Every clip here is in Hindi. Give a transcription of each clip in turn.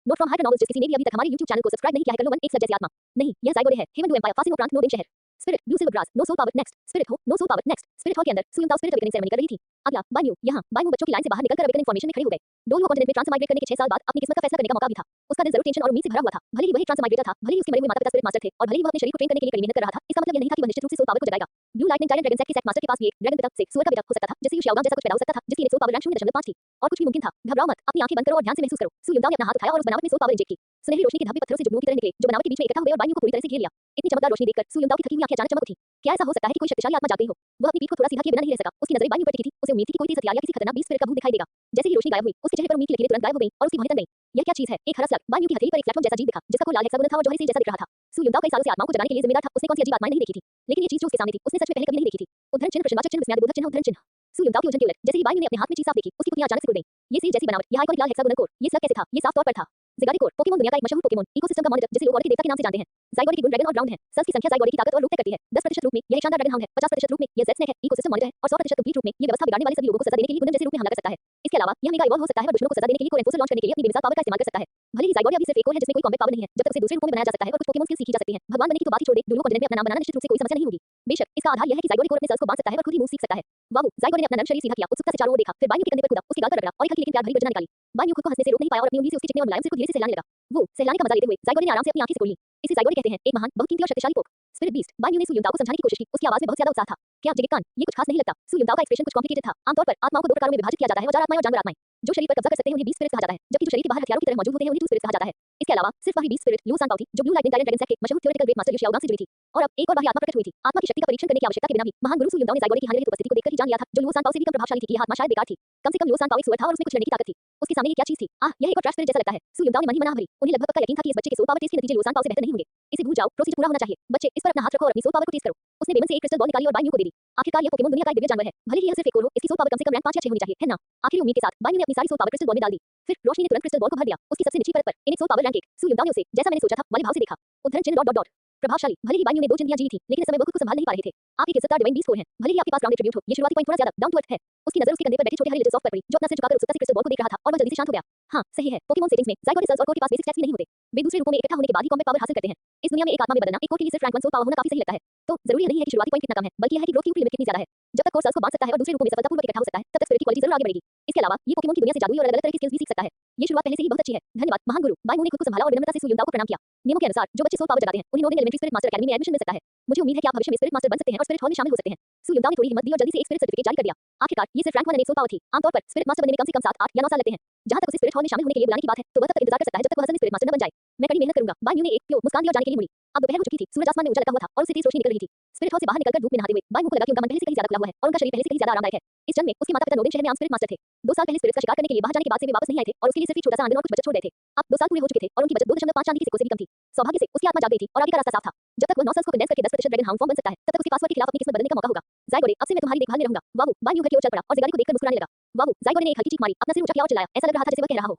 नोट फ्रॉम हाइपर नॉवेल्स, जिस किसी ने भी अभी तक हमारे YouTube चैनल को सब्सक्राइब नहीं किया है कर लो वन एक सर जैसे आत्मा। नहीं, यह ज़ाइगोडे है, हेवन डू एम्पायर, फासिनो प्रांत, नो डेन शहर। Spirit, blue silver grass, no soul power, next. Spirit हो, no soul power, next. Spirit hall के अंदर सुयुंताओ स्पिरिट अवेकनिंग सेरेमनी कर रही थी। अगला, बायन्यू, यहाँ, बायन्यू बच्चों की लाइन से बाहर निकलकर अवेकनिंग फॉर्मेशन में खड़े हो गए। डोलुओ कॉन्टिनेंट में ट्रांसमाइग्रेट करने के 6 साल बाद अपनी किस्मत का फैसला करने का मौका भी था। उसका दिल जरूर टेंशन और उम्मीद से भरा हुआ था। भले ही वही ट्रांसमाइग्रेटर था, भले ही उसके मरे हुए माता-पिता स्पिरिट मास्टर थे और भले ही वह अपने शरीर को ट्रेन करने के लिए कड़ी मेहनत कर रहा था, इसका मतलब यह नहीं था कि वह निश्चित रूप से सोल पावर को जगाएगा। ब्लू लाइटनिंग टाइरेंट ड्रैगन सेक के सेक मास्टर के पास भी एक ड्रैगन पिता से सुअर का बेटा हो सकता था, जिससे यू शाओगांग जैसा कुछ पैदा हो सकता था, जिसकी सोल पावर रैंक 0.5 थी और कुछ भी मुमकिन था। घबराओ मत, अपनी आंखें बंद करो और ध्यान से महसूस करो। सुयुंताओ ने अपना हाथ उठाया और उस बनावट में सोल पावर इंजेक्ट की। सुनहरी रोशनी के धब्बे पत्थरों से जुगनू की तरह निकले, जो बनावट के बीच में इकट्ठा हुए और बायन्यू को पूरी तरह से घेर लिया। इतनी चमकदार रोशनी देखकर सुयुंताओ की थकी हुई आंखें अचानक चमक उठी। क्या ऐसा हो सकता है कि कोई शक्तिशाली आत्मा जाग गई हो? वह अपनी पीठ को थोड़ा सीधा किए बिना नहीं रह सका। उसकी नजरें बायन्यू पर टिकी थी। उसे उम्मीद थी कि कोई तेज हथियार या किसी खतरनाक बीस्ट स्पिरिट का भूत दिखाई देगा। जैसे ही रोशनी गायब हुई, उसके चेहरे पर उम्मीद की लकीरें तुरंत गायब हो गईं और उसकी भौहें तन गईं। यह क्या चीज है? एक हरा स्लग। बायन्यू की हथेली पर एक प्लेटफॉर्म जैसा जीव दिखा, जिसका कोई लाल हेक्सागोनल था और जौहरी सील जैसा दिख रहा था। सुयुंताओ कई सालों से आत्माओं को जगाने के लिए जिम्मेदार था। उसने कौन सी अजीब आत्माएं नहीं देखी थी, लेकिन ये चीज जो उसके सामने थी, उसने सच में पहले कभी नहीं देखी थी। उद्धरण चिन्ह, प्रश्नवाचक चिन्ह, विस्मयादिबोधक चिन्ह, उद्धरण चिन्ह। सुयुंताओ की उलझन के उलट, जैसे ही बायन्यू ने अपने हाथ में चीज साफ देखी, उसकी पुतलियां अचानक से खुल गईं। ये सील जैसी बनावट, यह आइकॉनिक लाल हेक्सागोनल कोर, ये स्लग कैसे था? ये साफ तौर पर था ज़िगाडे कोर, पोकेमॉन दुनिया का एक मशहूर पोकेमॉन इकोसिस्टम का मॉनिटर, जिसे लोग ऑडी के देवता के नाम से जानते हैं। ज़ाइगोडे के गुण ड्रैगन और ग्राउंड हैं। सल्स की संख्या ज़ाइगोडे की ताकत और रूप तय करती है। 10% रूप में यह एक शानदार ड्रैगन हाउंड है, 50% रूप में यह ज़ेड स्नेक है, इकोसिस्टम मॉनिटर है और 100% कंप्लीट रूप में ये व्यवस्था बिगाड़ने वाले सभी लोगों को सजा देने के लिए गुंडन जैसे रूप में हमला कर सकता है। इसके अलावा यह मेगा इवॉल्व हो सकता है और दुश्मनों को सजा देने के लिए कोर एनफोर्सर लॉन्च करने के लिए अपनी बेमिसाल पावर का इस्तेमाल कर सकता है। भले ही ज़ाइगोडे अभी सिर्फ एक कोर है जिसमें कोई कॉम्बैट पावर नहीं है, जब तक उसे दूसरे रूपों में बनाया जा सकता है और कुछ पोकेमॉन स्किल्स सीखी जा सकती हैं। भगवान बनने की तो बात ही छोड़ दे, दुलुओ कॉन्टिनेंट में अपना नाम बनाना निश्चित रूप से कोई समस्या नहीं होगी। बेशक इसका आधार यह है कि ज़ाइगोडे कोर अपने सल्स को बांध सकता है और खुद ही मूव सीख सकता है। वाओ! ज़ाइगोडे ने अपना नर्म शरीर सीधा किया, उत्सुकता से चारों ओर देखा, फिर बायन्यू के कंधे पर कूदा, उसके गाल पर रगड़ा और एक हल्की लेकिन प्यार भरी गर्जना निकाली। बायन्यू खुद को हंसने से रोक नहीं पाया और अपनी उंगली से उसकी चिकने और मुलायम सिर को धीरे से सहलाने लगा। वो सहलाने का मजा लेते हुए ज़ाइगोडे ने आराम से अपनी आंखें सिकोड़ लीं। इसे ज़ाइगोडे कहते हैं, एक महान, बहुत कीमती और शक्तिशाली पोक, स्पिरिट बीस्ट। बायन्यू ने सुयुंताओ को समझाने की कोशिश की, उसकी आवाज में बहुत ज्यादा उत्साह था। क्या जिगेकान, ये कुछ खास नहीं लगता। सुयुंताओ का एक्सप्रेशन कुछ कॉम्प्लिकेटेड था। आमतौर पर आत्माओं को दो प्रकारों में विभाजित किया जाता है, वजार आत्माएं और जानवर आत्माएं। जो शरीर पर कब्जा कर सकते हैं उन्हें बीस्ट स्पिरिट कहा जाता है, जबकि जो शरीर के बाहर हथियारों की तरह मौजूद होते हैं उन्हें ट्रू स्पिरिट कहा जाता है। इसके अलावा सिर्फ वही बीस्ट स्पिरिट लुओ सांग पाओ थी, जो ब्लू लाइटनिंग टाइरेंट ड्रैगन सेक के मशहूर थ्योरेटिकल ग्रेट मास्टर यू शाओगांग से जुड़ी थी। और अब एक और बाह्य आत्मा प्रकट हुई थी। आत्मा की शक्ति का परीक्षण करने की आवश्यकता के बिना भी महान गुरु सुयुंताओ ने ज़ाइगोडे की हानि रहित उपस्थिति को देखकर ही जान लिया था, जो लुओ सांग पाओ से भी कम प्रभावशाली थी कि यह आत्मा शायद बेकार थी। कम से कम लुओ सांग पाओ एक सुअर था और उसमें कुछ लड़ने की ताकत थी। उसके सामने ये क्या चीज थी? यह एक और ट्रैश स्पिरिट जैसा लगता है। सुयुंताओ ने मन ही मन आह भरी। उन्हें लगभग पक्का यकीन था कि इस बच्चे के सोल पावर टेस्ट के नतीजे लुओ सांग पाओ से बेहतर नहीं होंगे। इसे भूल जाओ, प्रोसीजर पूरा होना चाहिए। बच्चे, इस पर अपना हाथ रखो और अपनी सोल पावर को टेस्ट करो। उसने बेमन से एक क्रिस्टल बॉल निकाली और बायन्यू को दे दी। आखिरकार यह पोकेमॉन दुनिया का एक दिव्य जानवर है। भले ही यह सिर्फ एक कोर हो, इसकी सोल पावर कम से कम रैंक 5 या 6 होनी चाहिए, है ना? आखिरी उम्मीद के साथ बायन्यू ने अपनी सारी सोल पावर क्रिस्टल बॉल में डाल दी। फिर रोशनी ने तुरंत क्रिस्टल बॉल को भर दिया। उसकी सबसे निचली परत पर इन सोल पावर रैंक 1 सुयुंताओ ने उसे, जैसा मैंने सोचा था, वाले भाव से देखा। उद्धरण चिन्ह डॉट डॉट डॉट। प्रभावशाली। भले ही बायन्यू ने 2 जिंदगियां जी थी, लेकिन इस समय वो खुद को संभाल नहीं पा रहे थे। आप एक इज्जतदार डिवाइन बीस्ट कोर हैं। भले ही आपके पास ग्राउंडेड ट्रिब्यूट हो, ये शुरुआती पॉइंट थोड़ा ज्यादा डाउन टू अर्थ है। उसकी नजर उसके कंधे पर बैठे छोटे हरे लिटिल सॉफ्ट पर पड़ी, जो अपना सिर झुकाकर उत्सुकता से क्रिस्टल बॉल को देख रहा था और वह जल्दी से शांत हो गया। हाँ, सही है। पोकेमॉन सेटिंग्स में ज़ाइगोडे सल्स और कोर के पास बेसिक स्टैट्स भी नहीं होते। वे दूसरे रूपों में इकट्ठा होने के बाद ही कॉम्बैट पावर हासिल करते हैं। इस दुनिया में एक आत्मा में बदलना एक कोर के लिए सिर्फ रैंक 1 सोल पावर होना काफी सही लगता है। तो जरूरी नहीं है कि शुरुआती पॉइंट कितना कम है, बल्कि यह है कि ग्रोथ की लिमिट कितनी ज्यादा है। जब तक कोर सल्स को बांध सकता है और दूसरे रूपों में सफलतापूर्वक इकट्ठा हो सकता है, तब तक स्पिरिट की क्वालिटी जरूर आगे बढ़ेगी। इसके अलावा ये पोकेमॉन की दुनिया से जादुई और अलग-अलग तरह की स्किल्स भी सीख सकता है। ये शुरुआत पहले से ही बहुत अच्छी है। धन्यवाद महान गुरु। बायन्यू ने खुद को संभाला और विनम्रता से सुयुंताओ को प्रणाम किया। नियमों के अनुसार जो बच्चे सोल पावर जगाते हैं, उन्हें नोर्डिक एलिमेंट्री स्पिरिट मास्टर अकेडमी में एडमिशन मिल सकता है। मुझे उम्मीद है कि आप भविष्य में स्पिरिट मास्टर बन सकते हैं और स्पिरिट हॉल में शामिल हो सकते हैं। सुयुंताओ ने थोड़ी हिम्मत दी और जल्दी से एक स्पिरिट सर्टिफिकेट जारी कर दिया। आखिरकार ये सिर्फ रैंक 1 अनेक सोल पावर थी। आमतौर पर स्पिरिट मास्टर बनने में कम से कम 7, 8 या 9 साल लगते हैं। जहां तक उसे स्पिरिट हॉल में शामिल होने के लिए बुलाने की बात है, तो वह तब तक इंतजार कर सकता है जब तक वह असल में स्पिरिट मास्टर न बन जाए। मैं कड़ी मेहनत करूंगा। बायन्यू ने एक प्यो मुस्कान दी और जाने के लिए मुड़ी। अब दोपहर हो चुकी थी, सूरज आसमान में ऊंचा लगा हुआ था और उससे तेज रोशनी निकल रही थी। स्पिरिट हॉल से बाहर निकलकर धूप में नहाते हुए बायन्यू को लगा कि उनका मन पहले से कहीं ज्यादा खुला हुआ है और उनका शरीर पहले से कहीं ज्यादा आरामदायक है। इस जन्म में उसके माता-पिता नोर्डिन शहर में आम स्पिरिट मास्टर थे। 2 साल पहले स्पिरिट का शिकार करने के लिए बाहर जाने के बाद से वे वापस नहीं आए थे और उसके लिए सिर्फ एक छोटा सा आंगन और कुछ बचत छोड़ गए थे। अब 2 साल पूरे हो चुके थे और उनकी बचत 2.5 चांदी के सिक्कों से भी कम थी। सौभाग्य से उसकी आत्मा जाग गई थी और आगे का रास्ता साफ था। जब तक वह 9 साल को कंडेंस करके 10% ड्रैगन हाउंड फॉर्म बन सकता है, तब तक उसे पासवर्ड के खिलाफ अपनी किस्मत बदलने का मौका होगा। ज़ाइगोडे, अब से मैं तुम्हारी देखभाल में रहूंगा। वाओ! बायन्यू घर की ओर चल पड़ा और ज़िगाडे को देखकर मुस्कुराने लगा। वाओ! ज़ाइगोडे ने एक हल्की चीख मारी, अपना सिर ऊंचा किया और चिल्लाया। ऐसा लग रहा था जैसे वह कह रहा हो,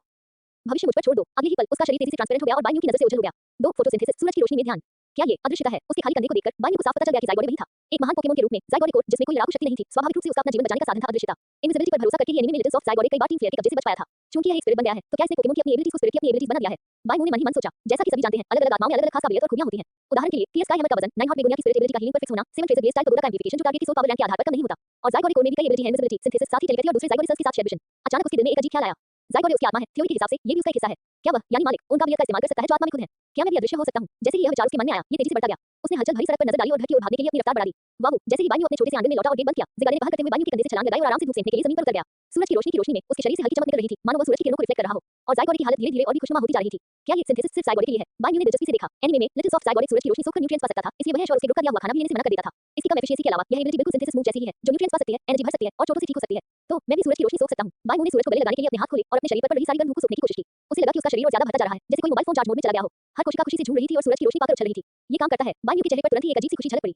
भविष्य मुझ पर छोड़ दो। अगले ही पल उसका शरीर तेजी से ट्रांसपेरेंट हो गया और बायन्यू की नजर से ओझल हो गया। दो फोटोसिंथेसिस, सूरज की रोशनी में ध्यान। क्या ये अदृश्यता है? उसके खाली कंधे को देखकर बायन्यू को साफ पता चल गया कि ज़ाइगोडे वही था। एक महान पोकेमॉन के रूप में ज़ाइगोडे को, जिसमें कोई लड़ाकू शक्ति नहीं थी, स्वाभाविक रूप से उसका अपना जीवन बचाने का साधन था अदृश्यता। इनविजिबिलिटी पर भरोसा करके ही एनिमी में लिटिल सॉफ्ट ज़ाइगोडे कई बार टीम फ्लेयर के कब्जे से बच पाया था। चूंकि यह एक स्पिरिट बन गया है, तो क्या इसने पोकेमॉन की अपनी एबिलिटीज को स्पिरिट की अपनी एबिलिटीज बना दिया है? बायन्यू ने मन ही मन सोचा। जैसा कि सभी जानते हैं, अलग-अलग आत्माओं में अलग-अलग खास काबिलियत और खूबियां होती हैं। उदाहरण के लिए टीएस स्काई हैमर का वजन 9 हॉट बेगोनिया की स्पिरिट एबिलिटी का हीलिंग पर फिक्स होना, 7 ट्रेजर ब्लेड स्टाइल का एम्प्लीफिकेशन जो टारगेट की सोल पावर रैंक के आधार पर कम नहीं होता। और ज़ाइगोडे को में भी कई एबिलिटी है, इनविजिबिलिटी, सिंथेसिस, साथ ही टेलीपैथी और दूसरे ज़ाइगोडे सेल्स के साथ शेयर विजन। अचानक उसके दिल में एक अजीब ख्याल आया। ज़ाइगोडे उसकी आत्मा है, थ्योरी के हिसाब से ये भी उसका एक हिस्सा है। क्या वह, यानी मालिक, उन काबिलियत का इस्तेमाल कर सकता है जो आत्मा में खुद है? क्या मैं भी अदृश्य हो सकता हूं? जैसे ही यह विचार उसके मन में आया, ये तेजी से बढ़ता गया। उसने हलचल भरी सड़क पर नजर डाली और घर की ओर भागने के लिए अपनी रफ्तार बढ़ा दी। वाओ! जैसे ही बायन्यू अपने छोटे से आंगन में लौटा और गेट बंद किया, ज़िगाडे ने बाहर करते हुए बायन्यू के कंधे से छलांग लगाई और आराम से धूप सेकने के लिए जमीन पर उतर गया। सूरज की रोशनी में उसके शरीर से हल्की चमक निकल रही थी, मानो वह सूरज की किरणों को रिफ्लेक्ट कर रहा हो। और ज़ाइगोडे की हालत धीरे-धीरे और भी खुशनुमा होती जा रही थी। क्या ये सिंथेसिस सिर्फ ज़ाइगोडे के लिए है? बायन्यू ने दिलचस्पी से देखा। एनीमे में लिटिल सॉफ्ट ज़ाइगोडे सूरज की रोशनी सोखकर न्यूट्रिएंट्स पा सकता था, इसलिए वह और उसके ग्रुप का दिया हुआ खाना भी लेने से मना कर देता था। इसकी कम एफिशिएंसी के अलावा यह एबिलिटी बिल्कुल सिंथेसिस मूव जैसी ही है, जो न्यूट्रिएंट्स पा सकती है, एनर्जी भर सकती है और चोटों से ठीक हो सकती है। तो मैं भी सूरज की रोशनी सोख सकता हूं। बायन्यू ने सूरज को गले लगाने के लिए अपने हाथ खोले और अपने शरीर पर रही सारी गर्म धूप को सोखने की कोशिश की। उसे लगा कि उसका शरीर और ज्यादा भरता जा रहा है, जैसे कोई मोबाइल फोन चार्ज मोड में चला गया हो। हर कोशिका खुशी से झूम रही थी और सूरज की रोशनी पाकर उछल रही थी। ये काम करता है। बायन्यू के चेहरे पर तुरंत ही एक अजीब सी खुशी झलक पड़ी।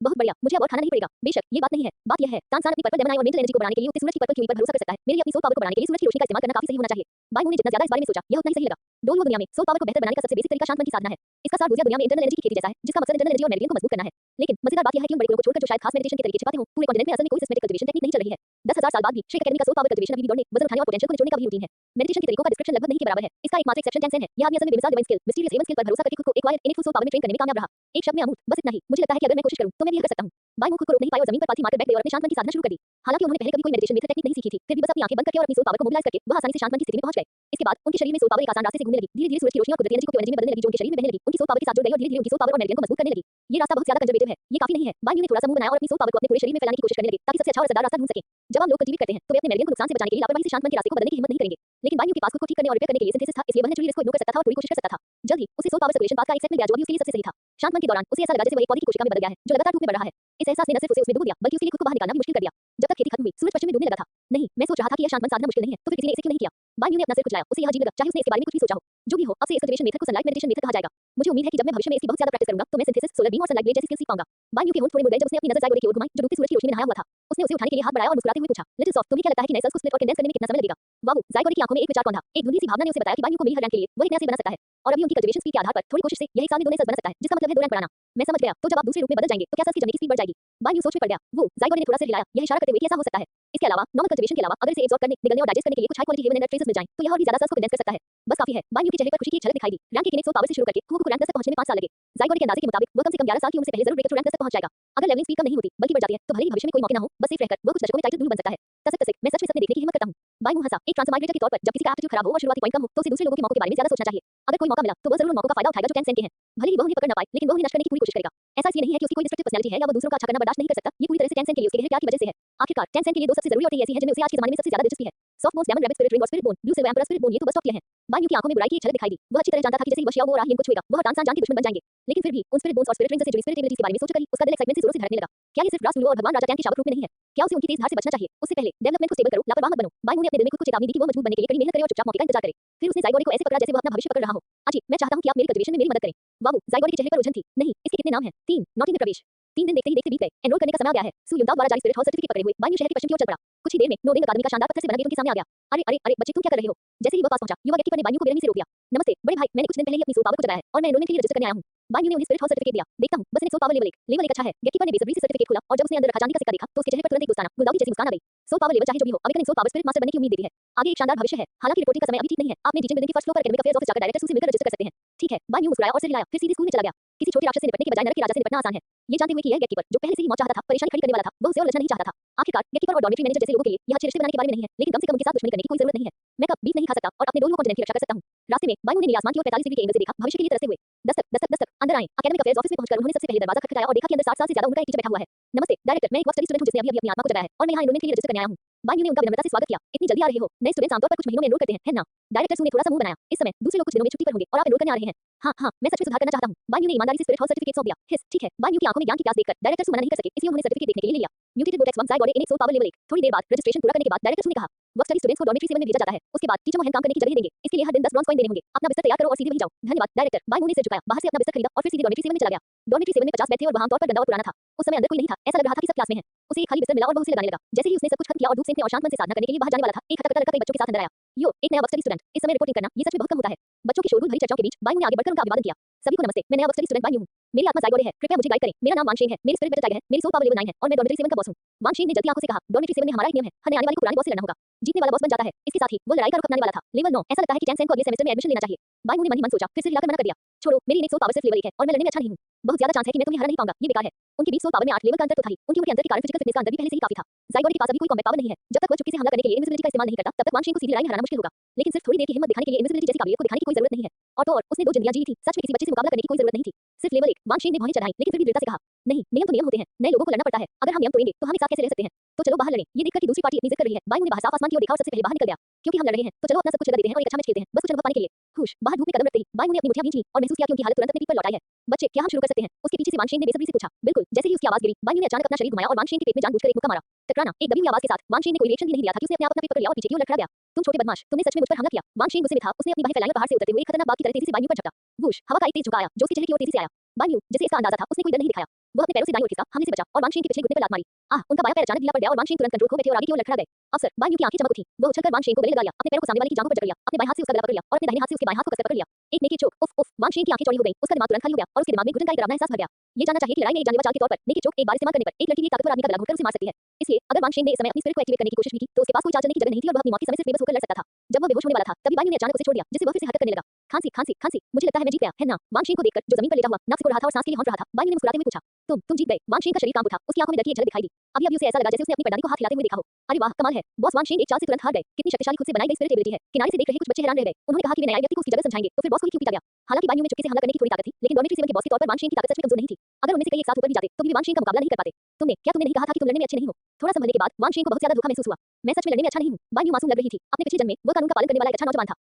बहुत बढ़िया, मुझे अब और खाना नहीं पड़ेगा। बेशक ये बात नहीं है, बात यह है, तानसान अपनी पर्पल डेमन आई और मेंटल एनर्जी को बढ़ाने के लिए उसके सूरज की पर्पल क्यूरी पर भरोसा कर सकता है। मेरे लिए अपनी सोल पावर को बढ़ाने के लिए सूरज की रोशनी का इस्तेमाल करना काफी सही होना चाहिए। बायन्यू ने जितना ज्यादा इस बारे में सोचा, यह उतना ही सही लगा। डोलुओ दुनिया में सोल पावर को बेहतर बनाने का सबसे बेसिक तरीका शांत मन की साधना है। इसका सार रोजिया दुनिया में इंटरनल एनर्जी की खेती जैसा है, जिसका मकसद इंटरनल एनर्जी और मेरिडियन को मजबूत करना है। लेकिन मजेदार बात यह है कि उन बड़े गुणों को छोड़कर जो शायद खास मेडिटेशन के तरीके छिपाते हों, पूरे कॉन्टिनेंट में असल में कोई सिस्टमैटिक कल्टीवेशन टेक्निक नहीं चल रही है। 10,000 साल बाद भी श्रेक एकेडमी का सोल पावर कल्टीवेशन अभी भी दौड़ने, वजन उठाने और पोटेंशियल को निचोड़ने का भी रूटीन है। मेडिटेशन के तरीकों का डिस्क्रिप्शन लगभग नहीं के बराबर है। इसका एकमात्र एक्सेप्शन टेंसेन है। यह आदमी असल में बेमिसाल divine skill, mysterious even skill पर भरोसा करके खुद को acquire innate full soul power में ट्रेन करने में कामयाब रहा। एक शब्द में अमूर्त, बस इतना ही। मुझे लगता है कि अगर मैं कोशिश करूं तो मैं भी यह कर सकता हूं। बाई मुंह खुद को रोक नहीं पाई और जमीन पर पालथी मारकर बैठ गई और अपने शांत मन की साधना शुरू कर दी। हालांकि उन्होंने पहले कभी कोई मेडिटेशन मेथड टेक्निक नहीं सीखी थी, फिर भी बस अपनी आंखें बंद करके और अपनी सोल पावर को मोबिलाइज करके वह आसानी से शांत मन की स्थिति में पहुंच गए। इसके बाद उनके शरीर में सोल पावर एक आसान रास्ते से घूमने लगी। धीरे-धीरे सूरज की रोशनी और कुदरती एनर्जी को एनर्जी में बदलने लगी जो उनके शरीर में बहने लगी। उनकी सोल पावर के साथ जुड़ गई और धीरे-धीरे उनकी सोल पावर और मेरिडियन को मजबूत करने लगी। ये रास्ता बहुत ज्यादा कंजर्वेटिव है, ये काफी नहीं है। बाई ने थोड़ा सा मुंह बनाया और अपनी सोल पावर को अपने पूरे शरीर में फैलाने की कोशिश करने लगे ताकि सबसे अच्छा और असरदार रास्ता ढूंढ सकें। जब हम लोग कल्टीवेट करते हैं तो वे अपने मेरिडियन को नुकसान से बचाने के लिए लापरवाही से शांत मन के रास्ते को बदलने की हिम्मत नहीं करेंगे। लेकिन बाई के पास खुद को ठीक करने और रिपेयर करने के लिए सिंथेसिस था, इसलिए वह नेचुरली रिस्क को इग्नोर कर सकता था और पूरी कोशिश कर सकता था। जल्द ही उसे सोल पावर सर्कुलेशन पाथ का एक सेट मिल गया जो अभी उसके लिए सबसे सही था। शांत मन के दौरान उसे ऐसा लगा जैसे वह एक पौधे की कोशिका में बदल गया है जो लगातार धूप में बढ़ रहा है। इस एहसास ने न सिर्फ उसे उसमें डुबो दिया बल्कि उसके लिए खुद को बाहर निकालना भी मुश्किल कर दिया। जब तक खेती खत्म हुई, सूरज पश्चिम में डूबने लगा था। नहीं, मैं सोच रहा था कि यह शांत मन साधना मुश्किल नहीं है, तो फिर किसी ने इसे क्यों नहीं किया? बाई ने अपना सिर कुचलाया, उसे यह अजीब लगा, चाहे उसने इसके बारे में कुछ भी सोचा हो। जो भी हो, अब से इस कल्टीवेशन मेथड को सनलाइट मेडिटेशन मेथड कहा जाएगा। मुझे उम्मीद है कि जब मैं भविष्य में इसकी बहुत ज्यादा प्रैक्टिस करूंगा तो मैं सिंथेसिस, सोलर बीम और सनलाइट ब्लेड जैसी स्किल्स सीख पाऊंगा। बाई के होंठ थोड़े मुड़ गए जब उसने अपनी नजर जाइगोरे की ओर घुमाई जो डूबती सूरज की रोशनी में नहाया हुआ था। उसने उसे उठाने के लिए हाथ बढ़ाया और मुस्कुराते हुए पूछा, लिटिल सॉफ्ट, तुम्हें क्या लगता है कि नए सेल्स को स्प्लिट और कंडेंस करने में कितना समय लगेगा? वाओ, जाइगोरे की आंखों में एक विचार कौन था? एक धुंधली सी भावना ने उसे बताया कि बाई को मिली हर रैंक के लिए वह एक नया सेल बना सकता है और अभी उनकी कल्टीवेशन स्पीड के आधार पर थोड़ी कोशिश से यह एक साल में 2 नए सेल्स बना सकता है, जिसका मतलब है 2 रैंक बढ़ाना। मैं समझ गया, तो जब आप दूसरे रूप में बदल जाएंगे तो क्या सेल्स की जमने की स्पीड बढ़ जाएगी? बाई सोच में पड़ गया। वो जाइगोरे ने थोड़ा सा हिलाया, यह इशारा करते हुए कि ऐसा हो सकता है। इसके अलावा नॉर्मल कल्टीवेशन के अलावा अगर इसे एब्जॉर्ब करने, निगलने और डाइजेस्ट करने के लिए कुछ high quality heaven energy traces मिल जाएं तो यह और भी ज्यादा सेल्स को कंडेंस कर सकता है। बस काफी है। बाई के चेहरे पर खुशी की एक झलक दिखाई दी। रैंक 1 सोल पावर से शुरू करके हुक को रैंक 10 तक पहुंचने में 5 साल लगे। जाइगोरे के अंदाजे के मुताबिक वह कम से कम 11 साल की उम्र से पहले जरूर ब्रेकथ्रू रैंक 10 तक पहुंच जाएगा। अगर लेवलिंग स्पीड कम नहीं होती बल्कि बढ़ जाती है तो भले ही भविष्य में कोई मौके ना हो, बस सेफ रहकर वह कुछ दशकों में टाइटल बन सकता है। तसक मैं सच में सपने देखने की हिम्मत करता हूं। बाई हंसा। एक ट्रांसफॉर्मेटर के तौर पर जब किसी का एप्टीट्यूड खराब हो और शुरुआती पॉइंट कम हो तो उसे दूसरे लोगों के मौकों के बारे में ज्यादा सोचना चाहिए। अगर कोई मौका मिला तो वह जरूर मौकों का फायदा उठाएगा जो 10 सेंट के हैं। भले ही वह उन्हें पकड़ ना पाए लेकिन वह उन्हें नष्ट करने की पूरी कोशिश करेगा। ऐसा इसलिए नहीं है कि उसकी कोई डिस्ट्रक्टिव पर्सनैलिटी है या वह दूसरों का अच्छा करना बर्दाश्त नहीं कर सकता। ये पूरी तरह से 10 सेंट के लिए उसके गहरे प्यार की वजह से है। आखिरकार 10 सेंट के लिए दो सबसे जरूरी औरतें ऐसी हैं जिनमें उसे आज के जमाने में सबसे ज्यादा दिलचस्पी है। Soft bones, diamond rabbit, spirit ring और spirit bone, blue silver emperor spirit bone, ये तो बस टॉप टियर हैं। बाई की आंखों में बुराई की एक झलक दिखाई दी। वह अच्छी तरह जानता था कि जैसे ही वह शियाओ वो राहियन को छुएगा वह डांस जान के दुश्मन बन जाएंगे। लेकिन फिर भी उन स्पिरिट बोन्स और स्पिरिट रिंग से जुड़ी स्पिरिट एबिलिटीज के बारे में सोचकर ही उसका दिल एक्साइटमेंट से जोरों से धड़कने लगा। क्या ये सिर्फ रास लूलो और भगवान राजा टैन के शाबक रूप में नहीं है? क्या उसे उनकी तेज धार से बचना चाहिए? उससे पहले डेवलपमेंट को स्टेबल करो, लापरवाह मत बनो। बाई ने अपने दिल में खुद को चेतावनी दी कि वह मजबूत बनने के लिए कड़ी मेहनत करे और चुपचाप मौके का इंतजार करे। फिर उसने जाइगोरे को ऐसे पकड़ा जैसे वह अपना भविष्य पकड़ रहा हो। आजी, मैं चाहता हूं कि आप मेरी कल्टीवेशन में मेरी मदद करें। वाओ, जाइगोरे के चेहरे पर उलझन थी। नहीं, इसके कितने नाम हैं? 3 नॉट इन प्रवेश। 3 दिन देखते ही देखते बीत गए। एनरोल करने का समय आ गया है। सु युंगदाओ द्वारा जारी स्पिरिट हॉल सर्टिफिकेट पकड़े हुए बाई शहर के पश्चिम की ओर चल पड़ा। कुछ ही देर में नोबिंग अकादमी का शानदार पत्थर से बना गेट उनके सामने आ गया। अरे अरे अरे बच्चे, तुम क्या कर रहे हो? जैसे ही वह पास पहुंचा युवा गेटकीपर ने बाई को बेरहमी से रोक दिया। नमस्ते बड़े भाई, मैंने कुछ दिन पहले ही अपनी सोल पावर को जगाया है और मैं एनरोलमेंट के लिए रजिस्टर करने आया हूं। बाई ने उन्हें स्पिरिट हॉल सर्टिफिकेट दिया। देखता हूं, बस इन्हें सोल पावर लेवल 1। लेवल 1 अच्छा है। गेटकीपर ने बेसब्री से सर्टिफिकेट खोला और जब उसने अंदर रखा चांदी का सिक्का देखा तो उसके चेहरे पर तुरंत एक दोस्ताना गुलदाउदी जैसी मुस्कान आ गई। सोल पावर लेवल चाहे जो भी हो, awakening soul power spirit master बनने की उम्मीद देती है। आगे एक शानदार भविष्य है। हालांकि रिपोर्टिंग का समय अभी ठीक नहीं है। आप मेरी टीचिंग बिल्डिंग के फर्स्ट फ्लोर पर एकेडमिक अफेयर्स ऑफिस जाकर डायरेक्टर से मिलकर रजिस्टर कर सकते हैं। ठीक है। बाई मुस्कुराया और सिर हिलाया, फिर सीधे स्कूल में चला गया। किसी छोटे राक्षस से निपटने के बजाय नरक के राजा से निपटना आसान है। ये जानते हुए कि यह गेटकीपर जो पहले से ही मौत चाहता था, परेशानी खड़ी करने वाला था, वह उसे और उलझना नहीं चाहता था। आखिरकार गेटकीपर और डॉर्मिटरी मैनेजर जैसे लोगों के लिए यह अच्छे रिश्ते बनाने के बारे में नहीं है, लेकिन कम से कम उनके साथ दुश्मनी करने की कोई जरूरत नहीं है। मैं कब बीफ नहीं खा सकता और अपने दोनों कॉन्टिनेंट की रक्षा कर सकता हूं। रास्ते में बाई ने नीले आसमान की ओर 45 डिग्री के एंगल से देखा, भविष्य के लिए तरसते हुए। दस्तक दस्तक दस्तक, अंदर आएं। एकेडमिक अफेयर्स ऑफिस में पहुंचकर उन्होंने सबसे पहले दरवाजा खटखटाया और देखा कि अंदर 60 साल से ज्यादा उम्र का एक टीचर बैठा हुआ है। नमस्ते डायरेक्टर, मैं एक वर्क स्टडी स्टूडेंट हूं जिसने अभी अपनी आत्मा को जगाया है और मैं यहां एनरोलमेंट के लिए रजिस्टर करने आया हूं। बाई ने उनका विनम्रता से स्वागत किया। इतनी जल्दी आ रहे हो? नए स्टूडेंट्स आमतौर पर कुछ महीनों में एनरोल करते हैं, है ना? डायरेक्टर ने थोड़ा सा मुंह बनाया। इस समय दूसरे लोग कुछ दिनों में छुट्टी पर होंगे और आप एनरोल करने आ रहे हैं। हाँ, मैं सच में सुधार करना चाहता हूं। बाई ने ईमानदारी से स्पिरिट हॉल सर्टिफिकेट सौंप दिया। हिस, ठीक है। बाई की आंखों में ज्ञान की प्यास देखकर डायरेक्टर मना नहीं कर सके, इसलिए उन्होंने सर्टिफिकेट देखने के लिए ले लिया। म्यूटेटेड वोर्टेक्स वंस जाइगोरे इनेट सोल पावर लेवल 1। थोड़ी देर बाद रजिस्ट्रेशन पूरा करने के बाद डायरेक्टर ने कहा, वर्क स्टडी स्टूडेंट्स को डॉर्मिटरी 7 में भेजा जाता है। उसके बाद टीचर हैंड काम करने की जगह देंगे। इसके लिए हर दिन 10 ब्रॉन्ज कॉइन देने होंगे। अपना बिस्तर तैयार करो और सीधे वहीं जाओ। धन्यवाद डायरेक्टर। बाई ने सिर झुकाया, बाहर से अपना बिस्तर खरीदा और फिर सीधे डॉर्मिटरी 7 में चला गया। डॉर्मिटरी 7 में 50 बेड थे और वहां आमतौर पर गंदा और पुराना था। उस समय अंदर कोई नहीं था, ऐसा लग रहा था कि सब क्लास में हैं। उसे एक खाली बिस्तर मिला और वह उसे लगाने लगा। जैसे ही उसने सब कुछ खत्म किया और धूप सेंकने और शांत मन से साधना करने के लिए बाहर जाने वाला था, एक हटकता लड़का कई बच्चों के साथ अंदर आया। यो, एक नया वर्क स्टडी स्टूडेंट। इस समय रिपोर्टिंग करना ये सच में बहुत कम होता है। बच्चों की शोरगुल भरी चर्चाओं के बीच बाई ने आगे बढ़कर उनका अभिवादन किया। सभी को नमस्ते, मैं नया वर्क स्टडी स्टूडेंट बाई हूं। मेरी आत्मा जाइगोरे है, कृपया मुझे गाइड करें। मेरा नाम वांगशेन है, मेरी स्पिरिट बेटर टाइगर है, मेरी सोल पावर लेवल 9 है और मैं डॉर्मिटरी 7 का बॉस हूं। वांगशेन ने जल्दी आंखों से कहा, डॉर्मिटरी 7 में हमारा एक नियम है, हमें आने वाले पुराने बॉस से लड़ना होगा। जीतने वाला बॉस बन जाता है। इसके साथ ही वो लड़ाई का रुख अपनाने वाला था। लेवल 9, ऐसा लगता है कि चैन सेन को अगले सेमेस्टर में एडमिशन लेना चाहिए। बाई ने मन ही मन सोचा, फिर से हिलाकर मना कर दिया। छोड़ो, मेरी इनेट सोल पावर सिर्फ लेवल 1 है और मैं लड़ने में अच्छा नहीं हूं। बहुत ज्यादा चांस है कि मैं तुम्हें हरा नहीं पाऊंगा, ये बेकार है। उनके बीच सोल पावर में 8 लेवल का अंतर तो था ही, उनके अंतर के कारण फिजिकल फिटनेस का अंतर भी पहले से ही काफी था। जाइगोरे के पास अभी कोई कॉम्बैट पावर नहीं है। जब तक वह चुपके से हमला करने के लिए इनविजिबिलिटी का इस्तेमाल नहीं करता, तब तक वांगशेन को सीधी लड़ाई में हराना मुश्किल होगा। लेकिन सिर्फ थोड़ी देर की हिम्मत दिखाने के लिए इनविजिबिलिटी जैसी काबिलियत को दिखाने की कोई जरूरत नहीं है। और तो और उसने 2 जिंदगियां जी ली थी, सच में किसी बच्चे से मुकाबला करने की कोई जरूरत नहीं थी। सिर्फ लेवल 1। वांगशेन ने भौहें चढ़ाई लेकिन फिर भी दृढ़ता से कहा, नहीं, नियम तो नियम होते हैं, नए लोगों को लड़ना पड़ता है। अगर हम नियम तोड़ेंगे तो हम एक साथ कैसे रह सकते हैं? तो चलो बाहर लड़ें। ये देखकर कि दूसरी पार्टी इतनी जिद कर रही है, बाई ने बाहर साफ आसमान की ओर देखा और सबसे पहले बाहर निकल गया। क्योंकि हम लड़ रहे हैं तो चलो अपना सब कुछ लगा देते हैं और एक अच्छा मैच खेलते हैं, बस कुछ अनुभव पाने के लिए। खुश बाहर धूप में कदम रखते ही बाई ने अपनी मुट्ठियां भींच लीं और महसूस किया कि उनकी हालत तुरंत अपने पीठ पर लौट आई है। बच्चे, क्या हम शुरू कर सकते हैं? उसके पीछे से वांगशेन ने बेसब्री से पूछा। बिल्कुल। जैसे ही उसकी आवाज गिरी, बाई ने अचानक अपना शरीर घुमाया और वांगशेन के पेट में जानबूझकर एक मुक्का मारा। टकराना, एक दबी हुई आवाज के साथ। वांगशेन ने कोई रिएक्शन भी नहीं दिया था कि उसने अपने आप अपना पेट पकड़ लिया और पीछे की ओर लड़खड़ा गया। तुम छोटे बदमाश, तुमने सच में मुझ पर हमला किया। वांगशेन गुस्से में था, उसने अपनी बाहें फैलाई और पहाड़ से उतरते हुए एक खतरनाक बाघ की तरह तेजी से बाई पर झपटा। वूश, हवा का एक तेज झोंका आया जो उसके चेहरे की ओर तेजी से आया। बाई जैसे इसका अंदाजा था, उसने कोई डर नहीं दिखाया। वह अपने पैरों से दाईं ओर खिसका, हमले से बचा और वांगशेन के पिछले घुटने पर लात मारी। उनका बायां पैर अचानक ढीला पड़ गया और वांगशेन तुरंत कंट्रोल खो बैठे और आगे की ओर लड़खड़ा गए। अफसर, बाई की आंखें चमक उठी। वह उछलकर वांगशेन को गले लगा लिया, अपने पैरों को सामने वाले की जांघों पर जकड़ लिया, अपने बाएं हाथ से उसका गला पकड़ लिया और अपने दाहिने हाथ से उसके बाएं हाथ को कसकर पकड़ लिया। एक नेकी चोक। उफ उफ, वांगशेन की आंखें चौड़ी हो गईं, उसका दिमाग तुरंत खाली हो गया और उसके दिमाग में घुटन का एक डरावना एहसास भर गया। ये जानना चाहिए कि लड़ाई में एक जानलेवा चाल के तौर पर नेकी चोक एक बार इस्तेमाल करने पर एक लड़की भी एक ताकतवर आदमी का गला घोंटकर उसे मार सकती है। इसलिए अगर वांगशेन ने इस समय अपनी स्पिरिट को एक्टिवेट करने की कोशिश भी की तो उसके पास कोई चाल चलने की जगह नहीं थी और वह अपनी मौत के समय सिर्फ बेबस होकर लड़ सकता था। जब वह बेहोश होने वाला था तभी बायू ने अचानक उसे छोड़ दिया जिससे वह फिर से हरकत करने लगा। खांसी खांसी खांसी, मुझे लगता है मैं जीत गया है ना? वांगशेन को देखकर जो जमीन पर लेटा हुआ नाक सिकोड़ रहा था और सांस के लिए हौंट रहा था, बायू ने मुस्कुराते हुए पूछा, तुम जीत गए। वांगशेन का शरीर कांप उठा, उसकी आंखों में डर की एक झलक दिखाई दी। अभी उसे ऐसा लगा जैसे उसने अपनी प्रणाली को हाथ हिलाते हुए देखा हो। अरे वाह, कमाल है बॉस, वांगशेन एक चाल से तुरंत हार गए। कितनी शक्तिशाली खुद से बनाई गई स्पिरिट एबिलिटी है। किनारे से देख रहे कुछ बच्चे हैरान रह गए। उन्होंने कहा कि वे न्याय व्यक्ति को उसकी जगह समझाएंगे तो फिर बॉस को ही क्यों पीटा गया। हालांकि बायू में चुपके से हमला करने की थोड़ी ताकत थी, लेकिन डॉर्मेट्री सेवन के बॉस के तौर पर वांगशेन की ताकत सच में कमजोर नहीं थी। अगर उनमें से कई एक साथ ऊपर भी जाते तो भी वे वांगशेन का मुकाबला नहीं कर पाते। तुमने नहीं कहा था कि तुम लड़ने में अच्छे नहीं हो? थोड़ा संभलने के बाद वांगशेन को बहुत ज्यादा धोखा महसूस हुआ। मैं सच में लड़ने में अच्छा नहीं हूं। बायू मासूम लग रही थी। अपने पिछले जन्म में वह कानून का पालन करने वाला एक अच्छा नौजवान था।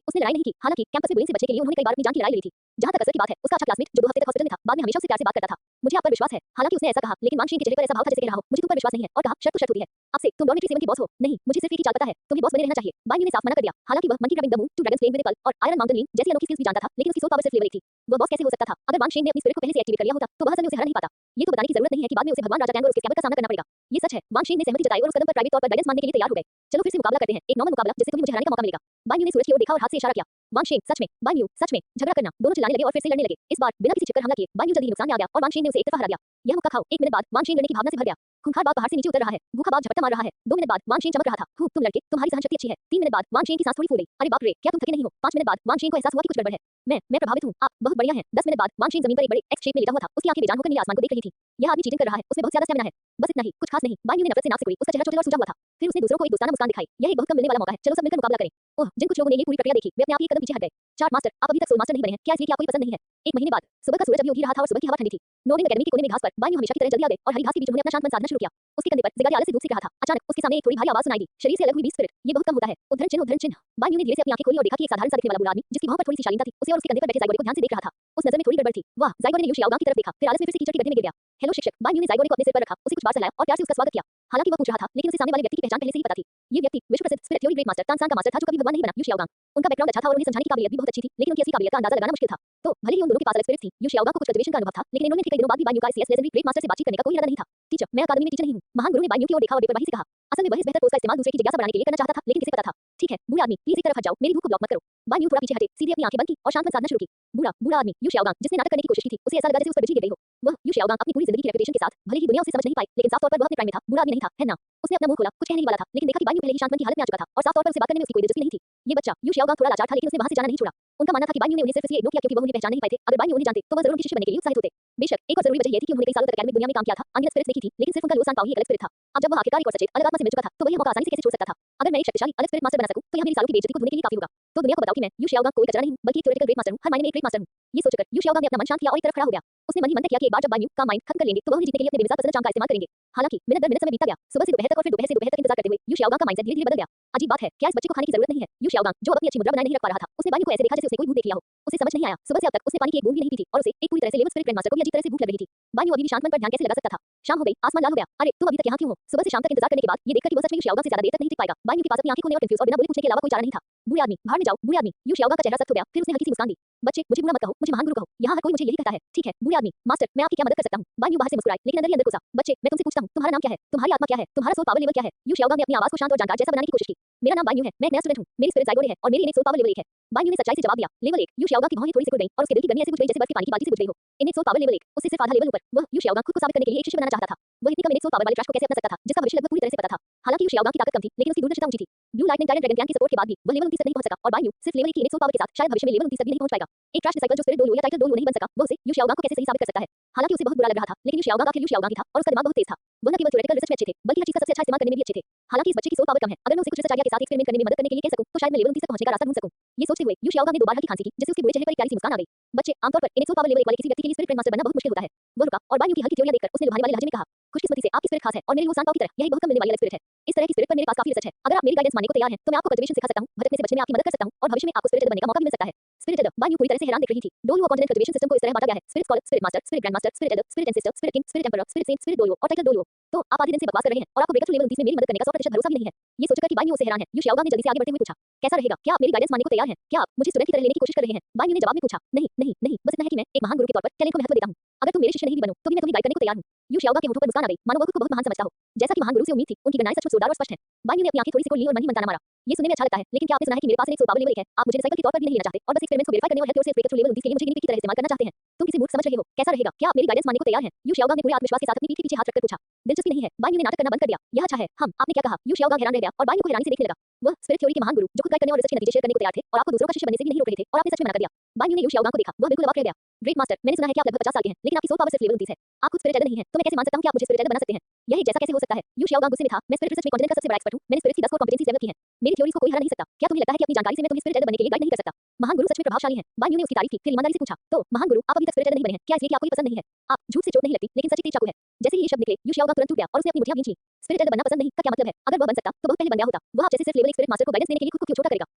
उसने लड़ाई नहीं की। हालांकि कैंपस में बुलिंग से बचने के लिए उन्होंने कई बार अपनी जान की लड़ाई लड़ी थी। जहां तक असर की बात है, उसका अच्छा क्लासमेट जो 2 हफ्ते तक हॉस्पिटल में था, बाद में हमेशा उससे प्यार से बात करता था। मुझे आप पर विश्वास है। हालांकि उसने ऐसा कहा, लेकिन वांगशेन के चेहरे पर ऐसा भाव था जैसे कह रहा हो, मुझे तुम पर विश्वास नहीं है, और कहा शर्त तो शर्त होती है। आपसे तुम डॉर्मेट्री सेवन के बॉस हो। नहीं, मुझे सिर्फ एक ही चाल पता है, तुम्हें बॉस बने रहना चाहिए। बायू ने साफ मना कर दिया। हालांकि वह monkey driving the moon to dragons playing with पल और आयरन माउंटेन लीन जैसी अनोखी स्किल्स भी जानता था, लेकिन उसकी सोल पावर सिर्फ लेवल 1 थी। वह बॉस कैसे हो सकता था? अगर वांगशेन ने अपनी स्पिरिट को पहले से एक्टिवेट कर लिया होता तो वह असल में उसे हरा नहीं पाता। ये तो बताने की जरूरत नहीं है कि बाद में उसे भगवान राजा टैंग और उसके स्कैमर का सामना करना पड़ेगा। ये सच है। वांगशेन ने सहमति जताई और उस कदम पर प्राइवेट तौर पर गाइडेंस मांगने के लिए तैयार हो गए। चलो फिर से मुकाबला करते हैं, एक नॉर्मल मुकाबला जिससे तुम्हें मुझे हराने का मौका मिलेगा। बायू ने सूरज की ओर देखा और हाथ से इशारा किया। वांगशेन सच में, बायू सच में, झगड़ा करना। दोनों चिल्लाने लगे और फिर से लड़ने लगे। इस बार बिना किसी चक्कर हमला किए बायू जल्दी ही नुकसान में आ गया और वांगशेन ने उसे एक तरफा हरा दिया। यह मुक्का खाओ। 1 मिनट बाद वांगशेन लड़ने की भावना से भर गया। खूंखार बाघ पहाड़ से नीचे उतर रहा है, भूखा बाघ झपट्टा मार रहा है। 2 मिनट बाद वांगशेन चमक रहा था। तुम लड़के, तुम्हारी सहनशक्ति अच्छी है। 3 मिनट बाद वांगशेन की सांस थोड़ी फूल गई। अरे बाप रे, क्या तुम थके नहीं हो? 5 मिनट बाद वांगशेन को एहसास हुआ कि कुछ गड़बड़ है। मैं प्रभावित हूं। आप बहुत बढ़िया हैं। 10 मिनट बाद वांगशेन जमीन पर एक बड़े एक्स शेप में लेटा हुआ था। उसकी आंखें बेजान होकर नीले आसमान को देख रही थी। यह आदमी चीटिंग कर रहा है, उसमें बहुत ज्यादा स्टैमिना है। बस इतना ही, कुछ खास नहीं। बायू ने नफरत से नाक सिकोड़ी। उसका चेहरा चौड़ा और सूजा हुआ था। फिर उसने दूसरों को एक दोस्ताना मुस्कान दिखाई। यह एक बहुत कम मिलने वाला मौका है, चलो सब मिलकर मुकाबला करें। ओह, जिन कुछ लोगों ने ये पूरी प्रक्रिया देखी वे अपने आप ही एक कदम पीछे हट गए। चार्ट मास्टर, आप अभी तक सोल मास्टर नहीं बने हैं, क्या इसलिए कि आपको ये पसंद नहीं है? 1 महीने बाद सुबह का सूरज अभी उग ही रहा था और सुबह की हवा ठंडी थी। नोरिंग एकेडमी के कोने में घास पर बायू हमेशा की तरह जल्दी आ गए और हरी घास के बीच उन्होंने अपना शांत मन साधना शुरू किया। उसके कंधे पर जिगारी आलस से धूप सेक रहा था। अचानक उसके सामने एक थोड़ी भारी आवाज सुनाई दी। शरीर से अलग हुई 20 स्पिरिट। ये बहुत कम होता है। उद्धरण चिन्ह। बायू ने धीरे से अपनी आंखें खोली और देखा कि एक साधारण सा दिखने वाला बूढ़ा आदमी जिसकी भौं पर थोड़ी सी शालीनता थी, उसे और उसके कंधे पर बैठे जाइगोरे को ध्यान से देख रहा था। उस नजर में थोड़ी गड़बड़ थी। वाह, जाइगोरे ने यू शियाओगांग की तरफ देखा, फिर आलस में फिर से कीचड़ के गड्ढे में गिर गया। हेलो शिक्षक। बायू ने जाइगोरे को अपने सिर पर रखा, उसे कुछ बार सहलाया और प्यार से उसका स्वागत किया। हालांकि वह पूछ रहा था, लेकिन उसे सामने वाले व्यक्ति की पहचान पहले से ही पता थी। ये व्यक्ति विश्व प्रसिद्ध स्पिरिट थ्योरी ग्रेट मास्टर तानसांग का मास्टर था जो कभी भगवान नहीं बना, यू शियाओगांग। उनका बैकग्राउंड अच्छा था और उन्हें समझाने की काबिलियत भी बहुत अच्छी थी, लेकिन उनकी असली काबिलियत का अंदाजा लगाना मुश्किल था। तो भले ही उन दोनों के पास अलग स्पिरिट थी, यू शियाओगांग को कुछ कल्टीवेशन का अनुभव था, लेकिन इन्होंने कई दिनों बाद भी बायू का सीएस लेजेंडरी ग्रेट मास्टर से बातचीत करने का कोई इरादा नहीं था। टीचर, मैं अकादमी में टीचर नहीं हूं। महान गुरु ने बायू की ओर देखा और बेपरवाही से कहा। असल में वह इस बेहतर कोर्स का इस्तेमाल दूसरे की जिज्ञासा बढ़ाने के लिए करना चाहता था, लेकिन किसे पता था। ठीक है बूढ़ा आदमी, प्लीज एक तरफ हट जाओ, मेरी भूख को ब्लॉक मत करो। बायू थोड़ा पीछे हटे, सीधे अपनी आंखें बंद की और शांत मन साधना शुरू की। बूढ़ा आदमी, यू शियाओगांग, जिसने नाटक करने की कोशिश की थी, उसे ऐसा लगा जैसे उस पर बिजली गिर गई हो। वह यू शियाओगांग अपनी पूरी जिंदगी की रेपुटेशन के साथ भले ही दुनिया उसे समझ नहीं पाई, लेकिन साफ तौर पर वह अपने प्राइम में था। बूढ़ा आदमी नहीं था, है ना? उसने अपना मुंह खोला, कुछ कहने ही वाला था, लेकिन देखा कि बायू पहले ही शांत मन की हालत में आ चुका था और साफ तौर पर उसे बात करने में उसकी कोई दिलचस्पी नहीं थी। ये बच्चा, यू शियाओगांग थोड़ा लाचार था, लेकिन उसने वहां से जाना नहीं छोड़ा। उनका मानना था कि बायू ने उन्हें सिर्फ इसलिए इग्नोर किया क्योंकि वह उन्हें पहचान नहीं पाए थे। अगर बायू उन्हें जानते तो वह जरूर उनके शिष्य बनने के लिए उत्साहित होते। बेशक एक और जरूरी वजह यह थी कि उन्होंने कई सालों तक एकेडमिक दुनिया में काम किया था, अनगिनत स्पिरिट्स देखी थी, लेकिन सिर्फ उनका लोसान पाओ ही एक अलग स्पिरिट था। अब जब वह आखिरकार एक और सचेत अलग आत्मा से मिल चुका था, तो वह यह मौका आसानी से कैसे छोड़ सकता था? अगर मैं एक शक्तिशाली अलग स्पिरिट मास्टर बना सकूं, तो यह मेरी सालों की बेइज्जती को धोने के लिए काफी होगा। तो दुनिया को बताओ कि मैं यू शियाओगांग कोई कचरा नहीं हूं, बल्कि एक थ्योरेटिकल ग्रेट मास्टर हूं, हर मायने में एक ग्रेट मास्टर हूं। ये सोचकर यू शियाओगांग ने अपना मन शांत किया और एक तरफ खड़ा हो गया। उसने मन ही मन तय किया कि एक बार जब बायू का माइंड खत्म कर लेंगे तो वह उन्हें जीतने के लिए अपने बेमिसाल पसंद चाम का इस्तेमाल करेंगे। हालांकि मिनट दर मिनट समय बीतता गया। सुबह से दोपहर तक और फिर दोपहर से दोपहर तक इंतजार करते हुए यू शियाओगांग का माइंडसेट धीरे-धीरे बदल गया। अजीब बात है, क्या इस बच्चे को खाने की जरूरत नहीं है? यू शियाओगांग, जो अपनी अच्छी मुद्रा बनाए नहीं रख पा रहा था, उसने बायू को ऐसे देखा जैसे उसने कोई भूत देख लिया हो। उसे समझ नहीं आया, सुबह से अब तक उसने पानी की एक बूंद भी नहीं पी थी और उसे एक पूरी तरह से लेवल स्पिरिट ग्रैंड मास्टर को भी अजीब तरह से भूख लग रही थी। बायू अभी भी शांत मन पर ध्यान कैसे लगा सकता था? शाम हो गई, आसमान लाल हो गया। अरे तुम अभी तक यहाँ क्यों हो? सुबह से शाम तक इंतजार करने के बाद ये देखकर कि वह सच में यू शियाओगांग से ज्यादा देर तक नहीं टिक पाएगा, बायू के पास अपनी आंखें खोलने और कंफ्यूज और बिना बोले पूछने के अलावा कोई चारा नहीं था। बूढ़े आदमी, बाहर में जाओ। बूढ़े आदमी, यू शियाओगांग का चेहरा सख्त हो गया, फिर उसने हल्की सी मुस्कान दी। बच्चे, मुझे बुरा मत कहो, मुझे महान गुरु कहो, यहाँ हर कोई मुझे यही कहता है। ठीक है बूढ़े आदमी, मास्टर मैं आपकी क्या मदद कर सकता हूँ? बायू बाहर से मुस्कुराए, लेकिन अंदर ही अंदर कोसा। बच्चे, मैं तुमसे पूछता हूँ, तुम्हारा नाम क्या है? तुम्हारी आत्मा क्या है? तुम्हारा सोल पावर लेवल क्या है? यू शियाओगांग ने अपनी आवाज को शांत और जानकार जैसा बनाने की कोशिश की। मेरा नाम बायू है, मैं एक नया स्टूडेंट हूँ, मेरी स्पिरिट जाइगोरे है और मेरी इनेट सोल पावर लेवल 1 है। बायू ने सच्चाई से जवाब दिया, लेवल 1। यू शियाओगांग की भौहें थोड़ी सी खुल गईं और उसके दिल की गर्मी ऐसे बुझ गई जैसे बर्फ के पानी की बाल्टी से बुझ गई हो। इनेट सोल पावर लेवल 1, उससे सिर्फ आधा लेवल ऊपर। वह यू शियाओगांग खुद को साबित करने के लिए एक शिष्य बनाना चाहता था। वह इतनी कम इनेट सोल पावर वाले ट्रैश को कैसे अपना सकता था, जिसका भविष्य लगभग पूरी तरह से पता था। हालांकि यू शियाओगांग की ताकत कम थी, लेकिन उसकी दूरदर्शिता ऊंची थी। ब्लू लाइटनिंग टायरन ड्रैगन ज्ञान की सपोर्ट के बाद भी वह लेवल 29 तक नहीं पहुंच सका और बायू सिर्फ लेवल 1 की इनेट सोल पावर के साथ शायद भविष्य में लेवल 29 तक भी नहीं पहुंच पाएगा। एक ट्रैश डिसाइपल जो स्पिरिट डोलू या टाइटल डोलू नहीं बन सका, वह उसे यू शियाओगांग को कैसे सही साबित कर सकता है? हालांकि उसे बहुत बुरा लग रहा था, लेकिन यू शियाओगांग आखिर यू शियाओगांग ही था और उसका दिमाग बहुत तेज था। वह न केवल थ्योरेटिकल रिसर्च में अच्छे थे, बल्कि हर चीज का सबसे अच्छा इस्तेमाल करने में भी अच्छे थे। हालांकि इस बच्चे की सोल पावर कम है, अगर मैं उसे कुछ रिसर्च आइडिया के साथ एक्सपेरिमेंट करने में मदद करने के लिए कह सकूं, तो शायद मैं लेवल 29 तक पहुंचने का रास्ता ढूंढ सकूं। ये सोचते हुए यू शियाओगांग ने 2 बार हल्की खांसी की, जिससे उसके बुरे चेहरे पर एक प्यारी सी मुस्कान आ गई। बच्चे, आमतौर पर इनेट सोल पावर लेवल 1 वाले किसी व्यक्ति के लिए स्पिरिट ग्रैंड मास्टर बनना बहुत मुश्किल होता है। वह रुका और बायू की हल्की थ्योरियां देखकर उसने लुभाने वाले लहजे में कहा, खुशकिस्मती से आपकी स्पिरिट खास है और मेरे लोसान पाव की तरह यह एक बहुत कम मिलने वाली अलग स्पिरिट है। इस तरह की स्पिरिट पर मेरे पास काफी रिसर्च है। अगर आप मेरी गाइडेंस मानने को तैयार हैं, तो मैं आपको कल्टीवेशन सिखा सकता हूं, भटकने से बचने में आपकी मदद कर सकता हूं और भविष्य में आपको स्पिरिट बनने का मौका भी मिल सकता है। स्पिरिट बायू पूरी तरह से हैरान दिख रही थी। डोलू कॉन्टिनेंट कल्टीवेशन सिस्टम को इस तरह बांटा गया है: spirit scholar, spirit master, spirit grand master, spirit spirit ancestor, spirit king, spirit emperor, spirit saint, spirit डोलू और टाइटल डोलू। तो आप आधे दिन से बकवास कर रहे हैं और आपको ब्रेकथ्रू लेवल 29 में मेरी मदद करने का 100% भरोसा भी नहीं है। ये सोचकर कि बायू उसे हैरान है, यू शियाओगांग ने जल्दी से आगे बढ़ते हुए पूछा, कैसा रहेगा? क्या आप मेरी गाइडेंस मानने को तैयार हैं? क्या आप मुझे स्टूडेंट की तरह लेने की कोशिश कर रहे हैं? बायू ने जवाब में पूछा, नहीं नहीं नहीं, बस इतना है कि मैं एक महान गुरु के तौर पर टैलेंट को महत्व देता हूं। अगर तुम मेरे शिष्य नहीं भी बनो, तो भी मैं तुम्हें गाइड करने को तैयार हूं। यू शियाओगांग के होठों पर मुस्कान आ गई, मानो वह खुद को बहुत महान समझता हो। जैसा कि महान गुरु से उम्मीद थी, उनकी गणनाएं सचमुच जोरदार और स्पष्ट हैं। बायू ने अपनी आंखें थोड़ी सी खोल ली और मन ही मन ताना मारा। ये सुनने में अच्छा लगता है, लेकिन क्या आपने सुना है कि मेरे पास एक सोल पावर लेवल 1 है? आप मुझे डिसाइपल के तौर पर भी नहीं लेना चाहते और बस एक्सपेरिमेंट्स को वेरीफाई करने और हेल्थ और सेफ ब्रेकथ्रू लेवल 29 के लिए मुझे गिनी पिग की तरह इस्तेमाल करना चाहते हैं। तुम किसी मूर्ख समझ रहे हो? कैसा रहेगा? क्या आप मेरी गाइडेंस मानने को तैयार हैं? यू शियाओगांग ने पूरे आत्मविश्वास के साथ अपनी पीठ के पीछे हाथ रखकर पूछा। दिलचस्पी नहीं है। बायू ने नाटक करना बंद कर दिया। यह अच्छा है। आपने क्या कहा? यू शाओगांग हैरान रह गया और बायू को हैरानी से देखने लगा। वह स्पिरिट थ्योरी के महान गुरु जो खुद गाइड करने और रिसर्च के नतीजे शेयर करने को तैयार थे और आपको दूसरों का शिष्य बनने से भी नहीं रोक रहे थे और आपने सच में मना कर दिया। बायू ने यू शाओगांग को देखा। वह बिल्कुल अवाक रह गया। ग्रेट मास्टर, मैंने सुना है कि आप लगभग 50 साल के हैं, लेकिन आपकी सोल पावर सिर्फ लेवल 29 है। आप खुद स्पिरिट नहीं है, तो मैं कैसे मान सकता हूं कि आप मुझे स्पिरिट बना सकते हैं? यह एक जैसा कैसे हो सकता है? यू शाओगांग गुस्से में था। मैं स्पिरिट रिसर्च में कॉन्टिनेंट का सबसे बड़ा एक्सपर्ट हूं। मैंने स्पिरिट की 10 कोर कॉम्पिटेंसीज डेवलप की हैं। मेरी थ्योरीज को कोई हरा नहीं सकता। क्या तुम्हें लगता है कि अपनी जानकारी से मैं तुम्हें स्पिरिट बनने के लिए गाइड नहीं कर सकता? महान गुरु सच में प्रभावशाली हैं। बायू ने उसकी तारीफ की, फिर ईमानदारी से पूछा, तो महान गुरु, आप अभी तक स्पिरिट नहीं बने हैं, क्या इसलिए कि आपको ये पसंद नहीं है? आप झूठ से चोट नहीं लगती, लेकिन सच एक तेज चाकू है। जैसे ही ये शब्द निकले, यू शाओगांग तुरंत टूट गया और उसने अपनी मुट्ठियां भींच लीं। स्पिरिट बनना पसंद नहीं का क्या मतलब है? अगर वह बन सकता तो बहुत पहले बन गया होता। वह आप जैसे सिर्फ लेवल 1 स्पिरिट मास्टर को गाइडेंस देने के लिए खुद को क्यों छोटा करेगा?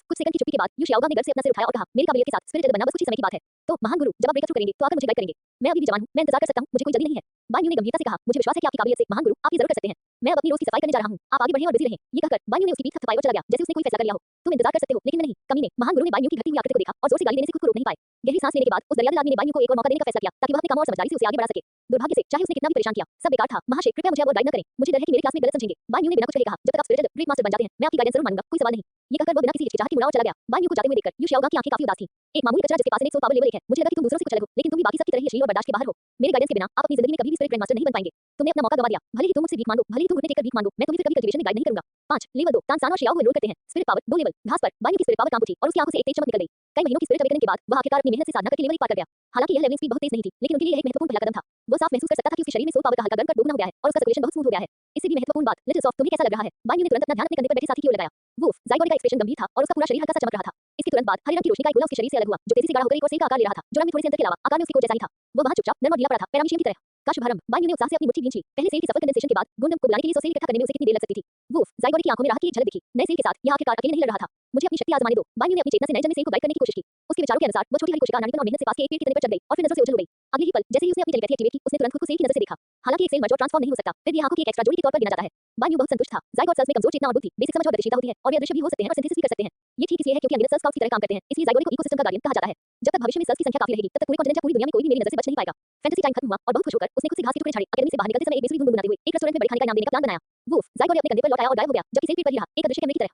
कुछ सेकंड की चुप्पी के बाद यू शाओगांग ने गर्व से अपना सिर उठाया और कहा, मेरी काबिलियत के साथ स्पिरिट बनना बस कुछ ही समय की बात है। तो महान गुरु, जब आप ब्रेक थ्रू करेंगे तो आकर मुझे गाइड करेंगे। मैं अभी भी जवान हूं, मैं इंतजार कर सकता हूं, मुझे कोई जल्दी नहीं है। बायू ने गंभीरता से कहा, मुझे विश्वास है कि आपकी काबिलियत से महान गुरु, आप ये जरूर कर सकते हैं। मैं अब अपनी रोज की सफाई करने जा रहा हूं, आप आगे बढ़ें और बिजी रहें। ये कहकर बायू ने उसकी पीठ थपथपाई और चला गया, जैसे उसने कोई फैसला कर लिया हो। तुम इंतजार कर सकते हो, लेकिन मैं नहीं, कमीने। महान गुरु ने बायू की घटती हुई आकृति को देखा और जोर से गाली देने से खुद को रोक नहीं पाए। गहरी सांस लेने के बाद उस दरियादिल आदमी ने बायू को एक और मौका देने का फैसला किया ताकि वह अपने कामों और समझदारी से उसे आगे बढ़ा सके। दुर्भाग्य से चाहे उसने कितना भी परेशान किया, सब बेकार था। महाशय, कृपया मुझे अब और गाइड न करें। मुझे डर है कि मेरे क्लास में गलत समझेंगे। बायू ने बिना कुछ कहे कहा, जब तक आप स्पिरिट ग्रेट मास्टर बन जाते हैं, मैं आपकी गाइडेंस जरूर मानूंगा, कोई सवाल नहीं। ये कहकर वह बिना किसी हिचकिचाहट के मुड़ा और चला गया। बायू को जाते हुए देखकर यू शाओगांग की आंखें काफी उदास थीं। एक मामूली कचरा जिसके पास एक सोल पावर लेवल 1 है। मुझे लगा कि तुम दूसरों से कुछ अलग हो, लेकिन तुम भी बाकी सब की तरह ही अश्लील और बर्दाश्त के बाहर हो। मेरे गाइडेंस के बिना आप अपनी जिंदगी में कभी भी स्पिरिट ग्रैंड मास्टर नहीं बन पाएंगे। तुमने अपना मौका गवा दिया। भले ही तुम मुझसे भीख मांगो, भले ही तुम घुटने टेककर भीख मांगो, मैं तुम्हें फिर कभी कल्टीवेशन में गाइड नहीं करूंगा। 5 लेवल 2 तानसान और शियाओ एनरोल करते हैं। स्पिरिट पावर 2 लेवल घास पर बायू की स्पिरिट पावर कांप उठी और उसकी आंखों से एक तेज चमक निकल गई। कई महीनों की स्पिरिट अवेकनिंग के बाद वह आखिरकार अपनी मेहनत से साधना करके लेवल 1 पार कर गया। हालांकि यह लेवलिंग स्पीड बहुत तेज नहीं थी, लेकिन उनके लिए यह एक महत्वपूर्ण पहला कदम था। वह साफ महसूस कर सकता था कि उसके शरीर में सोल पावर का हल्का गर्म कण दोगुना हो गया है और उसका सर्कुलेशन बहुत स्मूथ हो गया है। इससे भी महत्वपूर्ण बात, लिटिल सॉफ्ट, तुम्हें कैसा लग रहा है? बायू ने तुरंत अपना ध्यान अपने कंधे पर बैठे साथी की ओर लगाया। वुफ, ज़ाइगोडी का एक्सप्रेशन गंभीर था और उसका पूरा शरीर हल्का सा चमक रहा था। इसके तुरंत बाद हरे रंग की रोशनी का एक गोला उसके शरीर से अलग हुआ, जो तेजी से गाढ़ा होकर एक और सेल का आकार ले रहा था, जो रंग में थोड़े से अंतर के अलावा आकार में उसकी कोट जैसा ही था। वह वहां चुपचाप नर्म और ढीला पड़ा था, पैरामीशियम की तरह। का शुभारंभ, बायू ने उत्साह से अपनी मुट्ठी भींची। पहले सेल की सफल कंडेंसेशन के बाद गुंडम को बुलाने के लिए 100 सेल इकट्ठा करने में उसे कितनी देर लग सकती थी? वुफ, ज़ाइगोडी की आंखों में राहत की एक झलक दिखी। नए सेल के साथ यह आखिरकार अकेले नहीं लड़ रहा था। मुझे अपनी शक्ति आजमाने दो। बायू ने अपनी चेतना से नए जन्मे सेल को गाइड करने की कोशिश की। उसके विचारों के अनुसार वह छोटी हरी कोशिका नानीपन और मेहनत से पास के एक पेड़ के तने पर चढ़ गई और फिर नजर से ओझल हो गई। अगली ही पल, जैसे ही उसने अपनी टेलीपैथी एक्टिवेट की, उसने तुरंत खुद को सेल की नजर से देखा। हालांकि एक सेल मर्ज और ट्रांसफॉर्म नहीं हो सकता, फिर भी आंखों की एक एक्स्ट्रा जोड़ी के तौर पर गिना जाता है। बायू बहुत संतुष्ट था। ज़ाइगोट सेल्स में कमजोर चेतना और बुद्धि, बेसिक समझ और गतिशीलता होती है और वे अदृश्य भी हो सकते हैं और सिंथेसिस भी कर सकते हैं। ये ठीक इसलिए है क्योंकि अंगिरस सेल्स की तरह काम करते हैं, इसलिए ज़ाइगोट को इकोसिस्टम का गार्डियन कहा जाता है। जब तक भविष्य में सेल्स की संख्या काफी रहेगी, तब तक पूरे कॉन्टिनेंट या पूरी दुनिया में कोई भी मेरी नजर से बच नहीं पाएगा। फैंटेसी टाइम खत्म हुआ और बहुत खुश होकर उसने खुद से घास के टुकड़े झाड़े। अकेडमी से बाहर निकलते समय एक बेसुरी धुन गुनगुनाते हुए एक रेस्टोरेंट में बड़े खाने का इनाम देने का प्लान बनाया। वुफ, ज़ाइगोट अपने कंधे पर लौट आया और गायब हो गया, जबकि सेल पेट पर ही रहा, एक अदृश्य कैमरे की तरह।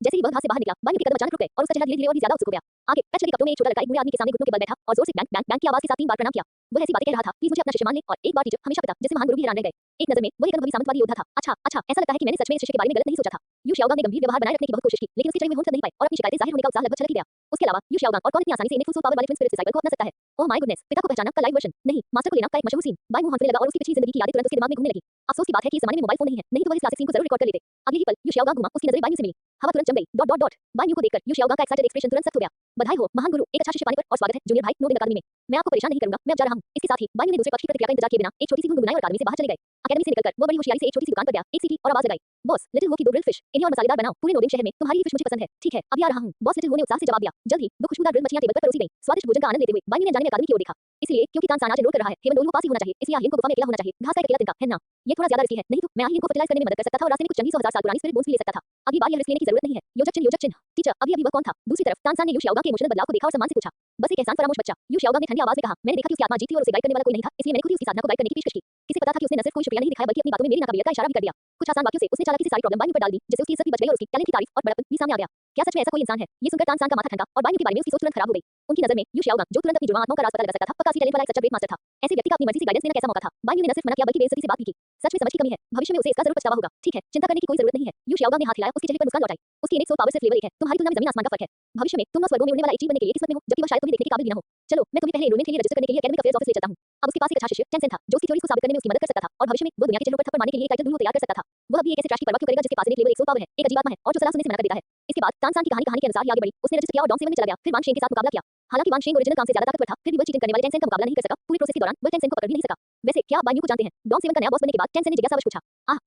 जैसे ही वह घास से बाहर निकला, बायू के कदम अचानक रुक गए और उसका चेहरा धीरे-धीरे और भी ज्यादा उत्सुक हो गया। आगे पैच लगे कपड़ों में एक छोटा लड़का एक बूढ़े आदमी के सामने घुटनों के बल बैठा और जोर से बैंक बैंक बैंक की आवाज के साथ 3 बार प्रणाम किया। वह ऐसी बातें कह रहा था, प्लीज मुझे अपना शिष्य मान ले और एक बार टीचर हमेशा पिता, जिससे महान गुरु भी हैरान रह गए। एक नजर में वह एक अनुभवी सामंतवादी योद्धा था। अच्छा, ऐसा लगता है कि मैंने सच में इस शिष्य के बारे में गलत नहीं सोचा था। यू शाओगांग ने गंभीर व्यवहार बनाए रखने की बहुत कोशिश की, लेकिन उसके चेहरे में होंठ नहीं पाए और अपनी शिकायतें जाहिर होने का उत्साह लगभग छलक ही गया। उसके अलावा यू शाओगांग और कौन इतनी आसानी से इन्हें फुल सोल पावर वाले ट्विन स्पिरिट से साइकिल को अपना सकता है? ओह माय गुडनेस, पिता को पहचाना का लाइव वर्जन नहीं, मास्टर को लेना का एक मशहूर सीन। बायू हंसने लगा और उसकी पिछली जिंदगी की यादें तुरंत उसके दिमाग में घूमने लगी। अफसोस की बात है कि इस जमाने में मोबाइल फोन नहीं है, नहीं तो वह इस क्लासिक सीन को जरूर रिकॉर्ड कर लेते। अगली ही पल यू शाओगांग घुमा, उसकी नजरें बायू से मिली। हवा तुरंत जम गई। डॉट डॉट डॉट बायू को देखकर यू शाओगांग का एक्साइटेड एक्सप्रेशन तुरंत सख्त हो गया। बधाई हो महान गुरु, एक अच्छा शिष्य पाने पर और स्वागत है जूनियर भाई नोबिल अकादमी में। मैं आपको परेशान नहीं करूंगा, मैं अब जा रहा हूं। इसके साथ ही बायू ने दूसरे पक्ष की प्रतिक्रिया का इंतजार किए बिना एक छोटी सी धुन गुनगुनाई और अकादमी से बाहर चले गए। अकादमी से निकलकर वो बड़ी होशियारी से एक छोटी सी दुकान पर गया, एक सीटी और आवाज लगाई, बॉस लिटिल हो की 2 ग्रिल्ड फिश, इन्हें और मसालेदार बनाओ। पूरे नोडिंग शहर में तुम्हारी ही फिश मुझे पसंद है। ठीक है, अभी आ रहा हूं। बॉस लिटिल हो ने उत्साह से जवाब दिया। जल्द ही 2 खुशबूदार ग्रिल्ड मछलियां टेबल पर परोसी गईं। स्वादिष्ट भोजन का आनंद लेते हुए बायू ने जाने में अकादमी की ओर देखा। इसलिए क्योंकि तानसान आज एनरोल कर रहा है, हेवन डोलू को पास ही होना चाहिए, इसलिए आर्यन को गुफा में अकेला होना चाहिए। घास का एक अकेला तिनका है ना, ये थोड़ा ज्यादा रिस्की है। नहीं तो मैं आर्यन को फर्टिलाइज करने में मदद कर सकता था और रास्ते में कुछ जंगली 100,000 साल पुरानी स्पिरिट बोन्स भी ले सकता था। अगली बार यह रिस्क लेने की जरूरत नहीं है। योजक चिन्ह टीचर, अभी वह कौन था? दूसरी तरफ तानसान ने यू शाओगांग के इमोशनल बदलाव को देखा और सम्मान से पूछा, बस एक एहसान फरामोश बच्चा। यू शाओगांग ने ठंडी आवाज में कहा, मैंने देखा कि उसकी आत्मा जीती और उसे गाइड करने वाला कोई नहीं था, इसलिए मैंने खुद ही उसकी साधना को गाइड करने की पेशकश की। किसे पता था कि उसने न सिर्फ कोई शुक्रिया नहीं दिखाया बल्कि अपनी बातों में मेरी नाकाबिलियत का इशारा भी कर दिया। कुछ आसान वाक्यों से उसने चालाकी से सारी प्रॉब्लम बायू पर डाल दी, जिससे उसकी इज्जत भी बच गई और उसकी टैलेंट की तारीफ और बड़प्पन भी सामने आ गया। क्या सच में ऐसा कोई इंसान है? ये सुनकर तानसान का माथा ठनका और बायू के बारे में उसकी सोच तुरंत खराब हो गई। उनकी नजर में यू शाओगांग, जो तुरंत अपनी जुड़वां आत्माओं का राज पता लगा सकता था, पक्का असली टैलेंट वाला एक सच्चा ग्रेट मास्टर था। ऐसे व्यक्ति का अपनी मर्जी से गाइडेंस देना कैसा मौका था? बायू ने न सिर्फ मना किया बल्कि बेइज्जती से बात भी की। सच में समझ की कमी है, भविष्य में उसे इसका जरूर पछतावा होगा। ठीक है, चिंता करने की कोई जरूरत नहीं है। यू शाओगांग ने हाथ हिलाया, उसके चेहरे पर मुस्कान लौट आई। उसकी इनेट सोल पावर सिर्फ लेवल 1 है, तुम्हारी तुलना में जमीन आसमान का फर्क है। भविष्य में तुम 9 स्वर्गों में उड़ने वाला एक जीव बनने के लिए किस्मत में हो, जबकि वह शायद तुम्हें देखने के काबिल भी न हो। चलो, मैं तुम्हें पहले एनरोलमेंट के लिए रजिस्टर करने के लिए एकेडमिक अफेयर्स ऑफिस ले चलता हूं। अब उसके पास एक अच्छा शिष्य टेंसेन था, जो उसकी थ्योरीज को साबित करने में उसकी मदद कर सकता था और भविष्य में वो दुनिया के चेहरों पर थप्पड़ मारने के लिए एक टाइटल दुल्हन तैयार कर सकता था। वह भी एक ऐसे ट्रैश की परवाह क्यों करेगा जिसके पास एक लेवल 1 सोल पावर है, एक अजीब आत्मा है और जो सलाह सुनने से मना कर देता है। इसके बाद तानसान की कहानी के अनुसार ही आगे बढ़ी। उसने रजिस्टर किया और डॉन सेवन में चला गया, फिर वांग शेंग के साथ मुकाबला किया। हालांकि वांग शेंग ओरिजिनल काम से ज्यादा ताकतवर था, फिर भी वह चीटिंग करने वाले टेंसेन का मुकाबला नहीं कर सका। पूरे प्रोसेस के दौरान वह टेंसेन को पकड़ भी नहीं सका। वैसे क्या आप बायू को जानते हैं? डॉन सेवन का नया बॉस बनने के बाद टेंसेन ने जिज्ञासावश पूछा।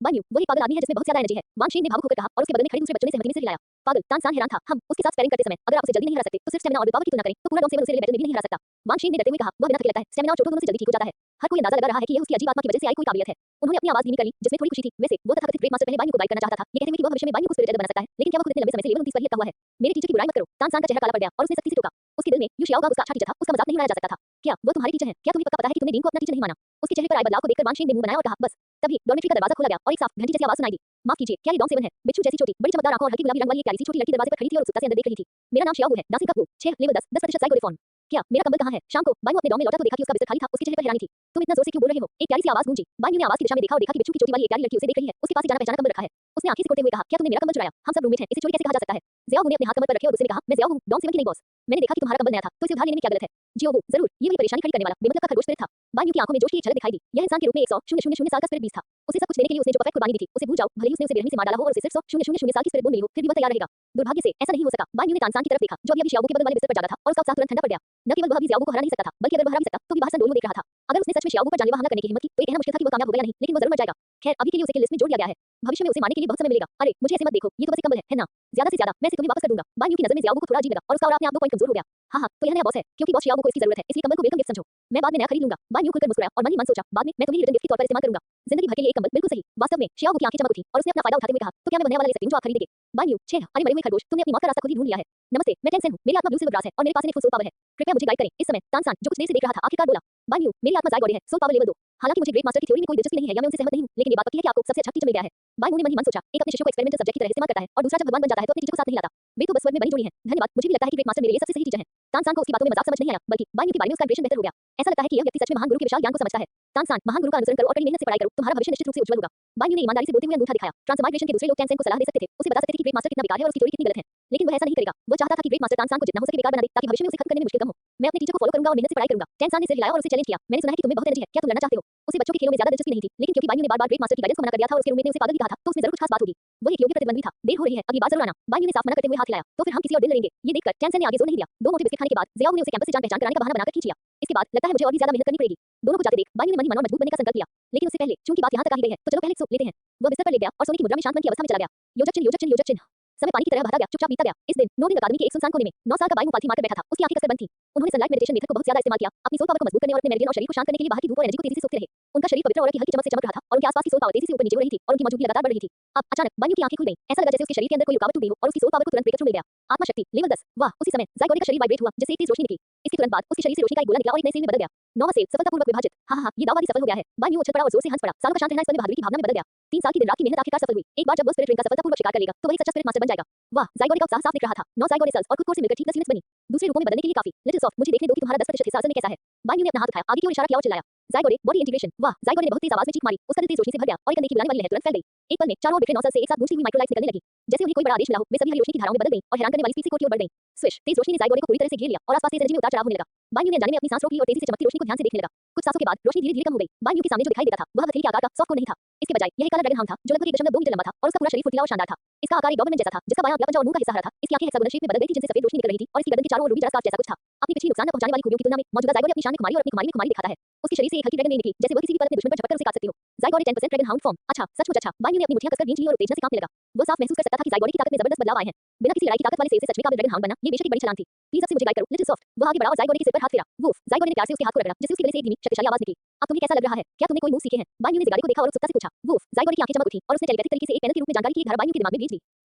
बायू, वही पागल आदमी है जिसमें बहुत ज्यादा एनर्जी है, वांग शेंग ने भावुक होकर कहा और उसके बगल में खड़े दूसरे बच्चों ने सहमति में सिर हिलाया। पागल, तानसान हैरान था। हम उसके साथ स्पैरिंग करते समय अगर आप उसे जल्दी नहीं हरा सकते तो सिर्फ स्टैमिना और विल पावर की तुलना करें तो पूरा डॉन सेवन उसे बैटल में भी नहीं हरा सकता। वांग शेंग ने डरते हुए कहा, वह बिना थके लगता है, स्टैमिना और चोटों दोनों से जल्दी ठीक हो जाता है। हर कोई अंदाजा लगा रहा है कि यह उसकी अजीब आत्मा की वजह से आई कोई काबिलियत है। उन्होंने अपनी आवाज धीमी करी, जिसमें थोड़ी खुशी थी। वैसे वो तथाकथित ग्रेट मास्टर पहले बायू को गाइड करना चाहता था, ये कहते हुए कि वह भविष्य में बायू को स्पिरिट बना सकता है, लेकिन क्या वह खुद इतने लंबे समय से लेवल 29 पर ही अटका हुआ है? मेरे टीचर की बुराई मत करो। तानसान का चेहरा काला पड़ गया और उसने सख्ती से टोका। उसके दिल में यू शाओगांग उसका अच्छा टीचर था, उसका मजाक नहीं उड़ाया जा सकता था। क्या वह तुम्हारे टीचर हैं? क्या तुम्हें पक्का पता है कि तुमने डीन को अपना टीचर नहीं माना? उसके चेहरे पर आए बदलाव को देखकर वांग शेंग ने मुंह बनाया और कहा, बस। तभी डॉर्मेट्री का दरवाजा खोला गया और एक साफ घंटी जैसी आवाज सुनाई दी। माफ कीजिए, क्या ये डॉन सेवन है? बिच्छू जैसी छोटी, बड़ी चमकदार आंखों और हल्की गुलाबी रंग वाली एक प्यारी सी छोटी लड़की दरवाजे पर खड़ी थी और उत्सुकता से अंदर देख रही थी। मेरा नाम शियाओ है, dancing cup 6 level 10% psycho reform. क्या मेरा कंबल कहां है? शाम को बायू अपने डॉम में लौटा तो देखा कि उसका बिस्तर खाली था। उसके चेहरे पर हैरानी थी। तुम इतना जोर से क्यों बोल रहे हो? एक प्यारी सी आवाज गूंजी। बान्यू ने आवाज की दिशा में देखा और देखा कि बिच्छू की चोटी वाली एक प्यारी लड़की उसे देख रही है। उसके पास ही जाना पहचाना कमर रखा है। उसने आंखें सिकोड़ते हुए कहा, क्या तुमने मेरा कमर चुराया? हम सब रूममेट हैं, इसे चोरी कैसे कहा जा सकता है? ज़ियाओ ने अपने हाथ कमर पर रखे और उसने कहा, मैं ज़ियाओ हूँ, डोंग सिवन की नई बॉस। मैंने देखा कि तुम्हारा कमर नया था, तो इसे उधार लेने में क्या गलत है? जियोबू, जरूर, ये वही परेशानी खड़ी करने वाला बेमतलब का खरगोश स्पिरिट था। बान्यू की आंखों में जोश की एक झलक दिखाई दी। यह इंसान के रूप में 100,000 साल का स्पिरिट बीस था। उसे सब कुछ देने के लिए उसने जो परफेक्ट कुर्बानी दी थी, उसे भूल जाओ, भले ही उसने उसे बेरहमी से मार डाला हो और उसे सिर्फ 100,000 साल की स्पिरिट बोन मिली हो, फिर भी वह तैयार रहेगा। दुर्भाग्य से ऐसा नहीं हो सका। बान्यू ने तानसान की तरफ देखा, जो अभी शियाओबू के बगल वाले बिस्तर पर जागा था, और उसका उत्साह तुरंत ठंडा पड़ गया। न केवल वह अभी ज़ियाओबू को हरा नहीं सकता था, बल्कि अगर वह हरा भी सकता, तो भी बाहर सन डोलू देख रहा था। अगर उसने सच में शियाओबू पर जानलेवा हमला करने की हिम्मत की, तो ये कहना मुश्किल था कि वह कामयाब होगा या नहीं, लेकिन वह जरूर मर जाएगा। खैर, अभी के लिए उसे किल लिस्ट में जोड़ दिया गया है। भविष्य में उसे मारने के लिए बहुत समय मिलेगा। अरे, मुझे ऐसे मत देखो, ये तो बस एक कंबल है ना? ज्यादा से ज्यादा मैं इसे तुम्हें वापस कर दूंगा। बान्यू की नजर में ज़ियाओबू को थोड़ा अजीब लगा और उसका और अपने आप 2 पॉइंट कमजोर हो गया। हाँ हाँ, तो यह नया बॉस है, क्योंकि बॉस शियाओबू को इसकी जरूरत है, इसलिए कंबल को वेलकम गिफ्ट समझो। मैं बाद में नया खरीद लूंगा। बान्यू खुलकर मुस्कुराया और मन ही मन सोचा, बाद में मैं तुम्हें रिटर्न गिफ्ट के तौर पर इस्तेमाल करूंगा। जिंदगी भर के लिए एक कंबल, बिल्कुल सही। वास्तव में शियाओबू की आंखें चमक उठी और उसने अपना फायदा उठाते हुए कहा, तो क्या मैं वो नया वाला ले सकती हूं जो आप खरीदेंगे? बान्यू, छह, अरे मरे हुए खरगोश, तुमने अपनी मौत का रास्ता खुद ही ढूंढ लिया है। नमस्ते, मैं टेंसेन हूं, मेरी आत्मा ब्लू सिल्वर ग्रास है और मेरे पास इन्हें फुल सोल पावर है। कृपया मुझे गाइड करें। इस समय तानसान, जो कुछ देर से देख रहा था, आखिरकार बोला, बान्यू, मेरी आत्मा ज़ाइगोडे है, सोल पावर लेवल 2। हालांकि मुझे ग्रेट मास्टर की थ्योरी में कोई दिलचस्पी नहीं है या मैं उनसे सहमत नहीं हूं, लेकिन ये बात पक्की है कि आपको सबसे अच्छा टीचर मिल गया है। बान्यू ने मन ही मन सोचा, एक अपने शिष्यों को एक्सपेरिमेंटल सब्जेक्ट की तरह इस्तेमाल करता है और दूसरा जब भगवान बन जाता है तो अपने टीचर को साथ नहीं लाता। वे तो बस स्वर्ग में बनी जोड़ी हैं। धन्यवाद, मुझे भी लगता है कि ग्रेट मास्टर मेरे लिए सबसे सही टीचर हैं। तानसान को उसकी बातों में मजाक समझ नहीं आया, बल्कि बान्यू के बारे में उसका इंप्रेशन बेहतर हो गया। ऐसा लगता है कि यह व्यक्ति सच में महान गुरु के विशाल ज्ञान को समझता है। तानसान, महान गुरु का अनुसरण करो और कड़ी मेहनत से पढ़ाई करो, तुम्हारा भविष्य निश्चित रूप से उज्जवल होगा। बान्यू ने ईमानदारी से बोलते हुए अंगूठा दिखाया। ट्रांसमाइग्रेशन के दूसरे लोग टेंसेन को सलाह दे सकते थे, उसे बता सकते थे कि ग्रेट मास्टर कितना बेकार है और उसकी थ्योरी कितनी गलत है, लेकिन वह ऐसा नहीं करेगा। वह चाहता था कि ग्रेट मास्टर तानसान को जितना हो सके बेकार बना दे, ताकि भविष्य में उसे खत्म करने में मुश्किल कम हो। मैं अपने टीचर को फॉलो करूंगा और मेहनत से पढ़ाई करूंगा। टेंसान ने सिर हिलाया और उसे चैलेंज किया। मैंने सुना है कि तुम्हें बहुत एनर्जी है, क्या तुम लड़ना चाहते हो? उसे बच्चों के खेलों में ज्यादा दिलचस्पी नहीं थी, लेकिन क्योंकि बान्यू ने बार-बार ग्रेट मास्टर की गाइडेंस को मना कर दिया था और उसके रूममेट ने उसे पागल भी कहा था, तो उसमें जरूर कुछ खास बात होगी। वह एक योग्य प्रतिद्वंदी था। देर हो रही है, अगली बार जरूर आना। बान्यू ने साफ मना करते हुए हाथ हिलाया। तो फिर हम किसी और दिन लड़ेंगे। ये देखकर टेंसन ने आगे जोर नहीं दिया। 2 मोटे बिस्किट खाने के बाद ज़ियाओ ने उसे कैंपस से जान पहचान कराने का बहाना बनाकर खींच लिया। इसके बाद लगता है मुझे और भी ज्यादा मेहनत करनी पड़ेगी। दोनों को जाते देख बान्यू ने मन ही मन और मजबूत बनने का संकल्प लिया। लेकिन उससे पहले, चूंकि बात यहाँ तक आ ही गई है, तो चलो पहले सो लेते हैं। वह बिस्तर पर लेट गया और सोने की मुद्रा में शांत मन की अवस्था में चला गया। योजक चिन्ह, योजक चिन्ह, योजक चिन्ह। समय पानी की तरह बहता गया, चुपचाप बीतता गया। इस दिन नोबिन अकादमी के एक सुनसान कोने में 9 साल का बाई मुपाथी मारकर बैठा था। उसकी आंखें कसकर बंद थी। उन्होंने सनलाइट मेडिटेशन मेथड को बहुत ज्यादा इस्तेमाल किया, अपनी सोल पावर को मजबूत करने और अपने मेरिडियन और शरीर को शांत करने के लिए बाहर की धूप और एनर्जी को तेजी से सोखते रहे। उनका शरीर पवित्र और की हल्की चमक से चमक रहा था और उनके आसपास की सोल पावर तेजी से ऊपर नीचे हो रही थी और उनकी मौजूदगी लगातार बढ़ रही थी। अब अचानक बान्यू की आंखें खुल गईं। ऐसा लगा जैसे उसके शरीर के अंदर कोई रुकावट टूट गई हो और उसकी सोल पावर को तुरंत ब्रेकथ्रू मिल गया। आत्मा शक्ति लेवल 10। वाह, उसी समय ज़ाइगोडे का शरीर वाइब्रेट हुआ, जैसे एक तेज रोशनी निकली। इसके तुरंत बाद उसके शरीर से रोशनी का एक गोला निकला और एक नए सेल में बदल गया। 9वां सेल सफलतापूर्वक विभाजित। हाँ, ये दावा भी सफल हो गया है। बान्यू उछल पड़ा और जोर से हंस पड़ा। सालों का शांत रहना इस पल में बहादुरी की भावना में बदल गया। 3 साल की दिन रात की मेहनत आखिरकार सफल हुई। एक बार जब वह स्पिरिट रिंग का सफलतापूर्वक शिकार कर लेगा, तो वही सच्चा स्पिरिट मास्टर बन जाएगा। वाह, ज़ाइगोडे का उत्साह साफ दिख रहा था। 9 ज़ाइगोडे सेल्स और खुद कोर से मिलकर ठीक 10 यूनिट्स बनी। दूसरे रूपों में बदलने के लिए काफी। लिटिल सॉफ्ट, मुझे देखने दो कि तुम्हारा 10% हिस्सा असल में कैसा है। बान्यू ने अपना हाथ उठाया, आगे की ओर इशारा किया और चिल्लाया, ज़ाइगोडे बॉडी इंटीग्रेशन। वाह, ज़ाइगोडे ने बहुत तेज आवाज में चीख मारी। उसका दिल तेज रोशनी से भर गया और एक अंधे की बुलाने वाली लहर तुरंत फैल गई। एक पल में चारों ओर बिखरे 9 सेल्स से एक साथ गूंजती हुई माइक्रोलाइट्स निकलने लगी, जैसे उन्हें कोई बड़ा आदेश मिला हो। वे सभी हरी रोशनी की धाराओं में बदल गईं और हैरान करने वाली स्पीड से कोर की ओर बढ़ गईं। स्विश, तेज रोशनी ने ज़ाइगोडे को पूरी तरह से घेर लिया और आसपास तेज एनर्जी में उतार चढ़ाव होने लगा। बान्यू ने अनजाने में अपनी सांस रोक ली और तेजी से चमकती रोशनी को ध्यान से देखने लगा। कुछ सांसों के बाद रोशनी धीरे-धीरे कम हो गई। बान्यू के सामने जो दिखाई देता था, वह हथेली के आकार का सॉफ्ट कोर नहीं था। इसके बजाय यह एक काला ड्रैगन हाउंड था, जो लगभग 1.2 मीटर लंबा था और उसका पूरा शरीर फुर्तीला और शानदार था। इसका आकार एक डॉबरमैन जैसा था, जिसका बायां अगला पंजा और मुंह का हिस्सा हरा था। इसकी आंखें हेक्सागोनल शेप में बदल गई थी, जिनसे सफेद रोशनी निकल रही थी और इसकी गर्दन के चारों ओर रूबी जरा स्कार्फ जैसा कुछ था। अपनी पिछली नुकसान न पहुंचाने वाली खूबियों की तुलना में मौजूदा ज़ाइगोडे अपनी शान में खुमारी और अपनी खुमारी में खुमारी दिखाता है। उसके शरीर से एक हल्की ड्रैगन रेन निकली, जैसे वह किसी भी पल अपने दुश्मन पर झपट कर उसे काट सकती हो। ज़ाइगोडे 10% ड्रैगन हाउंड फॉर्म। अच्छा, सचमुच अच्छा। बान्यू ने अपनी मुट्ठियां कसकर खींच ली और उत्तेजना से कांपने लगा। वह साफ महसूस कर सकता था कि ज़ाइगोडे की ताकत में जबरदस्त बदलाव आए हैं। बिना किसी लड़ाई की ताकत वाले सेल से सच में काबिल ड्रैगन हाउंड बनना, ये बेशक एक बड़ी छलांग थी। प्लीज अब से मुझे गाइड करो, लिटिल सॉफ्ट। वह आगे बढ़ा और ज़ाइगोडे के सिर पर हाथ फेरा। वूफ, ज़ाइगोडे ने प्यार से उसके हाथ को रगड़ा, जिससे उसके गले से एक धीमी, शक्तिशाली आवाज निकली। अब तुम्हें कैसा लग रहा है? क्या तुमने कोई मूव सीखे हैं? बान्यू ने ज़िगाड़े को देखा और उत्सुकता से पूछा। वूफ, ज़ाइगोडे की आंखें चमक उठी और उसने टेलीपैथिक तरीके से एक पैनल के रूप में जानकारी की एक धारा बान्यू के दिमाग में भेज दी।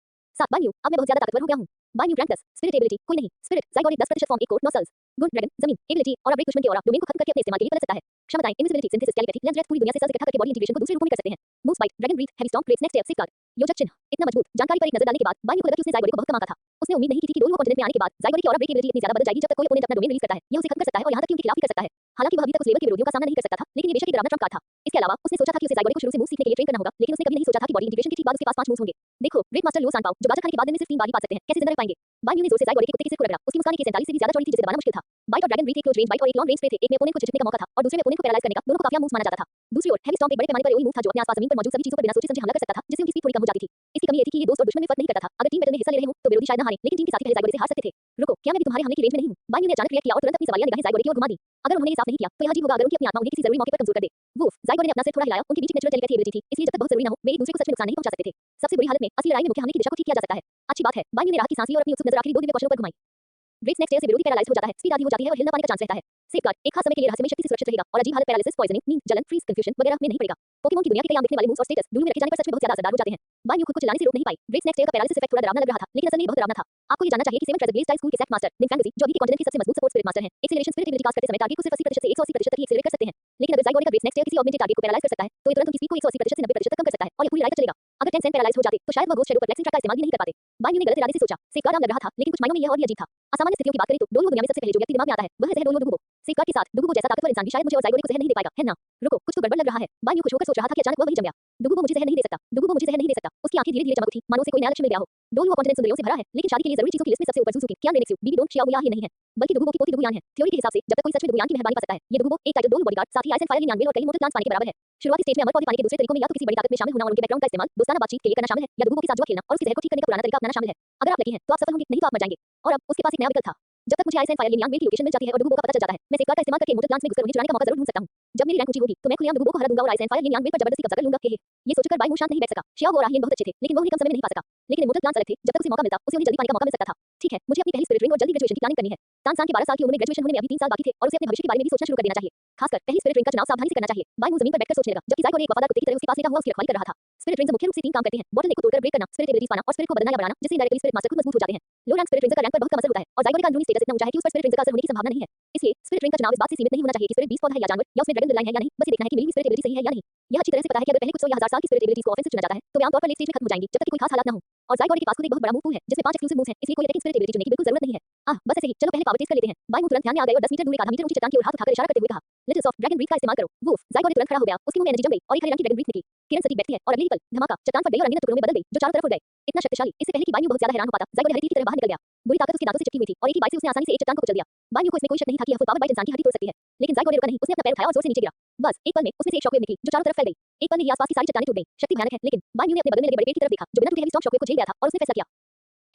7 बान्यू, अब मैं बहुत ज्यादा ताकतवर हो गया हूँ। बान्यू रैंक 10, स्पिरिट एबिलिटी कोई नहीं, स्पिरिट ज़ाइगोडे 10% फॉर्म, एक कोर, 9 सेल्स। गुड ड्रैगन, जमीन, एबिलिटी और अपग्रेड दुश्मन के ऑरा डोमेन को खत्म करके अपने इस्तेमाल के लिए बदल सकता है। क्षमताएं, invisibility, synthesis, telepathy, lens Wraith, पूरी दुनिया से सेल्स इकट्ठा करके बॉडी इंटीग्रेशन को दूसरे रूपों में कर सकते हैं। Move spike, dragon breath, heavy storm, great next step, safeguard. योजक चिन्ह, इतना मजबूत। जानकारी पर एक नजर डालने के बाद बान्यू को लगा कि उसने ज़ाइगोडे को बहुत कम आंका था। उसने उम्मीद नहीं की थी कि दोनों कॉन्टिनेंट में आने के बाद ज़ाइगोडे की ऑरा ब्रेक एबिलिटी इतनी ज्यादा बदल जाएगी जब तक कोई ओपोनेंट अपना डोमेन रिलीज करता है। यह उसे खत्म कर सकता है और यहाँ तक कि उनके खिलाफ भी कर सकता है। हालांकि वह अभी तक उस लेवल के विरोधियों का सामना नहीं कर सकता था, लेकिन ये बेशक एक डरावना ट्रम्प कार्ड था। इसके अलावा उसने सोचा था कि उसे ज़ाइगोडे को शुरू से मूव सीखने के लिए ट्रेन करना होगा, लेकिन उसने कभी नहीं सोचा था कि बॉडी इंटीग्रेशन के ठीक बाद उसके पास 5 मूव्स होंगे। देखो, ग्रेट मास्टर लुओ सांपाओ, जो गाजर खाने के बाद दिन में सिर्फ 3 बार ही पा सकते हैं, कैसे जिंदा रह पाएंगे? बान्यू ने जोर से ज़ाइगोडे के कुत्ते के सिर को रगड़ा। उसकी मुस्कान 47 से भी ज्यादा चौड़ी थी, जिसे दबाना मुश्किल था। बाइट और ड्रैगन ब्रीथ एक क्लोज रेंज बाइट और एक लॉन्ग रेंज स्प्रे थे। एक में ओपोनेंट को झिझकने का मौका था और दूसरे में ओपोनेंट को पैरालाइज करने का। दोनों को काफी मूव्स माना जाता था। दूसरी ओर हेवी स्टॉर्म एक बड़े पैमाने पर एओई मूव था, जो अपने आसपास जमीन पर मौजूद सभी चीजों पर बिना सोचे समझे हमला कर सकता था, जिससे उनकी स्पीड थोड़ी कम हो जाती थी। इसकी कमी ये थी कि ये दोस्त और दुश्मन में फर्क नहीं करता था। अगर टीम बैटल में हिस्सा ले रहे हो तो विरोधी शायद न हारे, लेकिन टीम के साथी पहले ज़ाइगोडे से हार सकते थे। रुको, क्या मैं भी तुम्हारे हमले की रेंज में नहीं हूँ? बान्यू ने अचानक रिएक्ट किया और तुरंत अपनी सवालिया निगाहें ज़ाइगोडे की ओर घुमा दी। अगर उन्होंने ये साफ नहीं किया, तो यह अजीब होगा अगर उनकी अपनी आत्मा उन्हें किसी जरूरी मौके पर कमजोर कर दे। वूफ, ज़ाइगोडे ने अपना सिर थोड़ा हिलाया। उनके बीच एक नेचुरल टेलीपैथी एबिलिटी थी, इसलिए जब तक बहुत जरूरी न हो, वे एक दूसरे को सच में नुकसान नहीं पहुंचा सकते थे। सबसे बुरी हालत में असली लड़ाई में मुख्य हमले की दिशा को ठीक किया जा सकता है। अच्छी बात है। बान्यू ने राहत की सांस ली और अपनी उत्सुक नजर आखिरी 2 दिव्य कौशलों पर घुमाई। ग्रेट नेक्स्ट से विरोधी पैरालाइज हो जाता है, स्पीड आधी हो जाती है और हिलना पाने का चांस रहता है। सेफगार्ड, एक खास समय के लिए रहस्यमय शक्ति से सुरक्षित रहेगा और अजीब हालत पैरालिसिस, पॉइजनिंग, नींद, जलन, फ्रीज, कंफ्यूजन वगैरह में नहीं पड़ेगा। पोकेमॉन की दुनिया के कई आम दिखने वाले मूव्स और स्टेटस दुनिया में रखे जाने पर सच में बहुत ज्यादा असरदार हो जाते हैं। बान्यू खुद को चिल्लाने से रोक नहीं पाई। ग्रेट नेक्स्ट का पैरालिसिस इफेक्ट थोड़ा डरावना लग रहा था, लेकिन असल में ये बहुत डरावना था। आपको ये जानना चाहिए कि seven treasure blade style school के सेक्ट मास्टर निंफैंगजी, जो अभी के कॉन्टिनेंट के सबसे मजबूत सपोर्ट स्पिरिट मास्टर हैं, एक्सीलरेशन स्पिरिट एबिलिटी कास्ट करते समय टारगेट को सिर्फ 80% से 180% तक ही एक्सीलरेट कर सकते हैं। लेकिन अगर ज़ाइगोडे का ग्रेट नेक्स्ट किसी ऑगमेंटेड टारगेट को पैरालाइज कर सकता है, तो ये तुरंत उनकी स्पीड को 180% से 90% तक कम कर सकता है और ये पूरी लड़ाई तक चलेगा। अगर 10 सेंट पैरालाइज हो जाते, तो शायद वह गोस्ट शैडो पर फ्लेक्सिंग ट्रैक का इस्तेमाल भी नहीं कर पाते। बान्यू ने गलत इरादे से सोचा। सेफगार्ड आम लग रहा था, लेकिन कुछ मायनों में यह और भी अजीब था। असामान्य स्थितियों की बात करें तो डोलू दुनिया में सबसे पहले जो व्यक्ति दिमाग में आता है, वह है ज़हर डोलू डुगुबो। सेफगार्ड के साथ डुगुबो जैसा ताकतवर इंसान भी शायद मुझे और जाइगोरे को जहर नहीं दे पाएगा, है ना? रुको, कुछ तो गड़बड़ लग रहा है। बायू खुश होकर सोच रहा था कि अचानक वह वही जम गया। डुगुबो मुझे जहर नहीं दे सकता, डुगुबो मुझे जहर नहीं दे सकता। उसकी आंखें धीरे-धीरे चमक उठी, मानो उसे कोई नया लक्ष्य मिल गया हो। डोलुओ कॉन्टिनेंट सुंदरियों से भरा है, लेकिन शादी के लिए जरूरी चीजों की लिस्ट में सबसे ऊपर सुजुकी, कियान रेनेक्सू, बीबी डोंग शियाओ ही नहीं है, बल्कि डुगुबो की पोती डुगुयान है। थ्योरी के हिसाब से जब तक कोई सच में डुगुयान की मेहरबानी पा सकता है, ये डुगुबो एक टाइगर डोलू बॉडीगार्ड, साथ ही आइस एंड फायर लिन यानवेल और कई मोटर प्लांट्स पाने के बराबर है। शुरुआती स्टेज में अमर पौधे पाने के दूसरे तरीकों में या तो किसी बड़ी ताकत में शामिल होना और उनके बैकग्राउंड का इस्तेमाल दोस्ताना बातचीत के लिए करना शामिल है, या डुगुबो के साथ जुआ खेलना और उसकी जहर को ठीक करने का पुराना तरीका अपनाना शामिल है। अगर आप लकी हैं तो आप सफल होंगे, नहीं तो आप मर जाएंगे। और अब उसके पास एक नया विकल्प था। जब तक मुझे आइस एंड फायर लिन यानवेल की लोकेशन मिल जाती है और डुगुबो का पता चल जाता है, मैं सेफगार्ड का इस्तेमाल करके मोटर प्लांट्स में घुसकर उन्हें चुराने का मौका जरूर ढूंढ सकता हूं। जब मेरी रैंक ऊंची होगी तो मैं खुलेआम डुगुबो को हरा दूंगा और आइस एंड फायर लिन यानवेल पर जबरदस्ती कब्जा कर लूंगा। ये सोचकर बायमू शांत नहीं बैठ सका। शियाओ और आहियन बहुत अच्छे थे, लेकिन वो उन्हें कम समय में नहीं पा सका। लेकिन मोटर प्लांट्स अलग थे, जब तक उसे मौका मिलता उसे उन्हें जल्दी पाने का मौका मिल सकता था। ठीक है, मुझे अपनी पहली स्पिरिट रिंग और जल्दी ग्रेजुएशन की प्लानिंग करनी है। तानसान के 12 साल की उम्र में ग्रेजुएशन होने में अभी 3 साल बाकी थे और उसे अपने भविष्य के बारे में भी सोचना शुरू कर देना चाहिए। खासकर पहली स्पिरिट रिंग का चुनाव सावधानी से करना चाहिए। बायमू जमीन पर बैठकर सोचने लगा, जबकि जाइगोरे एक वफादार कुत्ते की तरह उसके पास लेटा हुआ उसकी रखवाली कर रहा था। स्पिरिट रिंग्स मुख्य रूप से 3 काम करती हैं: बॉटल नेक को तोड़कर ब्रेक करना, स्पिरिट एबिलिटीज पाना और स्पिरिट को बदलना या बढ़ाना, जिससे इनडायरेक्टली स्पिरिट मास्टर खुद मजबूत हो जाते हैं। लो रैंक स्पिरिट रिंग्स का रैंक पर बहुत कम असर होता है और जाइगोरे का अंदरूनी स्टेटस इतना ऊंचा है कि उस पर स्पिरिट रिंग्स का असर होने की संभावना नहीं है। इसलिए स्पिरिट रिंग का चुनाव इस बात से सीमित नहीं होना चाहिए कि स्पिरिट बीस्ट पौधा है या जानवर, या उसमें ड्रैगन लाइन है या नहीं, बस ये देखना है कि मेरी स्पिरिट एबिलिटी सही है या नहीं। यह अच्छी तरह से पता है कि अगर पहले कुछ 100 या 1000 साल की स्पिरिट एबिलिटीज को ऑफेंसिव चुना जाता है तो वे आमतौर पर लेट स्टेज में खत्म हो जाएंगी, जब तक कि कोई खास हालात न हो। और जाइगोरे के पास खुद एक बहुत बड़ा मूव पूल है जिसमें 5 एक्सक्लूसिव मूव्स हैं, इसलिए कोई अटैकिंग स्पिरिट एबिलिटी चुनने की बिल्कुल जरूरत नहीं है। बस ऐसे ही, चलो पहले पावर टेस्ट कर लेते हैं। बायमू तुरंत ध्यान में आ गए और 10 मीटर दूर एक आधा मीटर ऊंची चट्टान की ओर हाथ उठाकर इशारा करते हुए कहा, लिटिल सॉफ्ट ड्रैगन ब्रीथ का इस्तेमाल करो। वूफ, जाइगोरे तुरंत खड़ा हो गया, उसके मुंह में एनर्जी जम गई और एक हरे रंग की ड्रैगन ब्रीथ निकली। किरण सटीक बैठती है और अगले ही पल धमाका, चट्टान फट गई और रंगीन टुकड़ों में बदल गई जो चारों तरफ उड़ गए। इतना शक्तिशाली, इससे पहले कि बायमू बहुत ज्यादा हैरान हो पाता, जाइगोरे हरी तीर की तरह बाहर निकल गया। बुरी ताकत उसके दांतों से चिपकी हुई थी और एक ही बाइट से उसने आसानी से एक चट्टान को कुचल दिया। बायमू को इसमें कोई शक नहीं था कि यह फुल पावर बाइट इंसान की हड्डी तोड़ सकती है। लेकिन जाइगोरे रुका नहीं, उसने अपना पैर उठाया और जोर से नीचे गिरा। बस एक पल में उसमें से एक शॉकवेव निकली जो चारों तरफ फैल गई। एक पल में ही आसपास की सारी चट्टानें टूट गईं। शक्ति भयानक है, लेकिन बायमू ने अपने बगल में लगे बड़े पेड़ की तरफ देखा जो बिना टूटे हेवी स्टॉर्म शॉकवेव को झेल गया था और उसने फैसला किया।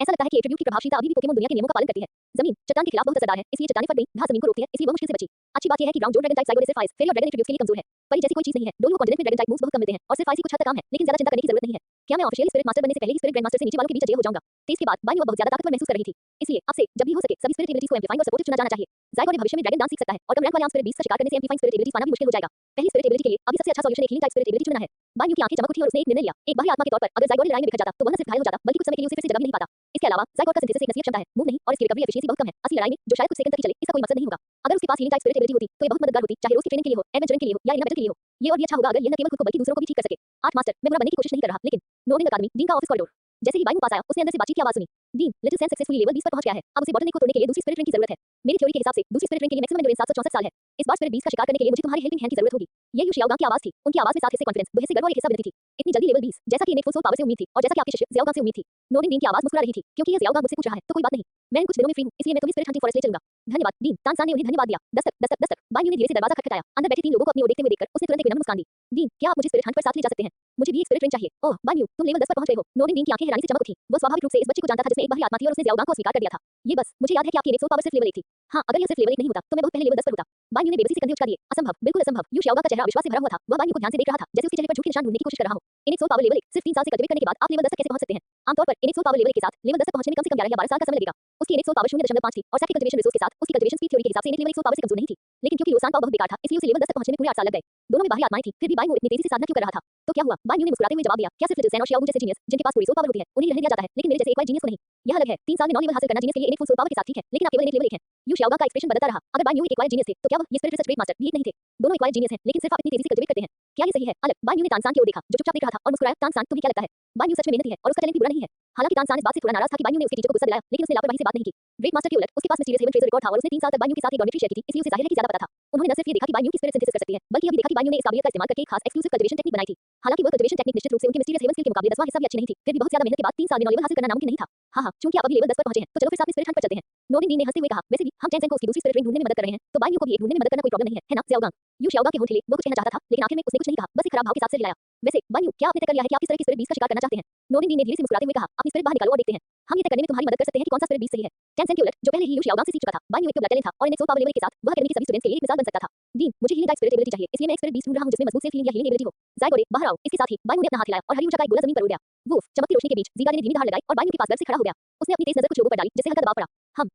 ऐसा लगता है कि एट्रिब्यूट की प्रभावशीलता अभी भी पोकेमॉन दुनिया के नियमों का पालन करती है। जमीन चट्टान के खिलाफ बहुत असरदार है, इसलिए चट्टानें फट गईं, घास जमीन को रोकती है, इसलिए वह मुश्किल से बची। अच्छी बात यह है कि ग्राउंड जोन ड्रैगन टाइप जाइगोरे सिर्फ आइस, फेरी और ड्रैगन एट्रिब्यूट्स के लिए कमजोर है। परी जैसी कोई चीज नहीं है। डोलुओ कॉन्टिनेंट में ड्रैगन टाइप मूव्स बहुत कम मिलते हैं और सिर्फ आइस ही कुछ हद तक काम है, लेकिन ज्यादा चिंता करने की जरूरत नहीं है। क्या मैं ऑफिशियल स्पिरिट मास्टर बनने से पहले ही स्पिरिट ग्रैंडमास्टर से नीचे वालों के बीच अजय हो जाऊंगा? तेज के बाद बायमू बहुत ज्यादा ताकतवर महसूस कर रही थी। इसलिए अब से जब भी हो सके सभी स्पिरिट एबिलिटीज को एम्प्लीफाइंग और सपोर्टिव चुना जाना चाहिए। जाइगोरे भविष्य में ड्रैगन डांस सीख सकता है और कम रैंक वाले आम स्पिरिट बीस्ट का शिकार करने से एम्प्लीफाइंग स्पिरिट एबिलिटीज पाना भी मुश्किल हो जाएगा। पहली स्पिरिट एबिलिटी के लिए अभी सबसे अच्छा सॉल्यूशन एक हीलिंग टाइप स्पिरिट एबिलिटी चुनना है। बायमू की आंखें चमक उठी और उसने एक निर्णय लिया। एक बाहरी आत्मा के तौर पर अगर जाइगोरे लड़ाई में बिखर जाता तो वह न सिर्फ घायल हो जाता बल्कि कुछ समय के लिए उसे फिर से जगा भी नहीं पाता। इसके अलावा जाइगोरे का सिंथेसिस एक नसीब क्षमता है, मूव नहीं, और इसकी रिकवरी एफिशिएंसी बहुत कम है। असली लड़ाई में जो शायद कुछ सेकंड तक ही चले, इसका कोई मकसद नहीं होगा। अगर उसके पास हीलिंग टाइप स्पिरिट एबिलिटी होती तो ये बहुत मददगार होती, चाहे रोज की ट्रेनिंग के लिए हो, एडवेंचरिंग के लिए हो या इनर बैटल के लिए हो। ये और भी अच्छा होगा अगर ये न केवल खुद को बल्कि दूसरों को भी ठीक कर सके। आर्ट मास्टर, मैं बुरा बनने की कोशिश नहीं कर रहा, लेकिन नोबिन अकादमी, डीन का ऑफिस कॉरिडोर। जैसे ही बायमू पास आया उसने अंदर से बातचीत की आवाज सुनी। Dean, little San successfully level 20 पर पहुंच गया है। अब उसे बॉटलनेक को तोड़ने के लिए दूसरी स्पिरिट रिंग की जरूरत है। मेरी थ्योरी के हिसाब से दूसरी स्पिरिट रिंग के लिए मैक्सिमम एंड्योरेंस 764 साल है। इस बार स्पिरिट 20 का शिकार करने के लिए मुझे तुम्हारी हेल्पिंग हैंड की जरूरत होगी। ये यू शियाओगांग की आवाज थी। उनकी आवाज में साथ हिस्से कॉन्फिडेंस, 2 हिस्से गर्व और 1 हिस्सा विनती थी। इतनी जल्दी लेवल 20, जैसा कि इन्हें फुल सोल पावर से उम्मीद थी और जैसा कि आपके शिष्य ज़ियाओगांग से उम्मीद थी। नोबिन डीन की आवाज मुस्कुरा रही थी, क्योंकि ये ज़ियाओगांग मुझसे पूछ रहा है तो कोई बात नहीं। मैं इन कुछ दिनों में फ्री हूं, इसलिए मैं तुम्हें स्पिरिट हंटिंग फॉरेस्ट ले चलूंगा। धन्यवाद डीन। तानसान ने उन्हें धन्यवाद दिया। दस्तक दस्तक दस्तक। बायमू ने धीरे से दरवाजा खटखटाया। अंदर बैठे 3 लोगों को अपनी ओर देखते हुए देखकर उसने तुरंत एक विनम्र मुस्कान दी। डीन, क्या आप मुझे स्पिरिट हंट पर साथ ले जा सकते हैं? मुझे भी एक स्पिरिट रिंग चाहिए। ओह बायमू, तुम लेवल 10 पर पहुंच गए हो। नोबिन डीन की आंखें हैरानी से चमक उठी। वो स्वाभाविक रूप से इस बच्चे को जानता था जिसमें एक बाहरी आत्मा थी और उसने ज़ियाओगांग को स्वीकार कर दिया था। ये बस, मुझे याद है कि आपकी इनेक सोल पावर सिर्फ लेवल 1 थी। हाँ, अगर यह सिर्फ लेवल 1 नहीं होता तो मैं बहुत पहले लेवल 10 पर होता। बायमू ने बेबसी से कंधे उचका दिए। असंभव, बिल्कुल असंभव। यू शियाओगांग का चेहरा विश्वास से भरा हुआ था। वह बायमू को ध्यान से देख रहा था, जैसे उसके चेहरे पर झूठ के निशान ढूंढने की कोशिश कर रहा हो। इनेक सोल पावर लेवल 1 सिर्फ 3 साल से कल्टीवेट करने के बाद आप लेवल 10 तक कैसे पहुंच सकते हैं? आमतौर पर इनेक सोल पावर लेवल 1 के साथ लेवल 10 तक पहुंचने में कम से कम 11 या 12 साल का समय लगेगा। उसकी इनेक सोल पावर 0.5 थी और साथ ही कल्टीवेशन रिसोर्स के साथ उसकी कल्टीवेशन स्पीड थ्योरी के हिसाब से इनेक लेवल 1 सोल पावर से कमजोर नहीं थी। लेकिन क्योंकि लोसान पावर बहुत बेकार था, इसलिए उसे लेवल 10 तक पहुंचने में पूरे 8 साल लग गए। दोनों में बाहरी आत्माएं थी, फिर भी बायमू इतनी तेजी से साधना क्यों कर रहा था? तो क्या हुआ? बायमू ने मुस्कुराते हुए जवाब दिया, क्या सिर्फ लिटिल सैन और शियाओगू जैसे जीनियस जिनके पास पूरी सोल पावर होती है उन्हें रहने दिया जाता है, लेकिन मेरे जैसे एक वाइल्ड जीनियस को नहीं। यह अलग है। 3 साल में 9 लेवल हासिल करना जीनियस के लिए इनेक फुल सोल पावर के साथ ठीक है, लेकिन आप केवल इनेक लेवल 1 हैं। यू शियाओगांग का एक्सप्रेशन बदलता रहा। अगर बायमू एक वाइल्ड जीनियस थे तो क्या वह ये स्पिरिट रिसर्च ग्रेट मास्टर भी एक नहीं थे? दोनों एक वाइल्ड जीनियस हैं, लेकिन सिर्फ आप इतनी तेजी से कल्टीवेट करते हैं। क्या ये सही है? अलग। बायमू ने तानसान की ओर देखा जो चुपचाप देख रहा था और मुस्कुराया। तानसान, तुम्हें क्या लगता है? बायमू सच में मेहनती है और उसका टैलेंट भी बुरा नहीं है। हालांकि तानसान इस बात से थोड़ा नाराज था कि बायमू ने उसके टीचर को गुस्सा दिलाया, लेकिन उसने लापरवाही से बात नहीं की। ग्रेट मास्टर के उलट उसके पास मिस्टीरियस हेवन ट्रेजर रिकॉर्ड था और उसने 3 साल तक बायमू के साथ एक डॉर्मिटरी शेयर की थी, इसलिए उसे जाहिर है कि ज्यादा पता था। उन्होंने न सिर्फ ये देखा कि बायमू की स्पिरिट सिंथेसिस कर सकती है, बल्कि यह भी देखा कि बायमू ने इस काबिलियत का इस्तेमाल करके एक खास एक्सक्लूसिव कल्टीवेशन टेक्निक बनाई थी। हालांकि वह कल्टीवेशन टेक्निक निश्चित रूप से उनके मिस्टीरियस हेवन स्किल के मुकाबले 10वां हिस्सा भी अच्छी नहीं थी, फिर भी बहुत ज्यादा मेहनत के बाद 3 साल में 9 लेवल हासिल करना नामुमकिन नहीं था। हाँ, चूंकि आप अभी लेवल 10 पर पहुंचे हैं तो चलो फिर साथ में स्पिरिट हंट पर चलते हैं। नोबिन डीन ने हंसते हुए कहा, वैसे भी हम टेंसेन को उसकी दूसरी स्पिरिट रिंग ढूंढने में मदद कर रहे हैं, तो बायमू को भी एक ढूंढने में मदद करना कोई प्रॉब्लम नहीं है ना ज़ियाओगांग? यू शियाओगांग के होंठ हिले, वो कुछ कहना चाहता था, लेकिन आखिर में उसने कुछ नहीं कहा, बस एक खराब भाव के साथ सिर हिलाया। वैसे बायमू, क्या आपने तय कर लिया है कि आप किस तरह की स्पिरिट बीस्ट का शिकार करना चाहते हैं? नोबिन डीन ने धीरे से मुस्कुराते हुए कहा, अपनी स्पिरिट बाहर निकालो और देखते हैं। हम ये तय करने में तुम्हारी मदद कर सकते हैं कि कौन सा स्पिरिट बीस्ट सही है। टेंसेन के उलट, जो पहले ही यू शियाओगांग से सीख चुका था, बायमू एक तो ब्लड टैलेंट था और इनेक सोल पावर लेवल के साथ वह अकेडमी के सभी स्टूडेंट्स के लिए एक मिसाल बन सकता था। डीन, मुझे हीलिंग टाइप स्पिरिट एबिलिटी चाहिए, इसलिए मैं एक स्पिरिट बीस्ट ढूंढ रहा हूं जिसमें मजबूत सेल्फ हीलिंग या हीलिंग एबिलिटी हो। जाइगोरे, बाहर आओ। इसके साथ ही बायमू ने अपना हाथ हिलाया और हरी ऊर्जा का एक गोला जमीन पर उड़ गया। वूफ, चमकती रोशनी के बीच ज़ीगारे ने धीमी दहाड़ लगाई और बायमू के पास गर्व से खड़ा हो गया। उसने अपनी तेज नजर कुछ लोगों पर डाली जिससे हल्का दबाव पड़ा।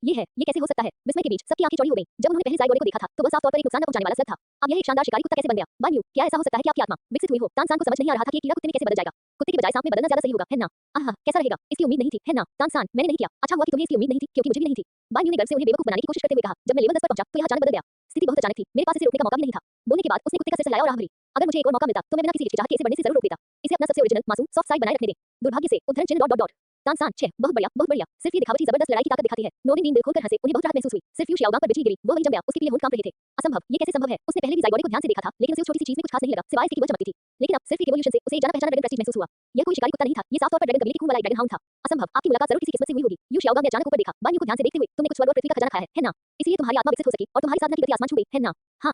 ये है, ये कैसे हो सकता है? विस्मय के बीच सबकी आंखें चौड़ी हो गईं। जब उन्होंने पहले जाइगोरे को देखा था तो वह साफ तौर पर एक नुकसान न पहुंचाने वाला स्लग था। अब यह एक शानदार शिकारी कुत्ता कैसे बन गया? बायमू, क्या ऐसा हो सकता है कि आपकी आत्मा विकसित हुई हो? तानसान को समझ नहीं आ रहा था कि ये कीड़ा कुत्ते में कैसे बदल जाएगा। कुत्ते के बजाय सांप में बदलना ज्यादा सही होगा, है ना? आहा, कैसा रहेगा? इसकी उम्मीद नहीं थी, है ना? तानसान, मैंने नहीं किया। अच्छा हुआ कि तुम्हें इसकी उम्मीद नहीं थी, क्योंकि मुझे भी नहीं थी। बायमू ने गर्व से उन्हें बेवकूफ बनाने की कोशिश करते हुए कहा, जब मैं लेवल 10 पर पहुंचा तो यह अचानक बदल गया। स्थिति बहुत अचानक थी, मेरे पास इसे रोकने का मौका भी नहीं था। बोलने के बाद उसने कुत्ते का सिर सहलाया और आह भरी। अगर मुझे एक और मौका मिलता तो मैं बिना किसी हिचकिचाहट के इसे बढ़ने से जरूर रोक देता। इसे अपना सबसे ओरिजिनल मासूम सॉफ्ट साइड बनाए रखने दें। दुर्भाग्य से उद्धरण चिन्ह ... तानसान 6 बहुत बढ़िया सिर्फ ये दिखावटी जबरदस्त लड़ाई की ताकत दिखाती है। नोबिन दिन दिल खोलकर हंसे, उन्हें बहुत राहत महसूस हुई। सिर्फ यू शाओगांग पर बिजली गिरी, वो वही जम गया, उसके लिए होंठ कांप रहे थे। असंभव, ये कैसे संभव है? उसने पहले भी ज़ाइगोरे को ध्यान से देखा था, लेकिन उसे उस छोटी सी चीज में कुछ खास नहीं लगा, सिवाय इसके कि वो चमकती थी। लेकिन अब सिर्फ एक इवोल्यूशन से उसे एक जाना पहचाना ड्रैगन प्रेस्टीज महसूस हुआ। यह कोई शिकारी कुत्ता नहीं था, ये साफ तौर पर ड्रैगन कबीले की खून वाला एक ड्रैगन हाउंड था। असंभव, आपकी मुलाकात जरूर किसी किस्मत से हुई होगी। यू शाओगांग ने अचानक ऊपर देखा, बान यू को ध्यान से देखते हुए, तुमने कुछ स्वर्ग और पृथ्वी का खजाना खाया है ना? इसलिए तुम्हारी आत्मा विकसित हो सकी और तुम्हारी साधना की गति आसमान छू गई, है ना? हाँ,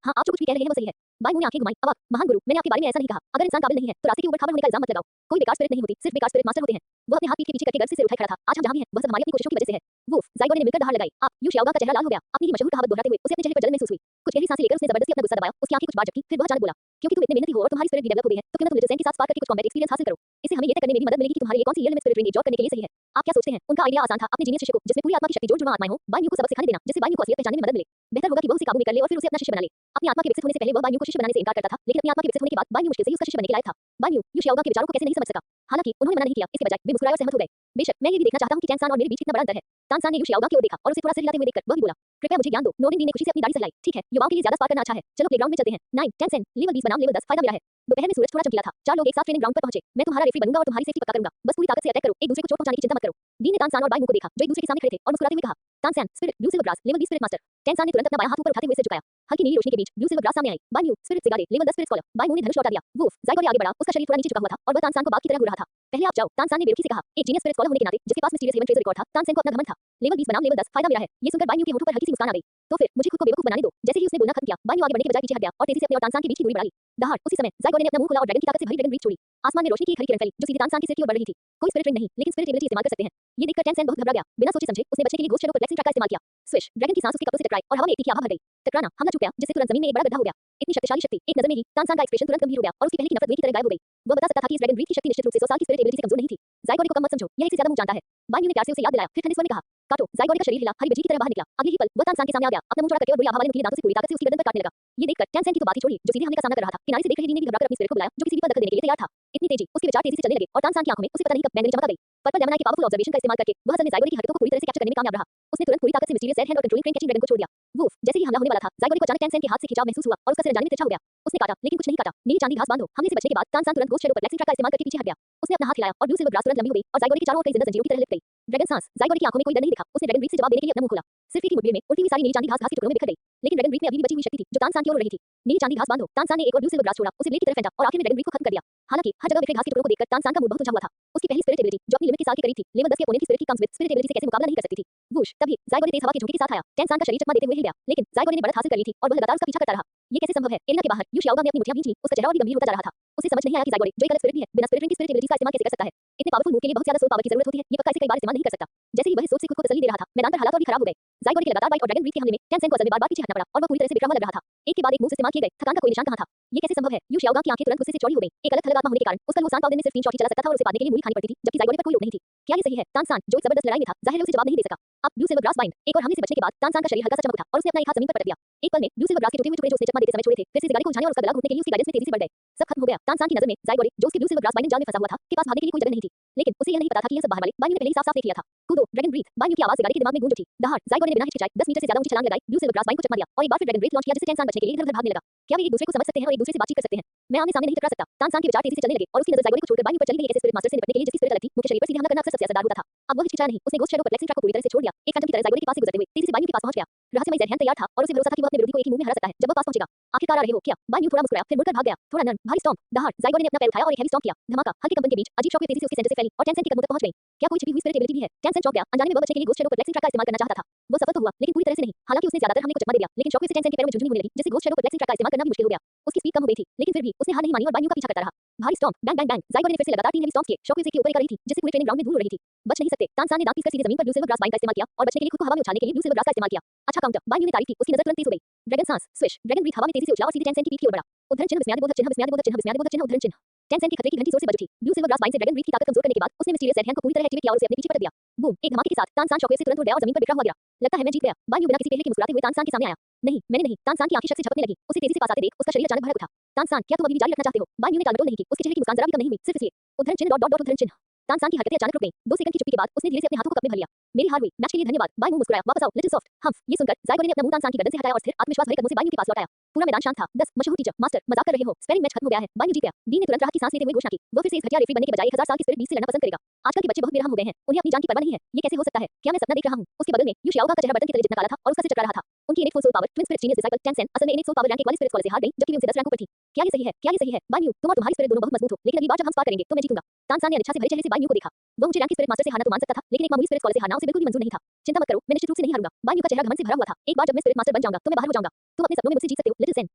आप जो कुछ भी कह रहे हैं वो सही है। बान यू ने आंखें घुमाई, अवाक, महान गुरु, मैंने आपके बारे में ऐसा नहीं कहा। अगर इंसान काबिल नहीं है, तो रास्ते के ऊपर खाबड़ होने का इल्जाम मत लगाओ। कोई बेकार स्पिरिट नहीं होती, सिर्फ बेकार स्पिरिट मास्टर होते हैं। वो अपने हाथ पीठ के पीछे करके गर्व से सिर उठाए खड़ा था। आज हम जहाँ भी हैं, वह सब हमारी अपनी कोशिशों की वजह से है। वुफ, ज़ाइगोरे ने मिलकर दहाड़ लगाई। आप, यू शाओगांग का चेहरा लाल हो गया। अपनी ही मशहूर कहावत दोहराते हुए उसे अपने चेहरे पर जलन महसूस हुई। कुछ गहरी सांसें लेकर उसने जबरदस्ती अपना गुस्सा दबाया, उसकी आंखें कुछ बार झपकी, फिर वह अचानक बोला, क्योंकि तुम इतने मेहनती हो और तुम्हारी स्पिरिट भी डेवलप हो गई है, तो क्यों न तुम लिटिल सैन के साथ स्पार करके कुछ कॉम्बैट एक्सपीरियंस हासिल करो। इससे हमें ये तय करने में भी मदद मिलेगी कि तुम्हारे लिए कौन सी रियल में स्पिरिट रेंज जॉब करने के लिए सही है। आप क्या सोचते हैं? उनका आइडिया आसान था, अपने जीनियस शिष्य को, जिसमें पूरी आत्मा की शक्ति जोड़ जुड़वा आत्माएं हो, बान यू को सबक सिखाने देना, जिससे बान यू को असलियत पहचानने में मदद मिले। बेहतर होगा कि वह उसे काबू में कर ले और फिर उसे अपना शिष्य बना ले। अपनी आत्मा के विकसित होने से पहले वह बान यू को शिष्य बनाने से इनकार करता था, लेकिन अपनी आत्मा के विकसित होने के बाद बान यू मुश्किल से ही उसका शिष्य बनने के लायक था। बान यू शाओगांग के विचारों को कैसे नहीं समझ सका। हालांकि उन्होंने मना नहीं किया, इसके बजाय वे मुस्कुराए और सहमत हो गए। बेशक, मैं ये भी देखना चाहता हूं कि टैनसान और मेरे बीच कितना बड़ा अंतर है। तानसान ने यू शाओगांग की ओर देखा और उसे थोड़ा सिर हिलाते हुए देखकर वह भी बोला, कृपया मुझे ज्ञान दो। नोबिन दी ने खुशी से अपनी दाढ़ी सहलाई। ठीक है, युवाओं के लिए ज्यादा स्पार करना अच्छा है। चलो प्लेग्राउंड में चलते हैं। 9 10 लेवल 20 बनाम लेवल 10 फायदा मेरा है। दोपहर में सूरज थोड़ा चमकीला था। 4 लोग एक साथ ट्रेनिंग ग्राउंड पर पहुंचे। मैं तुम्हारा रेफरी बनूंगा और तुम्हारी सेफ्टी पक्का करूंगा। बस पूरी ताकत से अटैक करो, एक दूसरे को चोट पहुंचाने की चिंता मत करो। डी ने तानसान और बाई को देखा, जो एक दूसरे के सामने खड़े थे, और मुस्कुराते हुए कहा, तानसान spirit blue silver grass level 20 spirit master. टैनसान ने तुरंत अपना बायां हाथ ऊपर उठाते हुए सिर झुकाया। हल्की नीली रोशनी के बीच ब्लू सिल्वर ग्रास सामने आई। बाई स्पिरिट सिगारे लेवल 10 स्पिरिट स्कॉलर। बाई ने धनुष लौटा दिया। वुफ, ज़ाइगोरे आगे बढ़ा, उसका शरीर थोड़ा नीचे झुका हुआ था और वह तानसान को बाघ की तरह घूर रहा था। पहले आप जाओ, तानसान ने बेरुखी से कहा। एक जीनियस स्पिरिट स्कॉलर होने के नाते, जिसके पास मिस्टीरियस हेवन ट्रेजर रिकॉर्ड था, तानसेन को अपना घमंड था। लेवल 20 बनाम लेवल 10 फायदा मेरा है। ये सुनकर बाई के होठों पर हल्की सी मुस्कान आ गई। तो फिर मुझे खुद को बेवकूफ बनाने दो। जैसे ही उसने बोलना खत्म किया, बाई आगे बढ़ने के बजाय पीछे हट गया और तेजी से अपने और तानसान के बीच की दूरी बढ़ा ली। दहाड़, उसी समय ज़ाइगोरे ने अपना मुंह खोला और ड्रैगन की ताकत से भरी ड्रैगन ब्रीथ छोड़ी। आसमान में रोशनी की एक हरी किरण फैली, जो सीधे तानसान के सिर की ओर बढ़ रही थी। कोई स्पिरिट रिंग नहीं, लेकिन स्पिरिट एबिलिटी इस्तेमाल कर सकते हैं। ये देखकर टैनसेन बहुत घबरा गया। बिना सोचे समझे उसने बचने के लिए घोस्ट शैडो परप्लेक्सिंग ट्रैक का इस्तेमाल किया। स्विश, ड्रैगन की सांस उसके कपड़ों से टकराई और हवा में एक तीखी आभा भर गई। टकराना, हमला चूक गया, जिससे तुरंत जमीन में एक बड़ा गड्ढा हो गया। इतनी शक्तिशाली शक्ति, एक नजर में ही तानसान का एक्सप्रेशन तुरंत गंभीर हो गया और उसकी पहले की नफरत की तरह गायब हो गई। वह बता सकता था कि इस ड्रैगन ब्रीथ की शक्ति निश्चित रूप से 100 साल की स्पिरिट एबिलिटी से कमजोर नहीं थी। ज़ाइगोरे को कम मत समझो, यह इससे ज्यादा मुंह जानता है। बान यू ने प्यार से उसे याद दिलाया, फिर ठंडे स्वर में कहा, काटो। ज़ाइगोरे का शरीर हिला, हरी बिजली की तरह बाहर निकला। अगले ही पल वह तानसान के सामने आ गया, अपना मुंह चौड़ा करके और बुरी आभा वाले नुकीले दांतों से पूरी ताकत से उसकी गर्दन पर काटने लगा। ये देखकर टैनसेन की तो बात ही छोड़िए, जो सीधे हमले का सामना कर रहा था। किनारे से देख रहे डी ने भी घबराकर अपनी स्पिरिट को बुलाया, जो किसी भी पर दखल देने के लिए तैयार था। इतनी तेजी, उसके विचार तेजी से चलने लगे और तानसान की आंखों में उसे पता नहीं कब बैंगनी चमक आ गई। पर्पल लेमना के पावरफुल ऑब्जर्वेशन का इस्तेमाल करके वह असल में ज़ाइगोरे की हरकतों को पूरी तरह से कैप्चर करने में कामयाब रहा। उसने तुरंत पूरी ताकत से मिस्टीरियस हैंड और कंट्रोलिंग ट्रेन कैचिंग ड्रैगन को छोड़ दिया। वुफ, जैसे ही हमला होने वाला था, ज़ाइगोरे को अचानक टैनसेन के हाथ से खिंचाव महसूस हुआ और उसका सिर जाने में तिरछा हो गया। उसने काटा, लेकिन कुछ नहीं काटा। नीली चांदी घास बांधो। हमले से बचने के बाद तानसान तुरंत घोस्ट शैडो परप्लेक्सिंग ट्रैक का इस्तेमाल करके पीछे हट गया। उसने अपना हाथ हिलाया और ब्लू सिल्वर ग्रास तुरंत लंबी हो गई और ज़ाइगोरे के चारों ओर कई जिंदा जंजीरों की तरह लिपट गई। ड्रैगन सांस, ज़ाइगोरे की आंखों में कोई डर नहीं दिखा। उसने ड्रैगन ब्रीथ से जवाब देने के लिए अपना मुंह खोला। सिर्फ एक ही मुठभेड़ में उल्टी हुई सारी नीली चांदी घास के टुकड़ों में बिखर गई। लेकिन ड्रैगन ब्रीथ में अभी भी बची हुई शक्ति थी, जो तानसान की ओर उड़ रही थी। नीली चांदी घास बांधो। तानसान ने एक और ब्लू सिल्वर ग्रास छोड़ा, उसे ब्लेड की तरह फेंटा और आखिर में ड्रैगन ब्रीथ को खत्म कर दिया। हालांकि हर जगह बिखरे घास के टुकड़ों को देखकर तानसान का मूड बहुत उलझा हुआ था। उसकी पहली स्पिरिट एबिलिटी, जो अपनी लिमिट के साथ के करीब थी, लेवल 10 के ओपोनेंट की स्पिरिट की कम्स विद स्पिरिट एबिलिटी से कैसे मुकाबला नहीं कर सकती थी। वुश, तभी ज़ाइगोरे तेज हवा के झोंके के साथ आया। टैनसान का शरीर चकमा देते हुए हिल गया, लेकिन ज़ाइगोरे ने बढ़त हासिल कर ली थी और वह लगातार उसका पीछा करता रहा। ये कैसे संभव है? एरिना के बाहर यू शाओगांग ने अपनी मुठ्ठियां भींच लीं, उसका चेहरा और भी गंभीर होता जा रहा था। उसे समझ नहीं आया कि ज़ाइगोरे, जो एक अलग स्पिरिट भी है, बिना स्पिरिट रिंग की स्पिरिट एबिलिटी का इस्तेमाल कैसे कर सकता है। इतने पावरफुल मूव के लिए बहुत ज्यादा सोल पावर की जरूरत होती है, ये पक्का इसे कई बार इस्तेमाल नहीं कर सकता। जैसे ही वह सोच से खुद को तसल्ली दे रहा था, मैदान पर हालात और भी खराब हो गए। ज़ाइगोरे के लगातार बाइट और ड्रैगन ब्रीथ के हमले में टैनसेन को असल में बार-बार पीछे हटना पड़ा और वह पूरी तरह से बिखरा हुआ लग रहा था। एक के बाद एक मूव इस्तेमाल किए गए, थकान का कोई निशान कहां था? ये कैसे संभव है? यू शाओगांग की आंखें तुरंत गुस्से से चौड़ी हो गईं। एक अलग थलग आत्मा होने के कारण उसका लुसान पावर दिन में सिर्फ 3 शॉट ही चला सकता था और उसे पाने के लिए मूरी खानी पड़ती थी, जबकि ज़ाइगोरे पर कोई रोक नहीं थी। क्या ये सही है? तानसान, जो एक जबरदस्त लड़ाई में था, जाहिर है उसे जवाब नहीं दे सका। अब ब्लू सिल्वर ग्रास बाइंड, एक और हमले से बचने के बाद तानसान का शरीर हल्का सा चमक उठा और उसने अपना एक हाथ जमीन पर पटक दिया। एक पल में ब्लू सिल्वर ग्रास के टूटे हुए टुकड़े जो उसने चकमा देते समय छोड़े थे, फिर से सिगारे को उछालने और उसका गला घोटने के लिए उसकी गाइडेंस में तेजी से बढ़ गए। सब खत्म हो गया। तानसान की नजर में ज़ाइगोरे, जो उसके ब्लू सिल्वर ग्रास बाइंड जाल में फंसा हुआ था, के पास भागने के लिए कोई जगह नहीं थी। लेकिन उसे यह नहीं पता था कि यह सब बाहर वाले बाइंड ने पहले ही साफ-साफ देख लिया था। कूदो, ड्रैगन ब्रीथ। बाइंड की आवाज सिगारे के दिमाग में गूंज उठी। दहाड़, ज़ाइगोरे ने बिना हिचकिचाए 10 मीटर से ज्यादा ऊंची छलांग लगाई, ब्लू सिल्वर ग्रास बाइंड को चकमा दिया और एक बार फिर ड्रैगन ब्रीथ लॉन्च किया, जिससे टैनसान बचने के लिए इधर-उधर भागने लगा। क्या वे एक दूसरे को समझ सकते हैं और एक दूसरे से बातचीत कर सकते हैं? मैं आमने-सामने नहीं टकरा सकता। तानसान के विचार तेजी से चलने लगे और उसकी नजर ज़ाइगोरे को छोड़कर बाइंड पर चली गई। ऐसे स्पिरिट मास्टर से निपटने के लिए जिसकी स्पिरिट अलग थी, मुख्य शरीर पर सीधे हमला करना अक्सर सबसे असरदार होता था। अब वह हिचकिचाया नहीं, उसने घोस्ट शैडो परप्लेक्सिंग ट्रैक को पूरी तरह से छोड़ दिया। एक फैंटम की तरह ज़ाइगोरे के पास से गुजरते हुए तेजी से बाइंड के पास पहुंच गया। रहस्यमय ज़हन तैयार था और उसे भरोसा था कि वह अपने विरोधी को एक ही मूव में हरा सकता है, जब वह पास पहुंचेगा। आखिरकार आ रहे हो क्या? बाइंड थोड़ा मुस्कुराया, फिर मुड़कर भाग गया। थोड़ा नर्म, भारी स्टॉम्प, दहाड़, ज़ाइगोरे ने अपना पैर उठाया और एक हेवी स्टॉम्प किया। धमाका, हल्के कंपन के बीच अजीब शॉक तेजी से उसके सेंटर से फैली और टैनसेन के कदमों तक पहुंच गई। क्या कोई छिपी हुई स्पिरिट एबिलिटी भी है? टैनसेन चौंक गया। अनजाने में वह बचने के लिए घोस्ट शैडो परप्लेक्सिंग ट्रैक का इस्तेमाल करना चाहता था। वह सफल तो हुआ, लेकिन पूरी तरह से नहीं। हालांकि उसने ज्यादातर हमले को चकमा दे दिया, लेकिन शॉक से टैनसेन के पैरों में झुनझुनी होने लगी, जिससे घोस्ट शैडो परप्लेक्सिंग ट्रैक का इस्तेमाल करना भी मुश्किल हो गया। उसकी स्पीड कम हो गई थी, लेकिन फिर भी उसने हार नहीं मानी और बाइंड का पीछा करता रहा। भारी स्टॉम्प, बैंग बैंग बैंग, ज़ाइगोरे ने फिर से लगातार 3 हेवी स्टॉम्प्स किए। शॉक से ऊपर एक आ रही थी, जिससे पूरे ट्रेनिंग ग्राउंड में धूल उड़ रही थी। बच नहीं सकते। तानसान ने दांत पीसकर सीधे जमीन पर ब्लू सिल्वर ग्रास बाइंड का इस्तेमाल किया और बचने के लिए खुद को हवा में उछालने के लिए ब्लू सिल्वर ग्रास का इस्तेमाल किया। अच्छा काउंटर, बाइंड ने तारीफ की, उसकी नजर तुरंत तेज हो गई। ड्रैगन सांस, स्विश, ड्रैगन ब्रीथ हवा में तेजी से उछला और सीधे टैनसेन की पीठ की ओर बढ़ा। उद्धरण चिन्ह, विस्मयादिबोधक चिन्ह, विस्मयादिबोधक चिन्ह, विस्मयादिबोधक चिन्ह, उद्धरण चिन्ह। टैनसेन की खतरे की घंटी जोर से बज उठी। ब्लू सिल्वर ग्रास बाइंड से ड्रैगन ब्रीथ की ताकत कमजोर करने के बाद उसने मिस्टीरियस रेड हैंड को पूरी तरह एक्टिवेट किया और उसे अपने पीछे पटक दिया। बूम, एक धमाके के साथ तानसान शॉकवेव से तुरंत उड़ गया और जमीन पर बिखरा हुआ गिरा। लगता है मैं जीत गया। बाइंड बिना किसी पहले के मुस्कुराते हुए तानसान के सामने आया। नहीं, मैंने नहीं। तानसान की आंखें शक से झपकने लगी। उसे तेजी से पास आते देख उसका शरीर अचानक भड़क उठा। तानसान, क्या तुम अभी भी जारी रखना चाहते हो? बाइंड ने टालमटोल नहीं की, उसके चेहरे की मुस्कान जरा भी कम नहीं हुई, सिर्फ इसलिए। उद्धरण चिन्ह डॉट डॉट डॉट, उद्धरण चिन्ह। तानसान की हरकतें अचानक रुक गईं। 2 सेकंड की चुप्पी के बाद उसने धीरे से अपने हाथों को कप में भर लिया। मेरी हार हुई, मैच के लिए धन्यवाद। बाइंड मुस्कुराया, वापस आओ, लिटिल सॉफ्ट, हम्फ। ये सुनकर ज़ाइगोरे ने अपना मुंह तानसान की गर्दन से हटाया और स्थिर आत्मविश्वास भरे कदमों से बाइंड के पास लौट आया। पूरा मैदान शांत था। 10 मशहूर टीचर, मास्टर, मजाक कर रहे हो? स्पेलिंग मैच खत्म हो गया है। बाइंड जीत गया। डी ने तुरंत राहत की सांस लेते हुए घोषणा की। वह फिर से इस घटिया रेफरी बनने के बजाय 1000 साल की स्पिरिट बीस्ट से लड़ना पसंद करेगा। आजकल के बच्चे बहुत बेरहम हो गए हैं, उन्हें अपनी जान की परवाह नहीं है। ये कैसे हो सकता है? क्या मैं सपना देख रहा हूँ? उसके बगल में यू शाओगा का चेहरा बर्तन की तरह जितना काला था और उसका सिर चटका रहा था। उनकी innate full soul power twin spirit genius disciple टेंसेन असल में इनेट सोल पावर रैंक वाली स्पिरिट्स वाले से हार गई, जबकि वे उनसे 10 रैंक ऊपर थी। क्या ये सही है? क्या ये सही है? बाय न्यू, तुम और तुम्हारी स्पिरिट दोनों बहुत मजबूत हो, लेकिन अगली बार जब हम स्पार करेंगे तो मैं जीतूंगा। तानसान ने अनिच्छा से भरे चेहरे से बाय न्यू को देखा। वह मुझे रैंक की स्पिरिट मास्टर से हारना तो मान सकता था, लेकिन एक मामूली स्पिरिट वाले से हारना उसे बिल्कुल भी मंजूर नहीं था। चिंता मत करो, मैं निश्चित रूप से नहीं हारूंगा। बाय न्यू का चेहरा घमंड से भरा हुआ था। एक बार जब मैं स्पिरिट मास्टर बन जाऊंगा तो मैं बाहर हो जाऊंगा। तुम अपने सपनों में मुझसे जीत सकते हो, लिटिल सेन।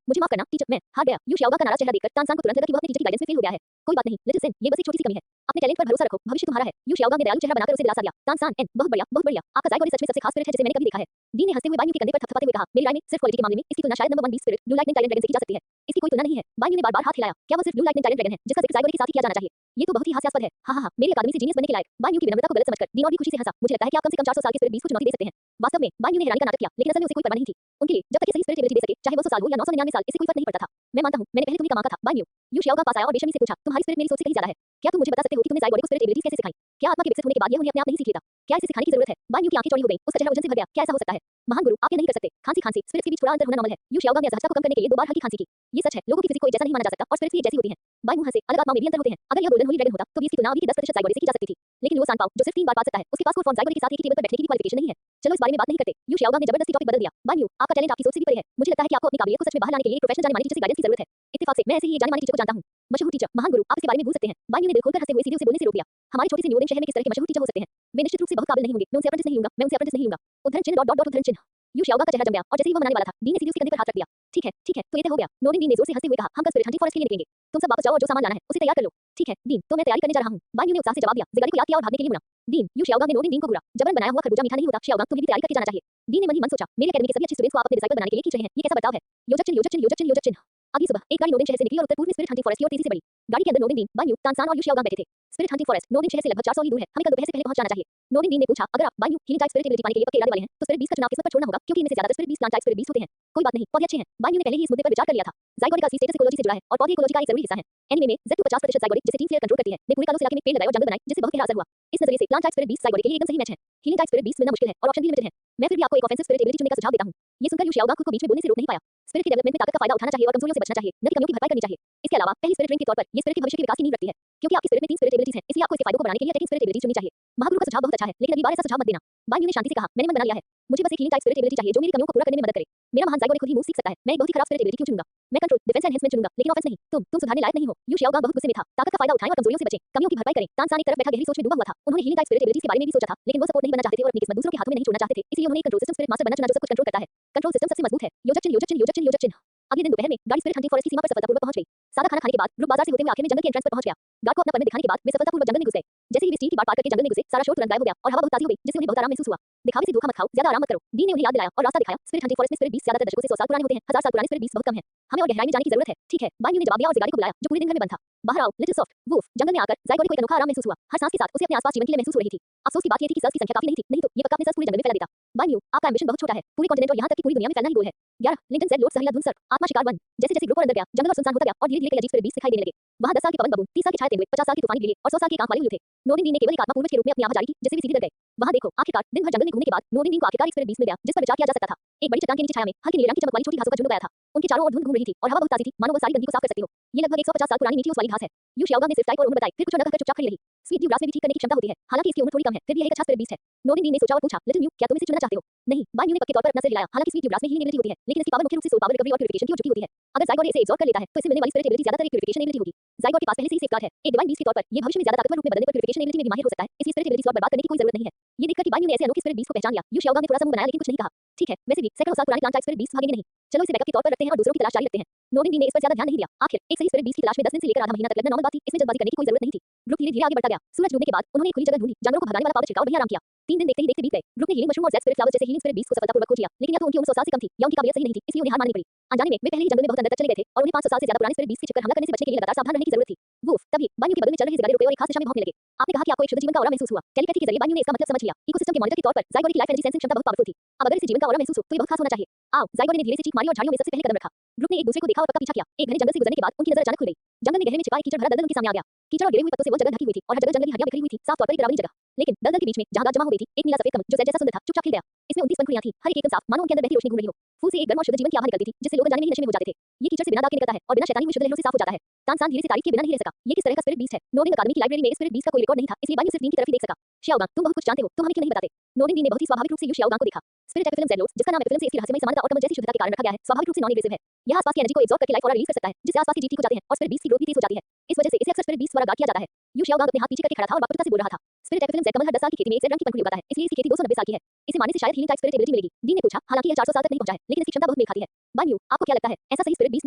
मुझे माफ करना, टीचर, मैं हार गया। यू शाओगा का नाराज चेहरा देखकर तानसान को तुरंत लगा कि वह अपने टीचर की गाइडेंस में फेल हो गया है। कोई बात नहीं, लिटिल सेन, ये बस एक छोटी सी कमी है। अपने टैलेंट पर भरोसा रखो, भविष्य तुम्हारा है। यू शाओगा ने दयालु चेहरा बनाकर उसे दिलासा दिया। तानसान एन, बहुत बढ़िया, बहुत बढ़िया। आपका ज़ायगोडे सच में सबसे खास स्पिरिट है जिसे मैंने कभी देखा है। डीन ने हंसते हुए बाय न्यू के कंधे पर थपथपाते हुए कहा, मेरी राय में सिर्फ क्वालिटी के मामले में इसकी तुलना शायद number 1 beast spirit blue lightning talent dragon से की जा सकती है। इसकी कोई तुलना नहीं है। बाय न्यू ने बार-बार हाथ हिलाया। क्या वह सिर्फ ब्लू लाइटनिंग टाइलेंट ड्रैगन है जिसका जिक्र ज़ायगोडे के साथ ही किया जाना चाहिए? ये तो बहुत ही हास्यास्पद है। हाँ हाँ हाँ, मेरी अकादमी से जीनियस बनने के लायक। बाय न्यू की विनम्रता को गलत समझकर डीन और भी खुशी से हंसा। मुझे लगता है कि आप कम से कम 400 साल के स्पिरिट बीस्ट को चुनौती दे सकते हैं। वास्तव में बाय न्यू ने हैरानी का नाटक किया, लेकिन असल में उसे कोई परवाह नहीं थी। उनके लिए जब तक ये सही स्पिरिट एबिलिटी दे सके, चाहे वो 100 साल हो या 999 साल, इससे कोई फर्क नहीं पड़ता था। मैं मानता हूँ, मैंने पहले तुम्हें कमा था। बाय न्यू, यू शाओगा पास आया और बेशर्मी से पूछा, तुम्हारी स्पिरिट मेरी सोच से कहीं ज्यादा है। क्या तुम मुझे बता सकते हो कि तुमने ज़ायगोडे को स्पिरिट एबिलिटीज कैसे सिखाई? क्या आत्मा के विकसित होने के बाद ये उन्हें अपने आप नहीं सीख लेता? क्या इसे सिखाने की जरूरत है? बाय न्यू की आंखें चौड़ी हो गई, उसका चेहरा वजन से भर गया। क्या ऐसा हो सकता है? महान गुरु, आप ये नहीं कर सकते। खांसी खांसी, स्पिरिट के बीच थोड़ा अंतर होना नॉर्मल है। यू शाओगा ने असहजता को कम करने के लिए 2 बार हल्की खांसी की। ये सच है, लोगों की फिजिक को एक जैसा नहीं माना जा सकता और स्पिरिट्स भी एक जैसी होती हैं। बाय न्यू हंसे, अलग आत्माओं में भी अंतर होते हैं। अगर यह गोल्डन होली ड्रैगन होता तो भी इसकी तुलना अभी भी 10% ज़ायगोडे से की जा सकती थी। लेकिन वो सांपाओ जो सिर्फ 3 बार पा सकता है, उसके पास कोई फॉर्म ज़ायगोडे के साथ एक ही टेबल पर बैठने की भी क्वालिफिकेशन नहीं है। चलो इस बारे में बात नहीं करते। यू शाओगा ने जबरदस्ती टॉपिक बदल दिया। बाय न्यू, आपका टैलेंट आपकी सोच से भी परे है। मुझे लगता है कि आपको अपनी काबिलियत को सच में बाहर लाने के लिए एक प्रोफेशनल जाने मानी टीचर से गाइडेंस की जरूरत है। इत्तेफाक से मैं ऐसे ही एक जाने मानी टीचर को जानता हूँ। मशहूर टीचर, महान गुरु, आप इसके बारे में भूल सकते हैं। बाय न्यू ने दिल खोलकर हंसते हुए सीधे उसे बोलने से रोक दिया। हमारे छोटे से न्यूडेन शहर में किस तरह के मशहूर टीचर हो सकते हैं? वे निश्चित रूप से बहुत काबिल नहीं होंगे। मैं उनसे अप्रेंटिस नहीं लूंगा, मैं उनसे अप्रेंटिस नहीं लूंगा। उद्धरण चिन्ह डॉट डॉट डॉट उद्धरण चिन्ह। यू शाओगा का चेहरा जम गया और जैसे ही वह मनाने वाला था, डीन ने सीधे उसके कंधे पर हाथ रख दिया। ठीक है, तो ये तय हो गया। नोरिन डीन ने जोर से हंसते हुए कहा, हम कल स्पिरिट हंटिंग फॉरेस्ट के लिए निकलेंगे। तुम सब वापस जाओ और जो सामान लाना है उसे तैयार कर लो। ठीक है डीन, तो मैं तैयारी करने जा रहा हूँ। बाय न्यू ने उत्साह से जवाब दिया। ज़िगारी को याद किया और भागने के लिए मुड़ा। डीन, यू शाओगा ने नोरिन डीन को घूरा। जबरन बनाया हुआ खरबूजा मीठा नहीं होता। शाओगा, तुम्हें भी तैयारी करके जाना चाहिए। डीन ने मन ही मन सोचा, मेरे अकेडमी के सभी अच्छे स्टूडेंट्स को आप अपने डिसाइपल बनाने के लिए खींच रहे हैं। ये कैसा बर्ताव है? योजक चिन्ह योजक चिन्ह योजक चिन्ह योजक चिन्ह। अगली सुबह एक गाड़ी नोरिन शहर से निकली और उत्तर पूर्व में स्पिरिट हंटिंग फॉरेस्ट की ओर तेजी से बढ़ी। गाड़ी के अंदर नोरिन डीन, बाय न्यू, तानसान और यू शाओगा बैठे थे। स्पिरिट हंटिंग फॉरेस्ट नोरिन शहर से लगभग 400 मील दूर है। हमें कल दोपहर से पहले पहुंच जाना चाहिए। नोरिन डीन ने पूछा, अगर आप buy new healing type spirit ability पाने के लिए पक्के इरादे वाले हैं, तो स्पिरिट बीस्ट का चुनाव किस्मत पर छोड़ना होगा, क्योंकि इनमें से ज्यादातर spirit beast plant type spirit beast होते हैं। कोई बात नहीं, पौधे अच्छे हैं। बाय न्यू ने पहले ही इस मुद्दे पर विचार कर लिया था। ज़ायगोडे का असली स्टेटस इकोलॉजी से जुड़ा है और पौधे इकोलॉजी का एक जरूरी हिस्सा है। एनीमे में Z2 50% ज़ायगोडे जिसे टीम फ्लेयर कंट्रोल करती है, ने पूरे कालों से इलाके में पेड़ लगाए और जंगल बनाए, जिससे बहुत गहरा असर हुआ। इस नजरिए से प्लांट टाइप स्पिरिट बीस्ट ज़ायगोडे के लिए एकदम सही मैच है। हीलिंग टाइप स्पिरिट बीस्ट मिलना मुश्किल है और ऑप्शन भी लिमिटेड है। मैं फिर भी आपको एक ऑफेंसिव स्पिरिट एबिलिटी चुनने का सुझाव देता हूँ। ये सुनकर यू शाओगा खुद को बीच में बोलने से रोक नहीं पाया। स्पिरिट के डेवलपमेंट में ताकत का फायदा उठाना चाहिए और कमजोरियों से बचना चाहिए, न कि कमियों की भरपाई करनी चाहिए। इसके अलावा पहली स्पिरिट रिंग के तौर पर ये स्पिरिट के भविष्य के विकास की नींव रखती है। क्योंकि आपकी स्पिरिट में 3 स्पिरिट एबिलिटीज हैं, इसलिए आपको इसके फायदों को बढ़ाने के लिए टेकिंग स्पिरिट एबिलिटी चुननी चाहिए। महागुरु का सुझाव बहुत अच्छा है, लेकिन अगली बार ऐसा सुझाव मत देना। बाय न्यू ने शांति से कहा, मैंने मन बना लिया है। मुझे बस एक हीलिंग टाइप स्पिरिट एबिलिटी चाहिए जो मेरी कमियों को पूरा करने में मदद करे। मेरा महान ज़ायगोडे खुद ही मूव सीख सकता है। मैं एक बहुत ही खराब स्पिरिट एबिलिटी क्यों चुनूंगा? मैं कंट्रोल, डिफेंस एनहांसमेंट चुनूंगा, लेकिन ऑफेंस नहीं। तुम सुधारने लायक नहीं हो। यू शाओगा बहुत गुस्से में था। ताकत का फायदा उठाएं और कमजोरियों से बचें, कमियों की भरपाई करें। तानसान एक तरफ बैठा गहरी सोच में डूबा हुआ था। उन्होंने हीलिंग टाइप स्पिरिट एबिलिटीज के बारे में भी सोचा था, लेकिन वो सपोर्ट नहीं बनना चाहते थे और अपनी किस्मत दूसरों के हाथों में नहीं छोड़ना चाहते थे। इसलिए उन्होंने एक कंट्रोल सिस्टम स्पिरिट मास्टर बनना चुना जो सब कुछ कंट्रोल करता है। कंट्रोल सिस्टम सबसे मजबूत है। योजक चिन्ह योजक चिन्ह योजक चिन्ह योजक चिन्ह। अगले दिन दोपहर में गाड़ी स्पिरिट हंटिंग फॉरेस्ट की सीमा पर सफलतापूर्वक पहुंच गई। सादा खाना खाने के बाद ग्रुप बाजार से होते हुए आखिर में जंगल के एंट्रेंस पर पहुंच गया। गार्ड को अपना परमिट दिखाने के बाद वे सफलतापूर्वक जंगल में घुस गए। जैसे ही वे स्टील की बात पार करके जंगल में घुसे, सारा शोर तुरंत गायब हो गया और हवा बहुत ताजी हो गई, जिससे उन्हें बहुत आराम महसूस हुआ। दिखावे से धोखा मत खाओ, ज्यादा आराम मत करो। डीन ने उन्हें याद दिलाया और रास्ता दिखाया। स्पिरिट हंटिंग फॉरेस्ट में स्पिरिट बीस्ट ज्यादातर दशकों से 100 साल पुराने होते हैं। 1000 साल पुराने स्पिरिट बीस्ट बहुत कम है। हमें और गहराई में जाने की जरूरत है। ठीक है, बाय न्यू ने जवाब दिया और ज़िगारी को बुलाया, जो पूरे दिन घर में बंद था। बाहर आओ, लिटिल सॉफ्ट वूफ। जंगल में आकर ज़ायगोडे को एक अनोखा आराम महसूस हुआ। हर सांस के साथ उसे अपने आसपास जीवन की लय महसूस हो रही थी। अफसोस की बात ये थी कि सर्स की संख्या काफी नहीं थी, नहीं तो ये पक्का अपने सर्स पूरे जंगल में फैला देता। बाय न्यू, आपका एम्बिशन बहुत छोटा है। पूरे कॉन्टिनेंट और यहाँ तक कि पूरी दुनिया में फैलना ही गोल है। 11 लिंटन ज़ेड लोड सहरिया धुन सर्प आत्मा शिकार 1। जैसे जैसे ग्रुप और अंदर गया, जंगल और सुनसान होता गया और धीरे-धीरे कई अजीब स्पिरिट बीस्ट दिखाई देने लगे। वहाँ 10 साल के पवन बबून, 30 साल के छाये तेंदुए, 50 साल के तूफानी बिल्ली और 100 साल के एक आंख वाले उल्लू थे। नोरिन डीन ने केवल एक आत्मा पूर्वज के रूप में अपनी आवाज जारी की, जिससे वे सीधे डर गए। वहाँ देखो, आखिरकार दिन भर जंगल में घूमने के बाद नोरिन डीन को आखिरकार एक स्पिरिट बीस्ट मिल गया, जिस पर विचार किया जा सकता था। एक बड़ी चट्टान के नीचे छाया में हल्के नीले रंग की चमक वाली छोटी घासों का झुंड उगाया था। उनके चारों ओर धुंध घूम रही थी और हवा बहुत ताजी थी, मानो वो सारी गंदगी को साफ कर सकती हो। ये लगभग 150 साल पुरानी मीठी ओस वाली घास है। यू शाओगा ने सिर्फ टाइप और उम्र बताई, फिर कुछ और न कहकर चुपचाप खड़ी रही। स्वीट ड्यू ग्रास में भी ठीक करने की क्षमता होती है, हालांकि इसकी उम्र थोड़ी कम है, फिर भी यह एक अच्छा स्पिरिट बीस्ट है। नोरिन डीन ने सोचा और पूछा, लिटिल न्यू, क्या तुम इसे चुनना चाहते हो? नहीं, बाय न्यू ने पक्के तौर पर अपना सिर हिलाया। हालांकि स्वीट ड्यू ग्रास में हीलिंग एबिलिटी होती है, लेकिन इसकी पावर मुख्य रूप से सोल पावर रिकवरी और प्यूरिफिकेशन की हो चुकी होती है। अगर ज़ायगोडे इसे एब्जॉर्ब कर लेता है, तो इसे मिलने वाली स्पिरिट एबिलिटी ज्यादातर एक प्यूरिफिकेशन एबिलिटी होगी। ज़ायगोडे के पास पहले से ही सेफगार्ड है। एक डिवाइन बीस्ट के तौर पर ये भविष्य में ज्यादा ताकतवर रूप में बदलने पर प्यूरिफिकेशन एबिलिटी में भी माहिर हो सकता है, इसलिए स्पिरिट एबिलिटी स्लॉट बर्बाद करने की कोई जरूरत नहीं है। ये देखकर कि बाय न्यू ने ऐसे अनोखे स्पिरिट बीस्ट को पहचान लिया, यू शाओगा ने थोड़ा सा मुंह बनाया लेकिन कुछ नहीं कहा। ठीक है, वैसे भी सैकड़ों साल पुराने प्लांट टाइप स्पिरिट बीस्ट भागेंगे नहीं। चलो इसे बैकअप के तौर पर रखते हैं और दूसरों की तलाश जारी रखते हैं। नोरिन डीन ने इस पर ज्यादा ध्यान नहीं दिया। आखिर एक सही स्पिरिट बीस्ट की तलाश में 10 दिन से लेकर आधा महीना तक लगना नॉर्मल बात थी, इसमें जल्दबाजी करने की कोई जरूरत नहीं थी। ग्रुप धीरे-धीरे आगे बढ़ता गया। सूरज डूबने के बाद उन्होंने एक खुली जगह ढूंढी, जानवरों को भगाने वाला पावर छिड़का और वहीं आराम किया। 3 दिन देखते ही देखते बीत गए। ग्रुप ने हीलिंग मशरूम और ज़ेड स्पिरिट फ्लावर जैसे हीलिंग स्पिरिट बीस्ट को सफलतापूर्वक खोज लिया, लेकिन या तो उनकी उम्र 100 साल से कम थी या उनकी काबिलियत सही नहीं थी, इसलिए उन्हें हार माननी पड़ी। अनजाने में वे पहले ही जंगल में बहुत अंदर तक चले गए थे और उन्हें 500 साल से ज्यादा पुराने स्पिरिट बीस्ट के चक्कर हमला करने से बचने के लिए लगातार सावधान रहने की जरूरत थी। वूफ, तभी बाय न्यू के बगल में चल रहे ज़िगारे रुके और एक खास दिशा में भौंकने लगे। आपने कहा कि आपको एक शुद्ध जीवन का ऑरा महसूस हुआ। टेलीपैथी के जरिए बाय न्यू ने इसका मतलब समझ लिया। इकोसिस्टम के मॉनिटर के तौर पर ज़ायगोडे की लाइफ एनर्जी सेंसिंग क्षमता बहुत पावरफुल थी। अब अगर इसे जीवन का ऑरा महसूस हो तो ये बहुत खास होना चाहिए। आओ, ज़ायगोडे ने धीरे से चीख मारी और झाड़ियों में सबसे पहले कदम रखा। ग्रुप ने एक दूसरे को देखा और पक्का पीछा किया। एक घने जंगल से गुजरने के बाद उनकी नजर अचानक खुल गई। जंगल में गहरे में छिपा एक कीचड़ भरा दलदल उनके सामने आ गया। कीचड़ और गिरे हुए पत्तों से वो जगह ढकी हुई थी और हर जगह जंगल की हड्डियां बिखरी हुई थी, साफ तौर पर एक डरावनी जगह। लेकिन दलदल के बीच में जहां गाद जमा हो गई थी, एक नीला सफेद कमल जो जैसा सुंदर था, चुपचाप खिल गया। इसमें 29 पंखुड़ियां थीं, हर एक एकदम साफ, मानो उनके अंदर बहती रोशनी घूम रही हो। फूल से एक गर्म और शुद्ध जीवन की आभा निकलती थी, जिससे लोग जाने में ही नशे में हो जाते थे। ये कीचड़ से बिना दाग के निकलता है और बिना शैतानी हुए शुद्ध लहरों से साफ हो जाता है। तानसान धीरे से तारीफ के बिना नहीं रह सका। ये किस तरह का स्पिरिट बीस्ट है? नोबिंग अकादमी की लाइब्रेरी में इस स्पिरिट बीस्ट का कोई रिकॉर्ड नहीं था, इसलिए बानू सिर्फ टीम की तरफ ही देख सका। शाओगांग, तुम बहुत कुछ जानते हो, तुम हमें क्यों नहीं बताते? नोबिंग ने बहुत ही स्वाभाविक रूप से यू शाओगांग को देखा। स्पिरिट एपिफिल्म ज़ेड लोड्स, जिसका नाम एपिफिल्म से इसकी रहस्यमयी समानता और कमर जैसी शुद्धता के कारण रखा गया है, स्वाभाविक रूप से नॉन एग्रेसिव है। यह आसपास की एनर्जी को एब्जॉर्ब करके लाइफ ऑरा रिलीज कर सकता है, जिससे आसपास की जीटी को जाते हैं और स्पिरिट बीस्ट की ग्रोथ भी तेज हो जाती है। इस वजह से इसे अक्सर स्पिरिट बीस्ट द्वारा गार्ड किया जाता है। यू शाओगांग अपने हाथ पीछे करके खड़ा था और वाक्पटुता से बोल रहा था। स्पिरिट एपिफिल्म ज़ेड कमल हर 10 साल की खेती में एक ज़ेड रंग की पंखुड़ी उगाता है, इसलिए इसकी खेती 290 साल की है। इसे मारने से शायद हीलिंग टाइप स्पिरिट एबिलिटी मिलेगी। डीन ने पूछा, हालांकि यह 400 साल तक नहीं पहुंचा है, लेकिन इसकी क्षमता बहुत मेल खाती है। बान्यू, आपको क्या लगता है, ऐसा सही स्पिरिट बीस्ट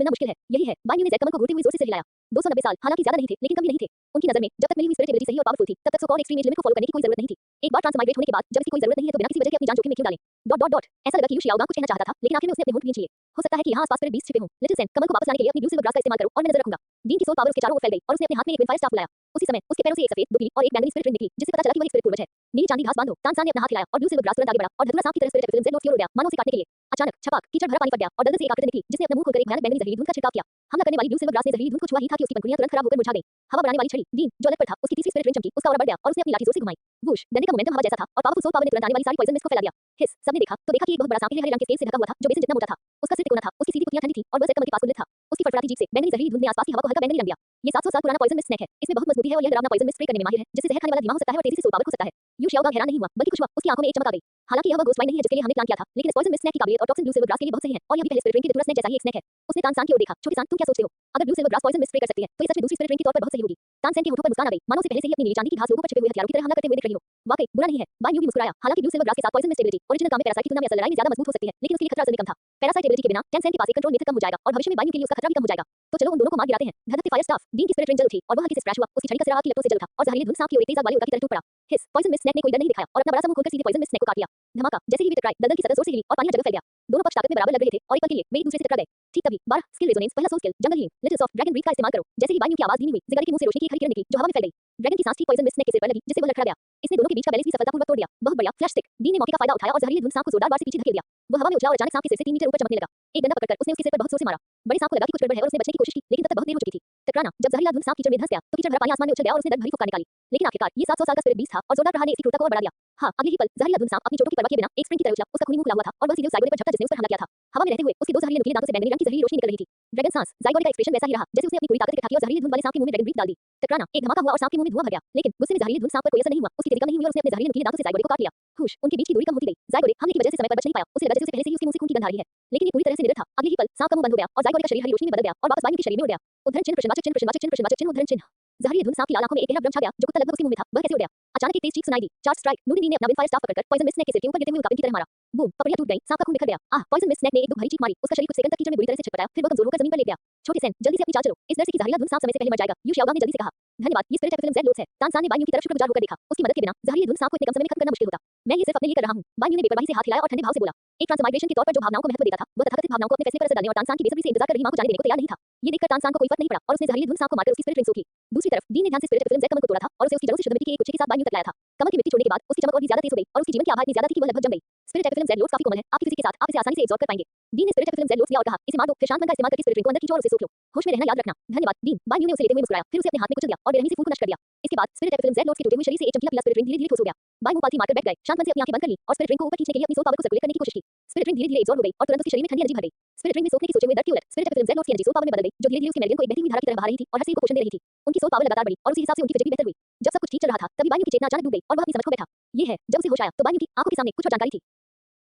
मिलना मुश्किल है? यही है। बान्यू ने ज़ेड कमल को घूरते हुए जोर से हिलाया। 290 साल, हालांकि ज्यादा नहीं थे, लेकिन कम भी नहीं थे। उनकी नजर में जब तक मिली हुई स्पिरिट एबिलिटी सही और पावरफुल थी, तब तक so called extreme age limit को फॉलो करने की कोई जरूरत नहीं थी। एक बार ट्रांसमाइग्रेट होने के बाद जब इसकी कोई जरूरत नहीं है तो बिना किसी वजह के अपनी जान जोखिम में क्यों डालें? Dot dot dot. ऐसा लगा कि यू शाओगांग कुछ कहना चाहता था, लेकिन आखिर में उसने अपने होंठ खींच लिए। हो सकता है कि यहाँ आसपास स्पिरिट बीस्ट छिपे हों। लिटिल सेन, कमल को वापस लाने के लिए अपनी ब्लू सिल्वर ग्रास का इस्तेमाल करो और मैं नजर रखूंगा। डीन की सोल पावर उसके चारों ओर फैल गई और उसने अपने हाथ में एक विंडफायर स्टाफ बुलाया। उसी समय उसके पैरों से एक सफेद, दो पीली और एक बैंगनी स्पिरिट रिंग निकली, जिससे पता चला कि वह एक स्पिरिट पूर्वज है। नीली चांदी घास बांधो। तानसान ने अपना हाथ हिलाया और ब्लू सिल्वर ग्रास तुरंत आगे बढ़ा और धतूरा सांप की तरह स्पिरिट एपिफिल्म ज़ेड लोड्स की ओर उड़ गया, मानो उसे काटने के लिए। अचानक छपाक, कीचड़ भरा पानी फट गया और दलदल से एक आकृति निकली, जिसने अपना मुंह खोलकर एक भयानक बैंगनी जहरीली धुंध का छिड़काव किया। हमला करने वाली ब्लू सिल्वर ग्रास ने जहरीली धुंध को छुआ ही था कि उसकी पंखुड़ियां तुरंत खराब होकर मुरझा गईं। हवा बनाने वाली छड़ी, डीन, जो अलग पर था, उसकी तीसरी स्पिरिट रिंग चमकी, उसका ऑरा बढ़ गया और उसने अपनी लाठी जोर से घुमाई। वूश, डंडे का मोमेंटम हवा जैसा था और पावरफुल सोल पावर ने तुरंत आने वाली सारी पॉइजन मिस्ट को फैला दिया। हिस, सबने देखा तो देखा कि एक बहुत बड़ा सांप हरे रंग के स्केल से ढका हुआ था, जो बेसन जितना मोटा था। उसका सिर तिकोना था, उसकी सीधी पुतलियां ठंडी थी और वह ज़ेड कमल के पास उलट था। उसकी फड़फड़ाती जीभ से बैंगनी जहरीली धुंध ने आसपास की हवा को हल्का बैंगनी रंग दिया। ये 700 साल पुराना पॉइजन मिस्ट स्नेक है। इसमें बहुत मजबूती है और यह डरावना पॉइजन मिस्ट स्प्रे करने में माहिर है, जिससे जहर खाने वाला धीमा हो सकता है और तेजी से सोल पावर खो सकता है। यू शाओगांग हैरान नहीं हुआ, बल्कि खुश हुआ। उसकी आंखों में एक चमक आ गई। हालांकि यह वह घोस्ट वाइन नहीं है जिसके लिए हमने प्लान किया था, लेकिन इस पॉइजन मिस्ट स्नेक की काबिलियत और टॉक्सिन ब्लू सिल्वर ग्रास के लिए बहुत सही है और यह भी पहले स्पिरिट रिंग की धतूरा स्नेक जैसा ही एक स्नेक है। उसने तानसान की ओर देखा। छोटे सान, तुम क्या सोचते हो? अगर blue silver grass poison mist spray कर सकती है, तो ये सच में दूसरी स्पिरिट रिंग के तौर पर बहुत सही होगी। तानसेन के होठों पर मुस्कान आ गई, मानो उसे पहले से ही अपनी नीली चांदी की घास लोगों पर छिपे हुए हथियारों की तरह हमला करते हुए दिख रही हो। वाकई बुरा नहीं है। बान्यू भी मुस्कुराया। हालांकि ब्लू सिल्वर ग्रास के साथ पॉइजन मिस्ट एबिलिटी ओरिजिनल काम में पैरासाइट की तुलना में असल लड़ाई में ज्यादा मजबूत हो सकती है, लेकिन उसके लिए खतरा असल में कम था। पैरासाइट एबिलिटी के बिना टेंसेन के पास एक कंट्रोल मेथड कम हो जाएगा और भविष्य में बान्यू के लिए उसका खतरा भी कम हो जाएगा। तो चलो उन दोनों को मार गिराते हैं। धधकते फायर स्टाफ, डीन की स्पिरिट रिंग जल उठी और वह हल्के से स्क्रैच हुआ। उसकी छड़ी का सिरा आग की लपटों से जल उठा और जहरीली धुंध सांप की ओर एक तेज आग वाले उड़ान की तरह टूट पड़ा। हिस, पॉइजन मिस्ट स्नेक ने कोई डर नहीं दिखाया और अपना बड़ा सा मुंह खोलकर सीधे पॉइजन मिस्ट स्नेक को काट लिया। धमाका, जैसे ही वे टकराए, दलदल की सतह जोर से हिली और पानी हर जगह फैल गया। दोनों पक्ष ताकत में बराबर लग रहे थे और एक पल के लिए वे एक दूसरे से टकरा गए। ठीक तभी 12 स्किल रेजोनेंस, पहला soul skill, jungle healing, little soft dragon breath का इस्तेमाल करो। जैसे ही बान्यू की आवाज धीमी हुई, जिगारी के मुंह से रोशनी की एक हरी किरण निकली, जो हवा में फैल गई। ड्रैगन की सांस ठीक पॉइजन मिस्ट स्नेक के सिर पर लगी, जिससे वह लड़खड़ा गया। इसने दोनों के बीच का बैलेंस भी सफलतापूर्वक तोड़ दिया। बहुत बढ़िया, फ्लैश स्टिक। डीन ने मौके का फायदा उठाया और जहरीली धुंध सांप को जोरदार वार से पीछे धकेल दिया। वह हवा में उछला और अचानक सांप के सिर से 3 मीटर ऊपर चमकने लगा। एक डंडा पकड़कर उसने उसके सिर पर बहुत जोर से मारा। बड़े सांप को लगा कि कुछ गड़बड़ है और उसने बचने की कोशिश की, लेकिन तब तक बहुत देर हो चुकी थी। टकराना, जब जहरीला धुंध सांप कीचड़ में धंस गया, तो कीचड़ भरा पानी आसमान में उछल गया और उसने दर्द भरी फुफकार निकाली। लेकिन आखिरकार ये 700 साल का स्पिरिट बीस्ट था और जोरदार प्रहार ने इसकी क्रूरता को और बढ़ा दिया। हाँ, अगले ही पल जहरीला धुंध सांप अपनी चोटों की परवाह किए बिना एक स्प्रिंग की तरह उछला। उसका खूनी मुंह खुला हुआ था और वह सीधे उस ज़ाइगोडे पर झपटा जिसने उस पर हमला किया था। हवा में रहते हुए उसके दो जहरीले नुकीले दांतों से बैंगनी रंग की जहरीली रोशनी निकल रही थी। ड्रैगन सांस, ज़ाइगोडे का एक्सप्रेशन वैसा ही रहा जैसे उसने अपनी पूरी ताकत इकट्ठा की और जहरीली धुंध वाले सांप के मुंह में ड्रैगन ब्रीथ डाल दी। टकराना, एक धमाका हुआ और सांप के मुंह में धुआं भर गया, लेकिन गुस्से में जहरीली धुंध सांप पर कोई असर नहीं हुआ। उसकी तेजी कम नहीं हुई और उसने अपने जहरीले नुकीले दांतों से ज़ाइगोडे को काट लिया। हुश, उनके बीच की दूरी कम होती गई। ज़ाइगोडे हमले की वजह से समय पर बच नहीं पाया। उसे लगा जैसे उसे पहले से ही उसके मुंह से खून की गंध आ रही है, लेकिन ये पूरी तरह से निडर था। अगले ही पल सांप का मुंह बंद हो गया और ज़ाइगोडे का शरीर हरी रोशनी में बदल गया और वापस बान्यू के शरीर में उड़ गया। उद्धरण चिन्ह प्रश्नवाचक चिन्ह प्रश्नवाचक चिन्ह प्रश्नवाचक चिन्ह उद्धरण चिन्ह। जहरीले धुंध सांप की लाल आंखों में एक गहरा भ्रम छा गया, जो कुत्ता लगभग उसके मुंह में था, वह कैसे उड़ गया? अचानक एक तेज चीख सुनाई दी। Charge strike. नूरी ने अपना विंडफायर स्टाफ पकड़कर पॉइजन मिस्ट स्नेक के सिर के ऊपर गिरते हुए उल्कापिंड की तरह मारा। बूम, पपड़ियां टूट गईं, सांप का खून बिखर गया। आह, पॉइजन मिस्ट स्नेक ने एक दो भारी चीख मारी। उसका शरीर कुछ सेकंड तक कीचड़ में बुरी तरह से छटपटाया, फिर वह कमजोर होकर जमीन पर लेट गया। छोटे सैन, जल्दी से अपनी चाल चलो। इस डर से कि जहरीला धुंध सांप समय से पहले मर जाएगा, यू शाओगांग ने जल्दी से कहा। धन्यवाद, ये स्पिरिट एपिफिल्म ज़ेड लोड्स है। तानसान ने बान्यू की तरफ शुक्रगुजार होकर देखा। उसकी मदद के बिना जहरीले धुंध सांप को इतने कम समय में खत्म करना मुश्किल होता। मैं ये सिर्फ अपने लिए कर रहा हूँ। बान्यू ने बेपरवाही से हाथ हिलाया और ठंडे भाव से बोला। एक ट्रांसमाइग्रेशन के तौर पर जो भावनाओं को महत्व देता था, वह तथाकथित भावनाओं को अपने फैसले पर असर डालने और तानसान की बेसब्री से इंतजार कर रही मां को जाने देने को तैयार नहीं था। ये देखकर तानसान को कोई फर्क नहीं पड़ा और उसने जहरीले धुंध सांप को मारकर उसकी स्पिरिट रिंग सोख ली। दूसरी तरफ डीन ने ध्यान से स्पिरिट एपिफिल्म ज़ेड कमल को तोड़ा था और उसे उसकी जड़ों से शुद्ध मिट्टी के एक गुच्छे के साथ बान्यू तक लाया था। कमल की मिट्टी छोड़ने के बाद उसकी चमक और भी ज्यादा तेज हो गई और उसकी जीवन की आभा इतनी ज्यादा थी कि वह लगभग जम गई। स्पिरिट एपिफिल्म ज़ेड लोड्स काफी कोमल है, आपकी फिजिक के साथ आप इसे आसानी से एब्जॉर्ब कर पाएंगे। डीन ने स्पिरिट एपिफिल्म ज़ेड लोड्स लिया और कहा, इसे मार दो, फिर शांत मन का इस्तेमाल करके स्पिरिट रिंग को अंदर खींचो और उसे सोख लो। होश में रहना याद रखना। धन्यवाद, डीन। बान्यू ने उसे लेते हुए मुस्कुराया, फिर उसे अपने हाथ में कुचल दिया और बेरहमी से फूल को नष्ट कर दिया। इसके बाद स्पिरिट एपिफिल्म ज़ेड लोड्स के टूटे हुए शरीर से एक चमकीला पीला स्पिरिट रिंग धीरे-धीरे ठोस हो गया। बान्यू पालथी मारकर बैठ गए, शांत मन से अपनी आंखें बंद कर ली और स्पिरिट रिंग को ऊपर खींचने के लिए अपनी सोल पावर को सर्कुलेट करने की कोशिश की। स्पिरिट रिंग धीरे-धीरे एब्जॉर्ब हो गई और तुरंत उसके शरीर में ठंडी एनर्जी भर गई। स्पिरिट रिंग में सोखने की सोचे हुए दर्द की उलट स्पिरिट एपिफिल्म ज़ेड लोड्स की एनर्जी सोल पावर में बदल गई, जो धीरे-धीरे उसके मेरिडियन को एक बहती हुई धारा की तरह बहा रही थी और हर शरीर को पोषण दे रही थी। उनकी सोल पावर लगातार बढ़ी और उसी हिसाब से उनकी फिजिक भी बेहतर हुई। जब सब कुछ ठीक चल रहा था, तभी बान्यू की चेतना अचानक डूब गई और वह अपनी समझ खो बैठा। ये है, जब उसे होश आया, तो बान्यू की आंखों के सामने कुछ और जानकारी थी।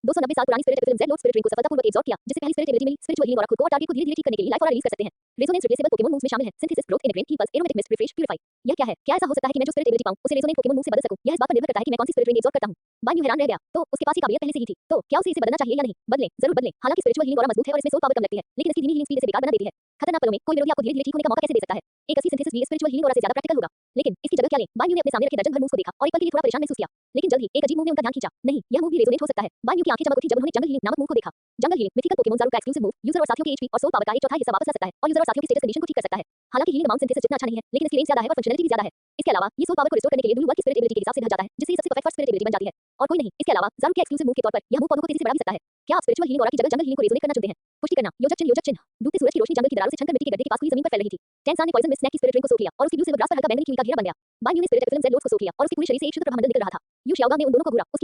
290 साल पुरानी स्पिरिट एपिफिल्म ज़ेड लोड्स स्पिरिट रिंग को सफलतापूर्वक एब्जॉर्ब किया, जिससे पहली स्पिरिट एबिलिटी मिली। स्पिरिचुअल हीलिंग और खुद को और टारगेट को धीरे-धीरे ठीक करने के लिए लाइफ ऑरा रिलीज कर सकते हैं। रेजोनेंस रिप्लेसेबल पोकेमॉन मूव्स में शामिल है। Synthesis, growth, integrate, heal, aromatic mist, refresh, purify. यह क्या है? क्या ऐसा हो सकता है कि मैं जो स्पिरिट एबिलिटी पाऊं, उसे रेजोनेंट पोकेमॉन मूव से बदल सकूं? यह इस बात पर निर्भर करता है कि मैं कौन सी स्पिरिट रिंग एब्जॉर्ब करता हूं। बान्यू हैरान रह गया। तो उसके पास ये काबिलियत पहले से ही थी, तो क्या उसे इसे बदलना चाहिए या नहीं? बदलें, जरूर बदलें। हालांकि स्पिरिचुअल हीलिंग और मजबूत है और इसमें सोल पावर कम लगती है, लेकिन इसकी धीमी हीलिंग स्पीड इसे बेकार बना देती है। खतरनाक पलों में कोई विरोधी आपको धीरे-धीरे ठीक होने का मौका कैसे दे सकता है? एक असली सिंथेसिस भी स्पिरिचुअल हीलिंग और से ज्यादा प्रैक्टिकल होगा। लेकिन इसकी जगह क्या लें? बान्यू ने अपने सामने रखे दर्जन भर मूव्स को देखा और एक पल के लिए थोड़ा परेशान महसूस किया, लेकिन जल्द ही एक अजीब मूव ने उनका ध्यान खींचा। नहीं, यह मूव भी रेजोनेट हो सकता है। बान्यू की आंखें चमक उठी जब उन्होंने जंगल हीलिंग नामक मूव को देखा। जंगल हीलिंग मिथिकल पोकेमॉन ज़ारू का एक्सक्लूसिव मूव, यूजर और साथियों के एचपी और सोल पावर का एक चौथाई हिस्सा वापस ला सकता है और यूजर और साथियों की स्टेटस कंडीशन को ठीक कर सकता है। हालांकि हीलिंग अमाउंट सिंथेसिस जितना अच्छा नहीं है, लेकिन इसकी रेंज ज्यादा है और फंक्शनैलिटी भी ज्यादा है। इसके अलावा ये सोल पावर को रिस्टोर करने के लिए ब्लू वर्ल्ड की स्पिरिट एबिलिटी के हिसाब से ढल जाता है, जिससे ये सबसे परफेक्ट फर्स्ट स्पिरिट एबिलिटी बन जाती है और कोई नहीं। इसके अलावा ज़ारू के एक्सक्लूसिव मूव के तौर पर यह मूव पौधों को तेजी से बढ़ा भी सकता है। क्या आप स्पिरिचुअल हीलिंग और की जगह जंगल हीलिंग को रेजोनेट करना चाहते हैं? पुष्टि करना। योजक चिन्ह। डूबते सूरज की रोशनी जंगल की दरारों से छनकर मिट्टी के गड्ढे के पास हुई जमीन पर फैल रही थी। टेंसान ने पॉइजन मिस्ट स्नेक की स्पिरिट रिंग को सोख लिया और उसकी ब्लू सिल्वर ग्रास पर हल्का बैंगनी कील का घेरा बन गया। बान्यू ने स्पिरिट एपिफिल्म ज़ेड लोड्स को सोख लिया और उसके पूरे शरीर से एक शुद्ध प्रभामंडल निकल रहा था। यू शाओगांग ने उन दोनों को घूरा।